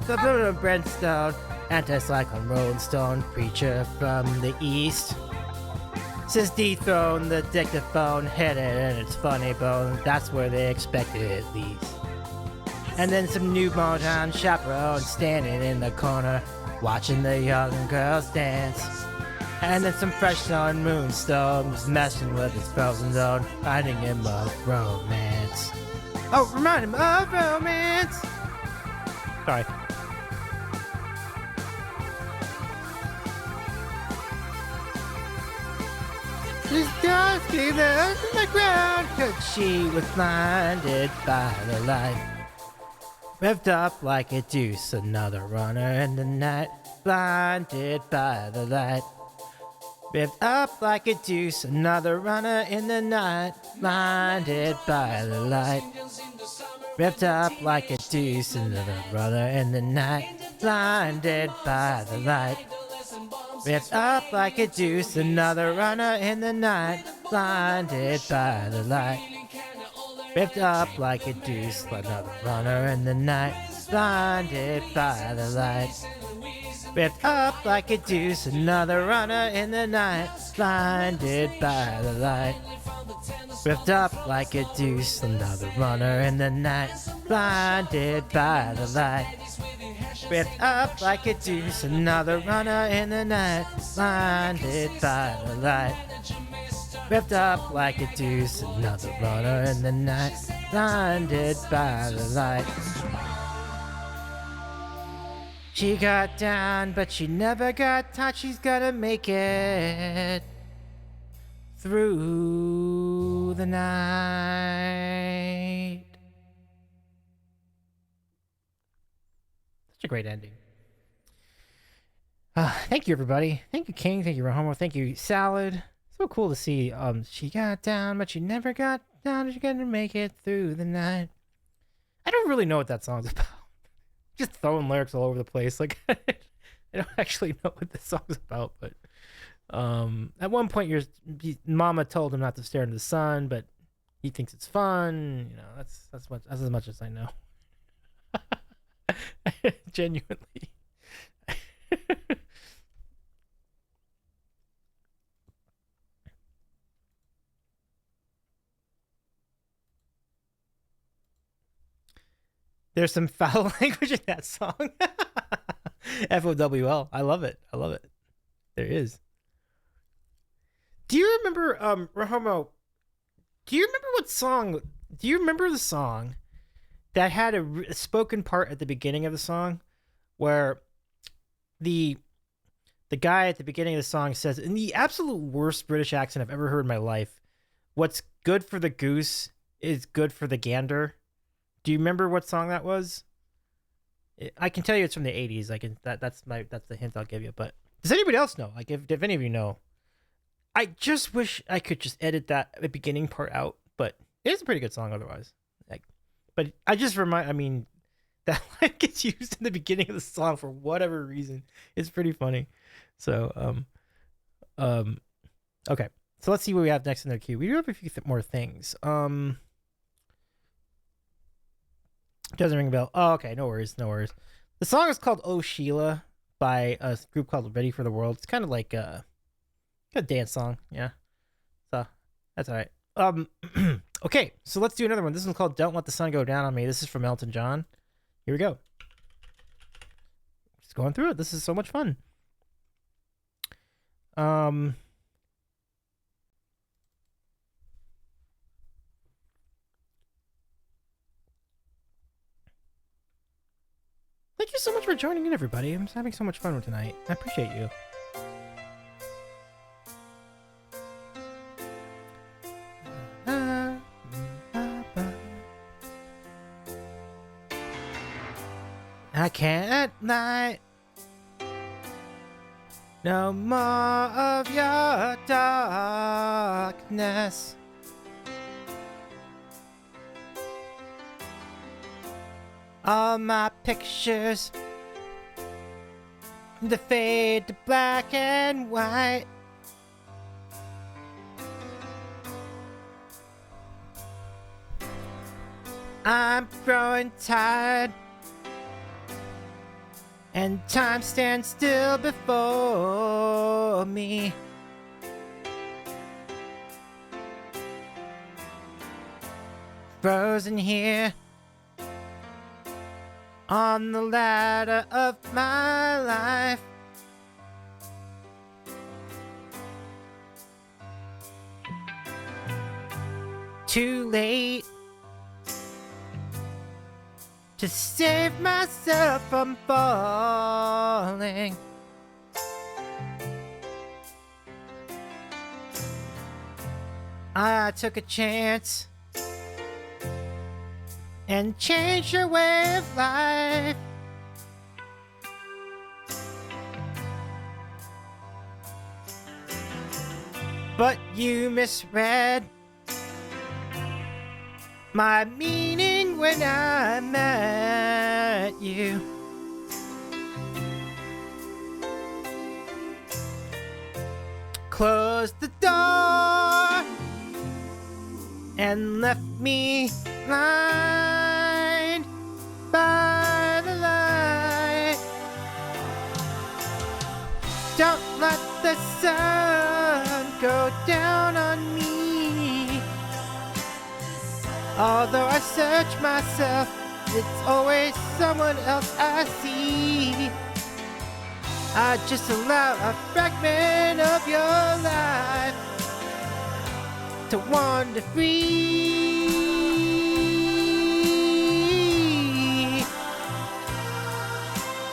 The Blue Brentstone, anti-cyclone Rolling Stone, preacher from the east. Says dethrone the dictaphone, hit it and it's funny bone, that's where they expect it at least. And then some new Motown chaperone standing in the corner, watching the young girls dance. And then some fresh sun moonstones messing with his frozen zone, reminding him of romance. Oh, remind him of romance! Sorry. This dust came out from the ground, cause she was blinded by the light. Revved up like a deuce, another runner in the night, blinded by the light. Revved up like a deuce, another runner in the night, blinded by the light. Revved up like a deuce, another runner in the night, blinded by the light. Revved up like a deuce, another runner in the night, blinded by the light. Ripped up like a deuce, another runner in the night, blinded by the light. Ripped up like a deuce, another runner in the night, blinded by the light. Ripped up like a deuce, another runner in the night, blinded by the light. Ripped up like a deuce, another runner in the night, blinded by the light. Ripped up like a deuce, another runner in the night, blinded by the light. She got down, but she never got taught. She's gonna make it through the night. Such a great ending. Thank you, everybody. Thank you, King. Thank you, Rahomo. Thank you, Salad. So cool to see. She got down, but she never got down. She's gonna make it through the night. I don't really know what that song's about. Just throwing lyrics all over the place. Like I don't actually know what this song's about. But at one point, Mama told him not to stare into the sun, but he thinks it's fun. You know, that's as much as I know. Genuinely. There's some foul language in that song. FOWL. I love it. I love it. There is. Do you remember, Rahomo? Do you remember what song? Do you remember the song that had a spoken part at the beginning of the song, where the guy at the beginning of the song says, in the absolute worst British accent I've ever heard in my life, "What's good for the goose is good for the gander." Do you remember what song that was? I can tell you it's from the 80s. That's the hint I'll give you. But does anybody else know? Like if any of you know, I just wish I could just edit that the beginning part out. But it's a pretty good song otherwise. But I just that line gets used in the beginning of the song for whatever reason. It's pretty funny. So okay. So let's see what we have next in their queue. We do have a few more things. Doesn't ring a bell. Oh, okay. No worries. The song is called "Oh Sheila" by a group called Ready for the World. It's kind of like a dance song. Yeah. So that's all right. Okay. So let's do another one. This one's called "Don't Let the Sun Go Down on Me." This is from Elton John. Here we go. Just going through it. This is so much fun. Thank you so much for joining in, everybody. I'm just having so much fun with tonight. I appreciate you. I can't lie. No more of your darkness. All my pictures, they fade to black and white. I'm growing tired, and time stands still before me. Frozen here on the ladder of my life. Too late to save myself from falling. I took a chance and changed your way of life. But you misread my meaning when I met you. Close the door and left me blind by the light. Don't let the sun go down on me. Although I search myself, it's always someone else I see. I just allow a fragment of your life to wander free.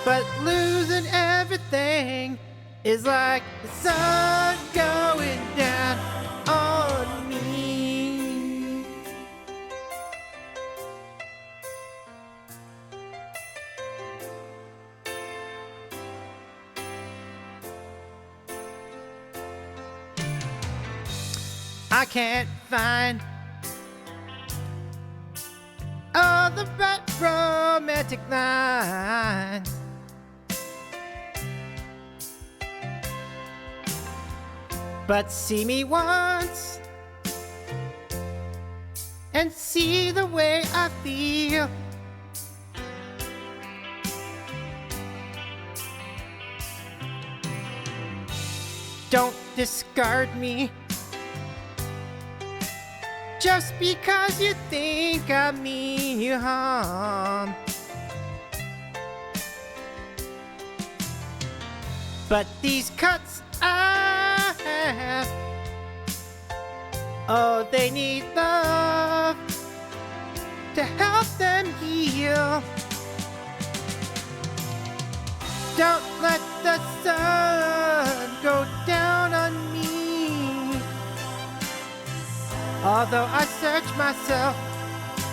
But losing everything is like the sun going down on me. I can't find all the right romantic lines. But see me once and see the way I feel. Don't discard me just because you think I mean you harm. But these cuts I have, oh, they need love to help them heal. Don't let the sun go down on me. Although I search myself,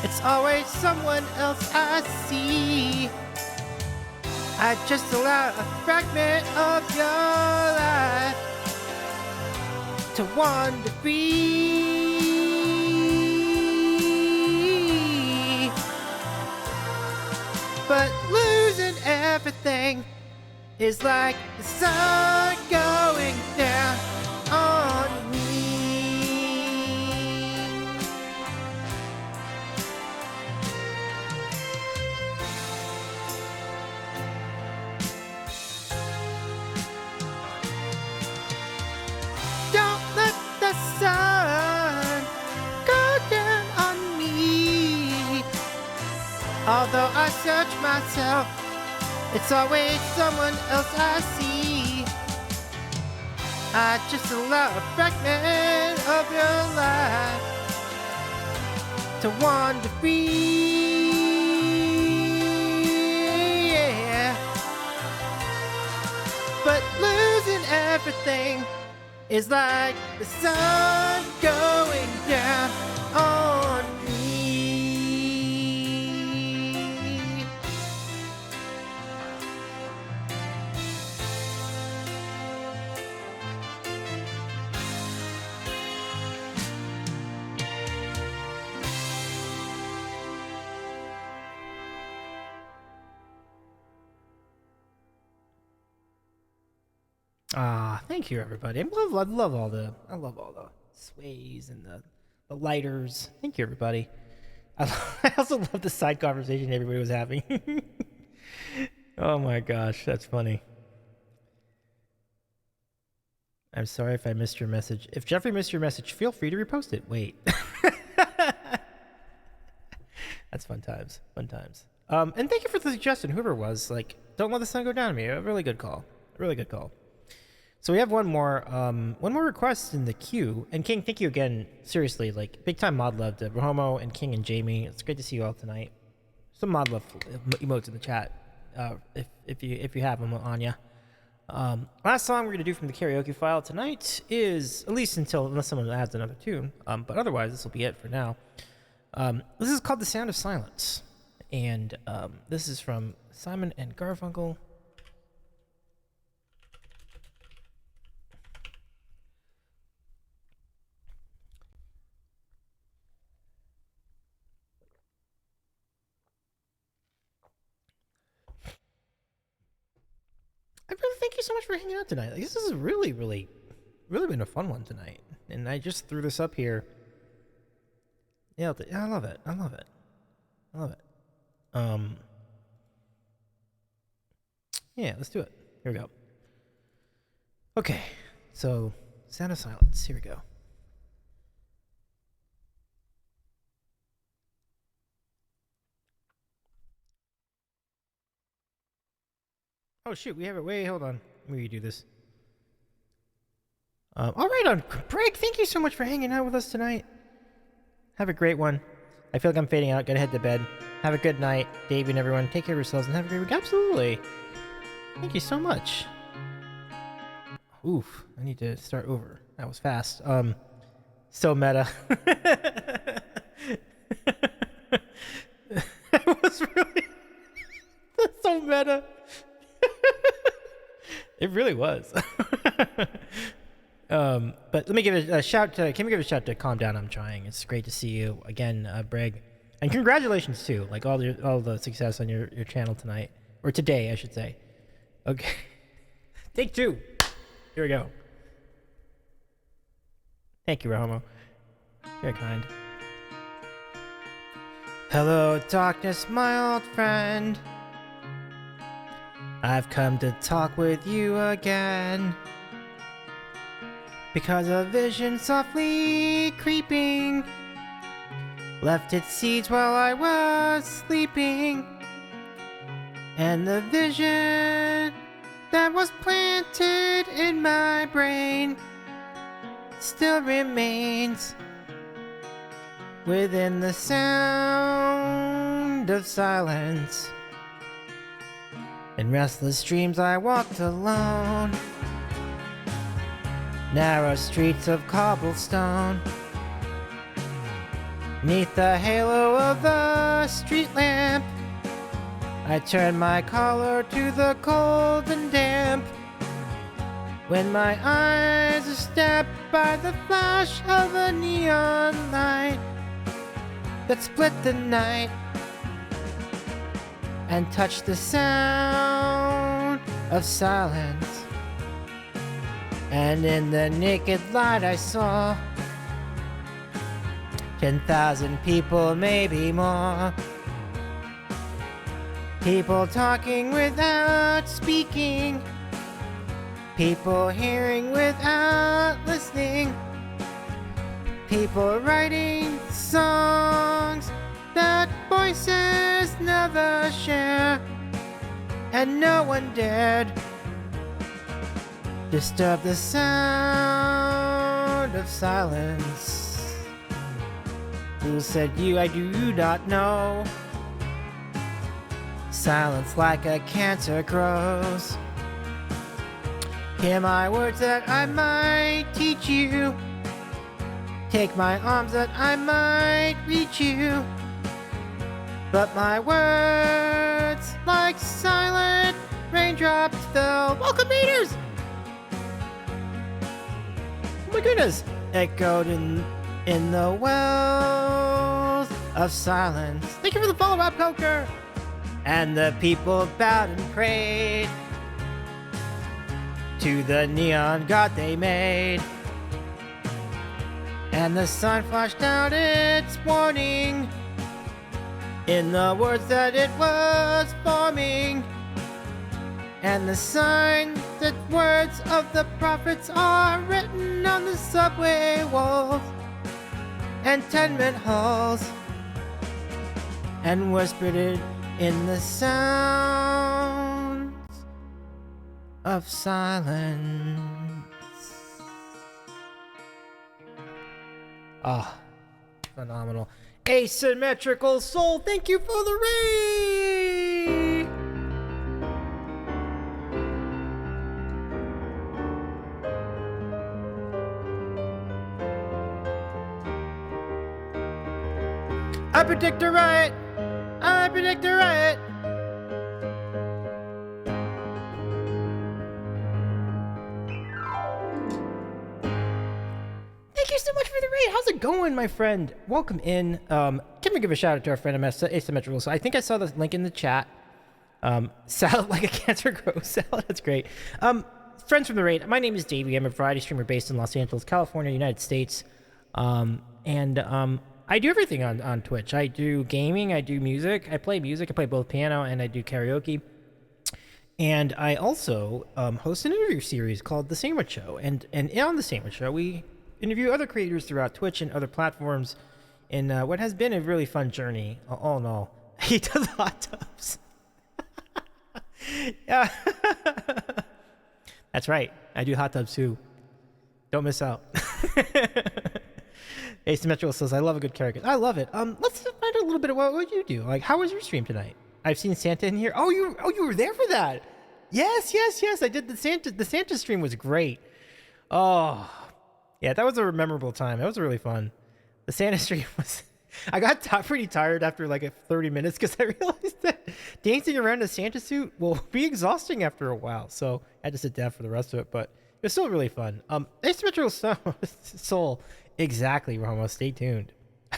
it's always someone else I see. I just allow a fragment of your life to wander free. But losing everything is like the sun going down on me. Don't let the sun go down on me. Although I search myself, it's always someone else I see. I just allow a fragment of your life to wander free. Yeah. But losing everything is like the sun going down on me. Thank you, everybody. I love all the sways and the lighters. Thank you, everybody. I also love the side conversation everybody was having. Oh my gosh, that's funny. I'm sorry if I missed your message. If Jeffrey missed your message, feel free to repost it. Wait. That's fun times. Fun times. And thank you for the suggestion, whoever it was. Like, don't let the sun go down on me. A really good call. Really good call. So we have one more request in the queue. And King, thank you again. Seriously, like, big time mod love to Rohomo and King and Jamie. It's great to see you all tonight. Some mod love emotes in the chat, if you have them on ya. Last song we're gonna do from the karaoke file tonight is, at least unless someone adds another tune. But otherwise, this will be it for now. This is called "The Sound of Silence," and this is from Simon and Garfunkel. I really thank you so much for hanging out tonight. Like, this is really, really, really been a fun one tonight. And I just threw this up here Yeah, I love it. I love it. I love it. Yeah, let's do it. Here we go. Okay, so sound of silence. Here we go. Oh shoot, we have it. Wait, hold on. Let me redo this. All right, on break. Thank you so much for hanging out with us tonight. Have a great one. I feel like I'm fading out. Gotta head to bed. Have a good night, Dave and everyone. Take care of yourselves and have a great week. Absolutely. Thank you so much. Oof, I need to start over. That was fast. So meta. That was really that's so meta. It really was. But let me give a shout to. Can we give a shout to Calm Down? I'm trying. It's great to see you again, Brig, and congratulations too. Like all the success on your channel tonight or today, I should say. Okay, take two. Here we go. Thank you, Rahomo. Very kind. Hello, darkness, my old friend. I've come to talk with you again. Because a vision softly creeping left its seeds while I was sleeping. And the vision that was planted in my brain still remains within the sound of silence. In restless dreams I walked alone, narrow streets of cobblestone. Neath the halo of a street lamp, I turned my collar to the cold and damp. When my eyes are stabbed by the flash of a neon light that split the night and touched the sound of silence. And in the naked light I saw 10,000 people, maybe more. People talking without speaking, people hearing without listening, people writing songs that voices never share, and no one dared disturb the sound of silence. Who said you? I do not know. Silence like a cancer grows. Hear my words that I might teach you. Take my arms that I might reach you. But my words, like silent raindrops, fell. Welcome, readers! Oh my goodness! Echoed in the wells of silence. Thank you for the follow, Rob Coker! And the people bowed and prayed to the neon god they made. And the sun flashed out its warning in the words that it was forming. And the signs that words of the prophets are written on the subway walls and tenement halls, and whispered it in the sounds of silence. Ah, phenomenal. Asymmetrical Soul, thank you for the raid! I predict a riot! I predict a riot! Thank you so much for the raid. How's it going, my friend? Welcome in. Can we give a shout out to our friend Asymmetrical? So I think I saw the link in the chat. Salad like a cancer grows. Salad, that's great. Friends from the raid. My name is Davey. I'm a variety streamer based in Los Angeles, California, United States. I do everything on Twitch. I do gaming, I do music, I play music, I play both piano and I do karaoke. And I also host an interview series called The Sandwich Show. And on The Sandwich Show, we interview other creators throughout Twitch and other platforms in what has been a really fun journey, all in all. He does hot tubs. Yeah. That's right. I do hot tubs too. Don't miss out. Asymmetrical says, I love a good character. I love it. Let's find out a little bit about what you do. Like, how was your stream tonight? I've seen Santa in here. Oh, you were there for that. Yes. I did the Santa stream was great. Oh, yeah, that was a memorable time. That was really fun. The Santa stream was. I got pretty tired after like 30 minutes because I realized that dancing around a Santa suit will be exhausting after a while. So I had to sit down for the rest of it, but it was still really fun. Asymmetrical Soul. Exactly, Ramos. Stay tuned.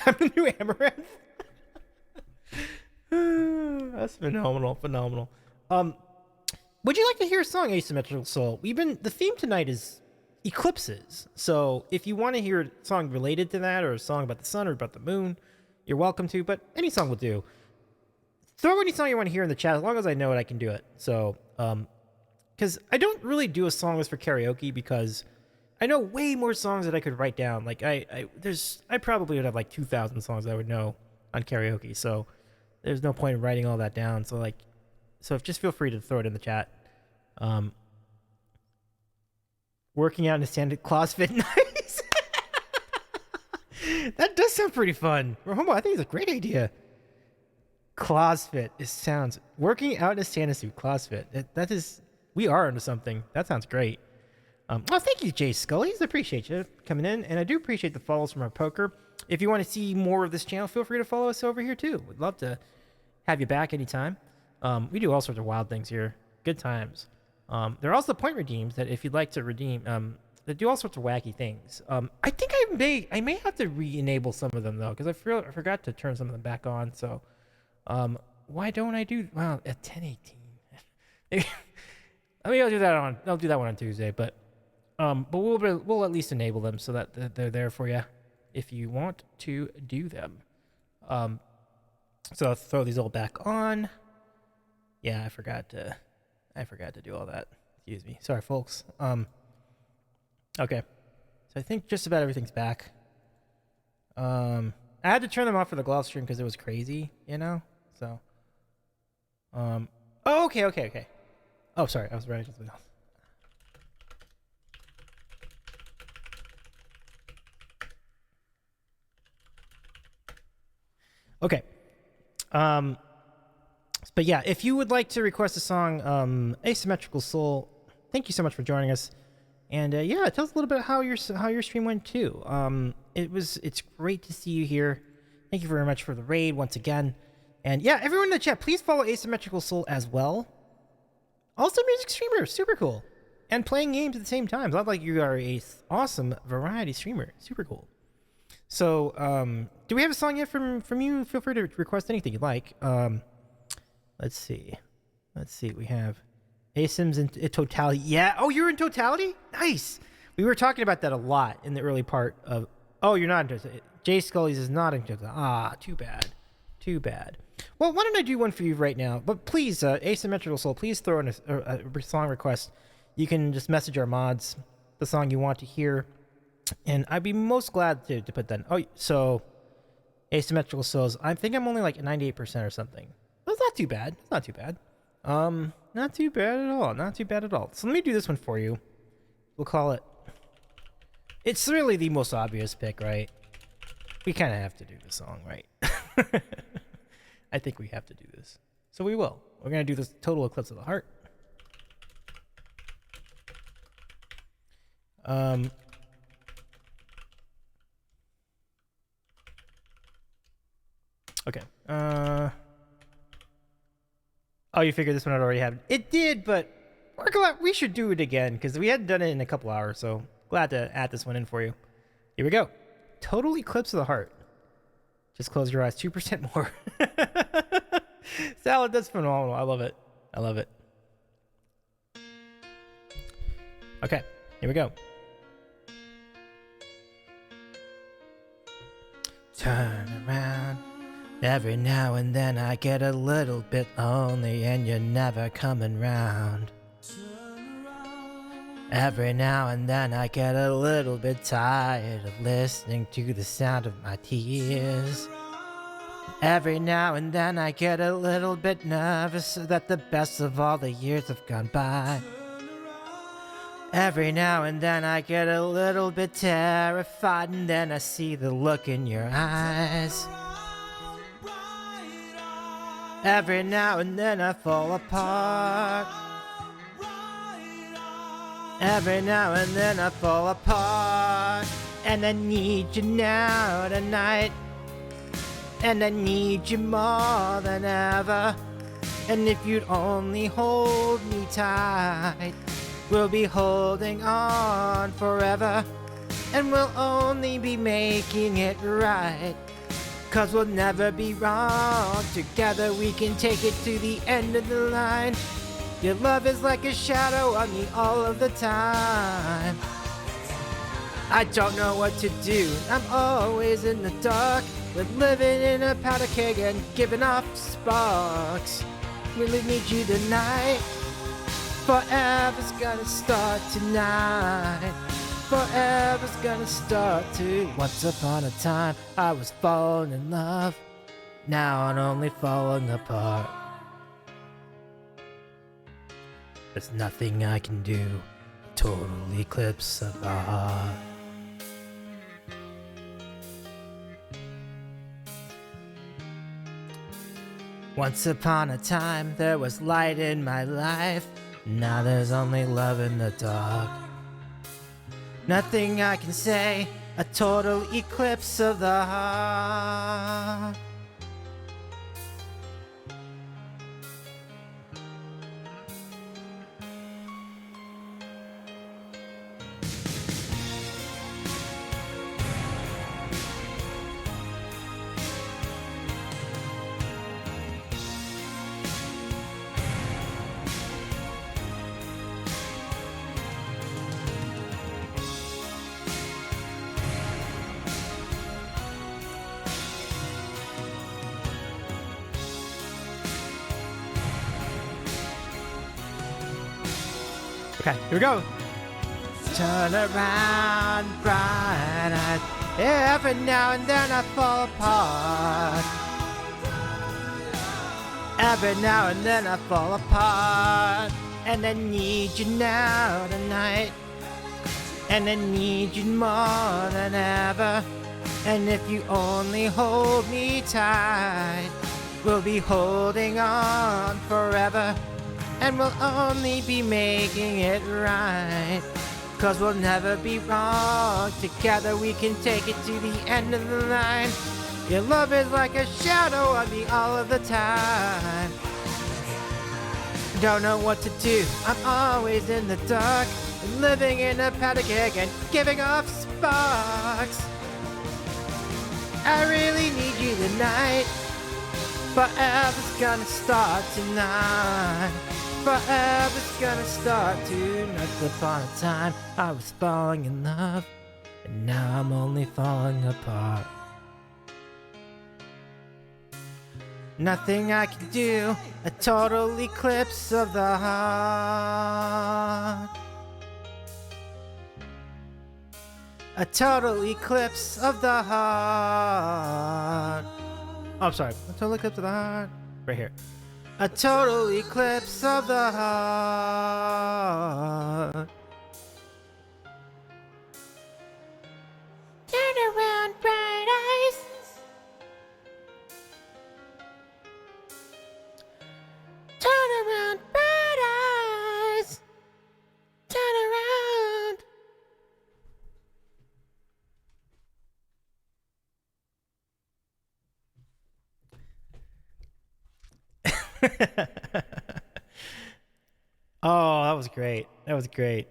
I'm the new Amaranth. That's phenomenal. Would you like to hear a song, Asymmetrical Soul? The theme tonight is eclipses. So if you want to hear a song related to that, or a song about the sun or about the moon, you're welcome to, but any song will do. Throw any song you want to hear in the chat. As long as I know it, I can do it. So, because I don't really do a song list for karaoke because I know way more songs that I could write down. Like I probably would have like 2,000 songs I would know on karaoke. So there's no point in writing all that down. So just feel free to throw it in the chat. Working out in a Santa Claus fit, nice. That does sound pretty fun. Romo, I think it's a great idea. Claus fit. It sounds working out in a Santa suit. Claus fit. That is. We are into something. That sounds great. Well, thank you, Jay Scullies. I appreciate you coming in, and I do appreciate the follows from our poker. If you want to see more of this channel, feel free to follow us over here too. We'd love to have you back anytime. We do all sorts of wild things here. Good times. There are also point redeems that if you'd like to redeem, that do all sorts of wacky things. I think I may have to re-enable some of them though, because I forgot to turn some of them back on. So, why don't I do well at 10:18? I'll do that one on Tuesday, but we'll at least enable them so that they're there for you if you want to do them. So I'll throw these all back on. Yeah, I forgot to do all that. Excuse me. Sorry, folks. Okay. So I think just about everything's back. I had to turn them off for the glove stream because it was crazy, So. Oh, okay. Oh, sorry. I was writing something else. Okay. But yeah, if you would like to request a song, Asymmetrical Soul, thank you so much for joining us. And yeah, tell us a little bit how your stream went too. It's great to see you here. Thank you very much for the raid once again. And yeah, everyone in the chat, please follow Asymmetrical Soul as well. Also, music streamer, super cool, and playing games at the same time. Sounds like you are a awesome variety streamer, super cool. So, do we have a song yet from you? Feel free to request anything you'd like. Let's see. We have Asyms in Totality. Yeah. Oh, you're in Totality? Nice. We were talking about that a lot in the early part of. Oh, you're not in Totality. Jay Scully's is not in Totality. Ah, too bad. Well, why don't I do one for you right now? But please, Asymmetrical Soul, please throw in a song request. You can just message our mods the song you want to hear, and I'd be most glad to put that in. Oh, so Asymmetrical Souls. I think I'm only like 98% or something. That's not too bad. Not too bad at all. So let me do this one for you. We'll call it. It's really the most obvious pick, right? We kind of have to do the song, right? I think we have to do this. So we will. We're going to do this Total Eclipse of the Heart. Okay. Oh, you figured this one had already happened. It did, but we're glad we should do it again because we hadn't done it in a couple hours. So glad to add this one in for you. Here we go. Total Eclipse of the Heart. Just close your eyes. 2% more. Salad, that's phenomenal. I love it. Okay, here we go. Turn around. Every now and then I get a little bit lonely and you're never coming round. Every now and then I get a little bit tired of listening to the sound of my tears. Every now and then I get a little bit nervous that the best of all the years have gone by. Every now and then I get a little bit terrified and then I see the look in your eyes. Every now and then I fall apart. Every now and then I fall apart. And I need you now tonight. And I need you more than ever. And if you'd only hold me tight, we'll be holding on forever. And we'll only be making it right. 'Cause we'll never be wrong. Together we can take it to the end of the line. Your love is like a shadow on me all of the time. I don't know what to do. I'm always in the dark. We're living in a powder keg and giving off sparks. Really need you tonight. Forever's gonna start tonight. Forever's gonna start to. Once upon a time, I was falling in love. Now I'm only falling apart. There's nothing I can do. A total eclipse of the heart. Once upon a time, there was light in my life. Now there's only love in the dark. Nothing I can say, a total eclipse of the heart. Okay, here we go. Turn around, bright eyes. Every now and then I fall apart. Every now and then I fall apart. And I need you now tonight. And I need you more than ever. And if you only hold me tight, we'll be holding on forever. And we'll only be making it right. 'Cause we'll never be wrong. Together we can take it to the end of the line. Your love is like a shadow on me all of the time. Don't know what to do. I'm always in the dark. Living in a powder keg and giving off sparks. I really need you tonight. Forever's gonna start tonight. Forever's gonna start tonight. Once upon a time, I was falling in love, and now I'm only falling apart. Nothing I can do, a total eclipse of the heart. A total eclipse of the heart. Oh, I'm sorry. A total eclipse of the heart. Right here. A total eclipse of the heart. Turn around, bright eyes. Turn around, bright eyes. Turn around. Oh, that was great. That was great.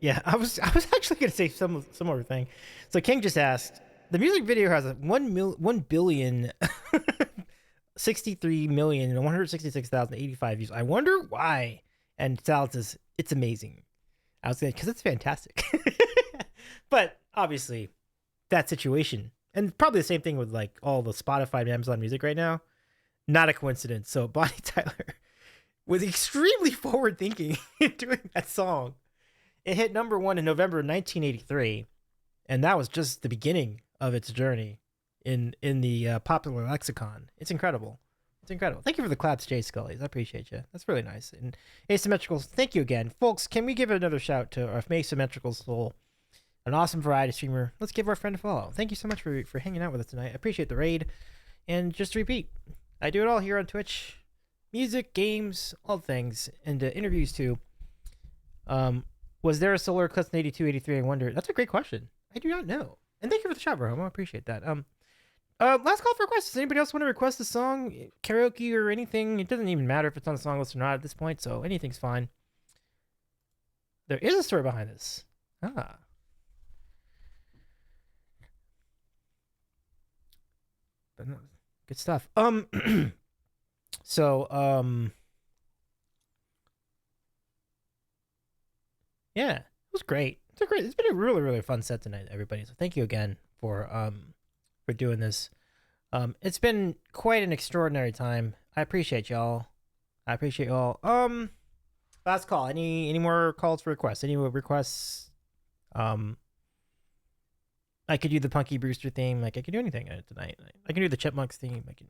Yeah, I was actually gonna say some other thing. So King just asked, the music video has a 1,063,166,085 views. I wonder why. And Sal says it's amazing. I was saying because it's fantastic. But obviously, that situation and probably the same thing with like all the Spotify and Amazon Music right now. Not a coincidence. So Bonnie Tyler was extremely forward thinking in doing that song. It hit number one in November 1983, and that was just the beginning of its journey in the popular lexicon. It's incredible. It's incredible. Thank you for the claps, Jay Scully. I appreciate you. That's really nice. And Asymmetrical, thank you again. Folks, can we give another shout to our Asymmetrical Soul, an awesome variety streamer? Let's give our friend a follow. Thank you so much for hanging out with us tonight. I appreciate the raid. And just to repeat, I do it all here on Twitch. Music, games, all things, and interviews too. Was there a solar eclipse in 82, 83? I wonder. That's a great question. I do not know. And thank you for the shot, bro. I appreciate that. Last call for requests. Does anybody else want to request a song, karaoke, or anything? It doesn't even matter if it's on the song list or not at this point, so anything's fine. There is a story behind this. Ah. But no, good stuff. Yeah, it was great. It's been a really, really fun set tonight, everybody. So thank you again for doing this. It's been quite an extraordinary time. I appreciate y'all. Last call. Any more calls for requests? Any more requests? I could do the Punky Brewster theme. Like I could do anything tonight. I can do the Chipmunks theme. I can.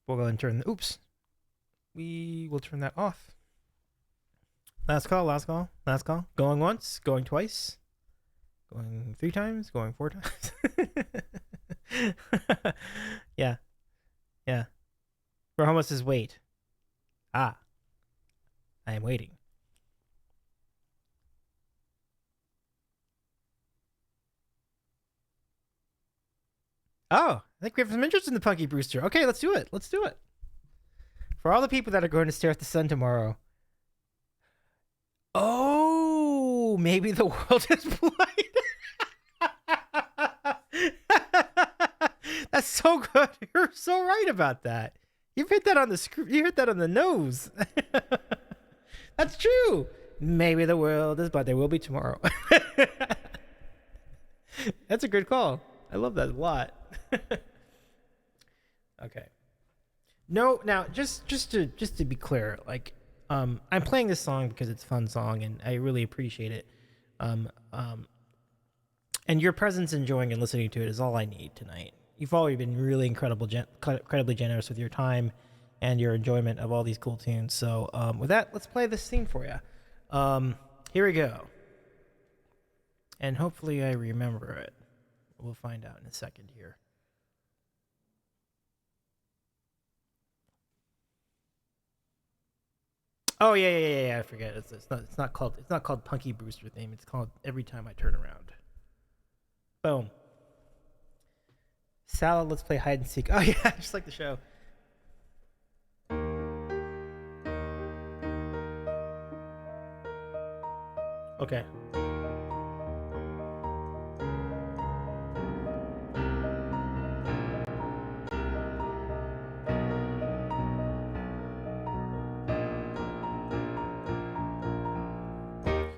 We'll go ahead and turn. We will turn that off. Last call. Going once. Going twice. Going 3 times. Going 4 times. Yeah. For how much is wait? I am waiting. Oh, I think we have some interest in the Punky Brewster. Okay, let's do it. For all the people that are going to stare at the sun tomorrow. Oh, maybe the world is blind. That's so good. You're so right about that. You've hit that on the You hit that on the nose. That's true. Maybe the world is, but there will be tomorrow. That's a good call. I love that a lot. Okay. No, now just to be clear, like I'm playing this song because it's a fun song and I really appreciate it. And your presence, enjoying and listening to it is all I need tonight. You've already been really incredibly generous with your time and your enjoyment of all these cool tunes. So with that, let's play this theme for you. Here we go. And hopefully I remember it. We'll find out in a second here. Oh yeah. I forget. It's not called Punky Brewster theme. It's called Every Time I Turn Around. Boom. Salad, let's play hide and seek. Oh yeah, just like the show. Okay.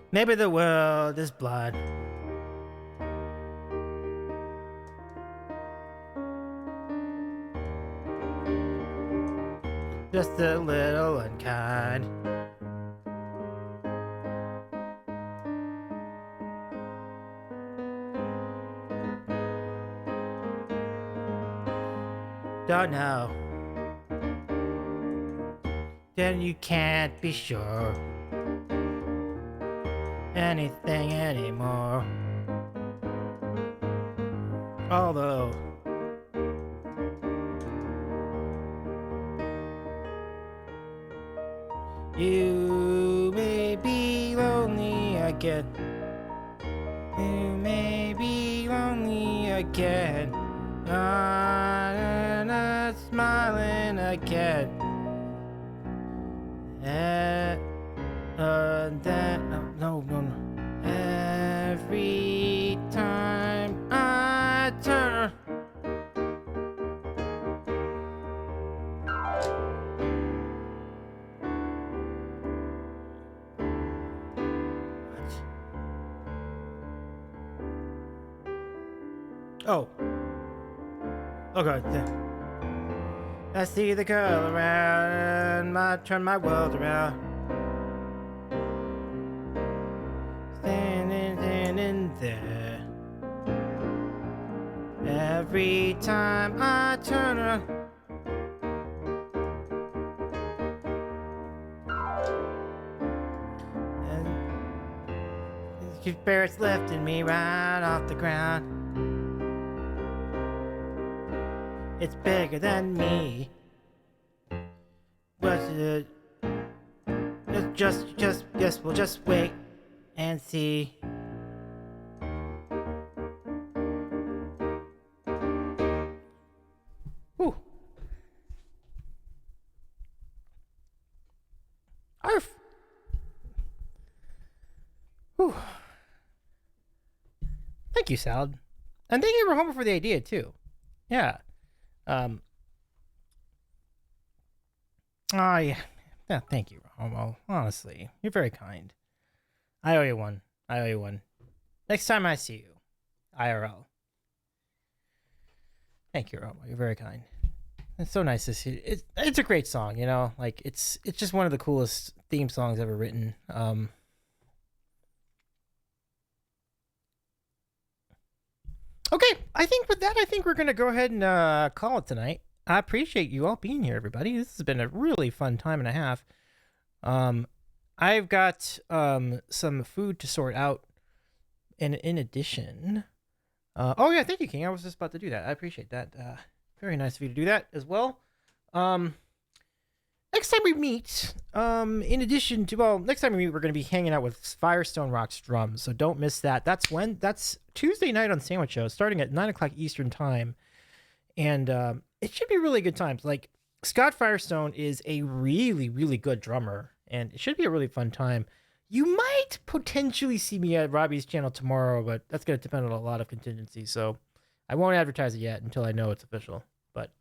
Maybe the world is blood. Just a little unkind. Don't know. Then you can't be sure anything anymore. Although you may be lonely again. You may be lonely again. Not smiling again. No. Every time I turn. What? Oh. Oh god. I see the girl around, I turn my world around. Standing there. Every time I turn around. And your spirit's lifting me right off the ground. It's bigger than me. But just we'll just wait and see. Whew. Arf. Whew. Thank you, Salad. And thank you, Homer, for the idea too. Yeah. Oh yeah. Yeah, thank you, Homo. Honestly, you're very kind. I owe you one. I owe you one. Next time I see you, IRL. Thank you, Homo. You're very kind. It's so nice to see. It's a great song, you know. Like it's just one of the coolest theme songs ever written. Okay, I think with that, we're gonna go ahead and call it tonight. I appreciate you all being here, everybody. This has been a really fun time and a half. I've got some food to sort out, and in addition, oh yeah, thank you, King. I was just about to do that. I appreciate that. Very nice of you to do that as well. Next time we meet, in addition to, next time we meet, we're going to be hanging out with Firestone Rock's drums, so don't miss that. That's Tuesday night on Sandwich Show, starting at 9 o'clock Eastern Time, and it should be really good times. Like, Scott Firestone is a really, really good drummer, and it should be a really fun time. You might potentially see me at Robbie's channel tomorrow, but that's going to depend on a lot of contingencies, so I won't advertise it yet until I know it's official. But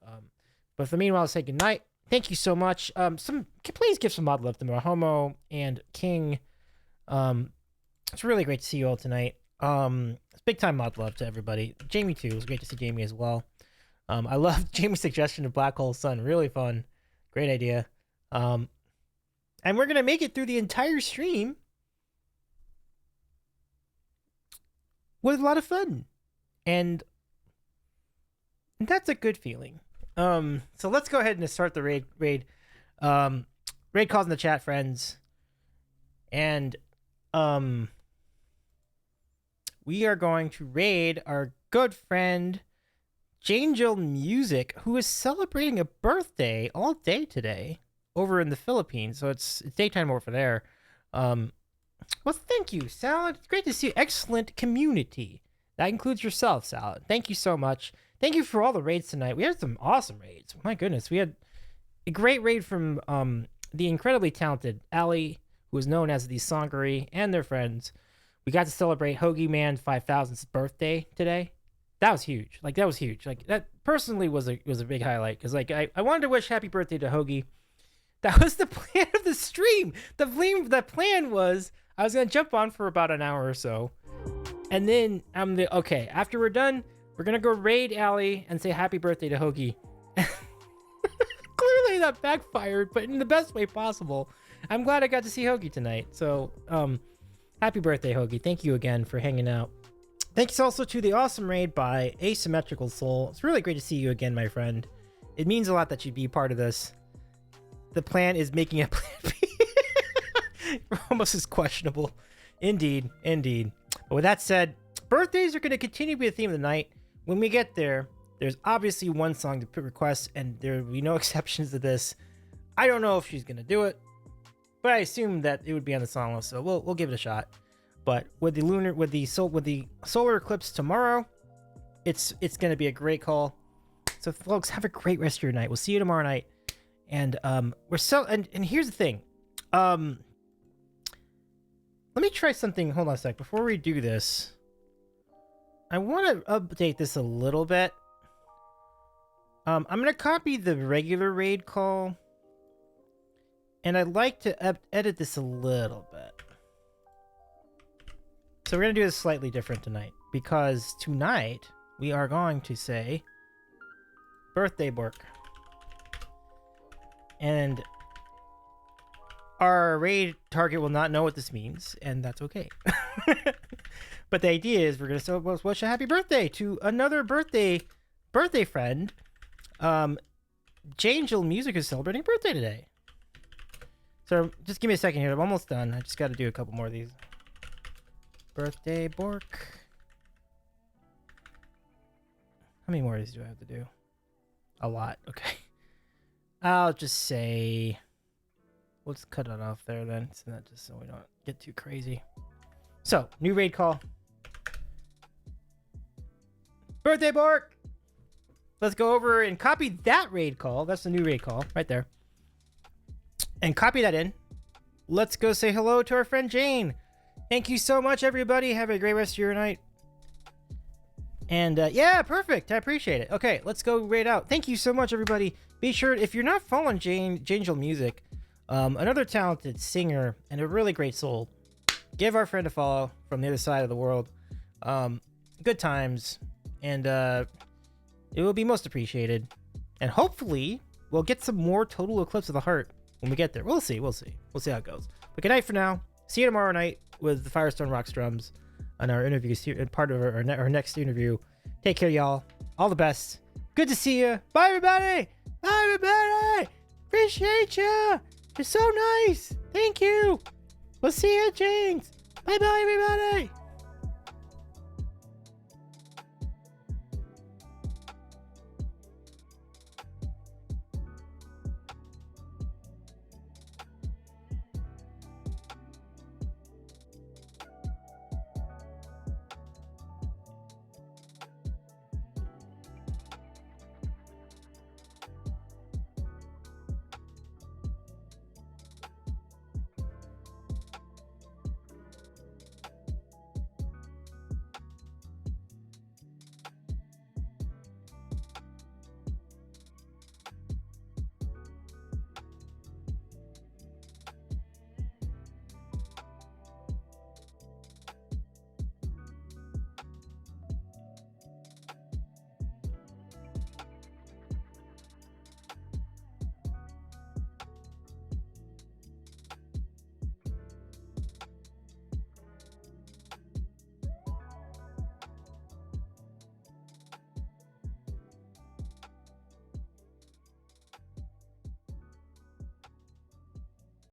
for the meanwhile, I'll say good night. Thank you so much. Please give some mod love to Homo and King. It's really great to see you all tonight. It's big time mod love to everybody. Jamie too. It was great to see Jamie as well. I love Jamie's suggestion of Black Hole Sun. Really fun. Great idea. And we're gonna make it through the entire stream with a lot of fun. And that's a good feeling. So let's go ahead and start the raid. Raid calls in the chat, friends. And we are going to raid our good friend Jangel Music, who is celebrating a birthday all day today over in the Philippines. So it's daytime over there. Well, thank you, Salad. It's great to see you. Excellent community. That includes yourself, Salad. Thank you so much. Thank you for all the raids tonight. We had some awesome raids. My goodness. We had a great raid from the incredibly talented Ali, who is known as the Songery, and their friends. We got to celebrate Hoagie Man 5000's birthday today. That was huge. Like, that was huge. Like, that personally was a big highlight. Because, like, I wanted to wish happy birthday to Hoagie. That was the plan of the stream. The plan was I was going to jump on for about an hour or so. And then okay, after we're done, we're going to go raid Allie and say happy birthday to Hoagie. Clearly that backfired, but in the best way possible. I'm glad I got to see Hoagie tonight. So, happy birthday, Hoagie. Thank you again for hanging out. Thanks also to the awesome raid by Asymmetrical Soul. It's really great to see you again, my friend. It means a lot that you'd be part of this. The plan is making a plan B. Almost as questionable. Indeed. But with that said, birthdays are going to continue to be the theme of the night. When we get there, there's obviously one song to put requests, and there will be no exceptions to this. I don't know if she's going to do it, but I assume that it would be on the song list, so we'll give it a shot. But with the solar eclipse tomorrow, it's going to be a great call. So folks, have a great rest of your night. We'll see you tomorrow night. And and here's the thing. Let me try something. Hold on a sec. Before we do this, I want to update this a little bit. I'm going to copy the regular raid call, and I'd like to edit this a little bit. So we're going to do this slightly different tonight, because tonight we are going to say birthday Bork. And our raid target will not know what this means, and that's okay. But the idea is we're going to wish a happy birthday to another birthday friend. Jangel Music is celebrating birthday today. So just give me a second here. I'm almost done. I just got to do a couple more of these. Birthday Bork. How many more of these do I have to do? A lot. Okay. I'll just say... Let's cut it off there then. So that just so we don't get too crazy. So, new raid call. Birthday Bork! Let's go over and copy that raid call. That's the new raid call right there. And copy that in. Let's go say hello to our friend Jane. Thank you so much, everybody. Have a great rest of your night. And yeah, perfect. I appreciate it. Okay, let's go raid out. Thank you so much, everybody. Be sure, if you're not following Jangel Music, another talented singer and a really great soul, give our friend a follow from the other side of the world. Good times. And it will be most appreciated. And hopefully, we'll get some more Total Eclipse of the Heart when we get there. We'll see. We'll see how it goes. But good night for now. See you tomorrow night with the Firestone Rocks drums on our interview, part of our next interview. Take care, y'all. All the best. Good to see you. Bye, everybody. Bye, everybody. Appreciate you. You're so nice. Thank you. We'll see you, James. Bye-bye, everybody.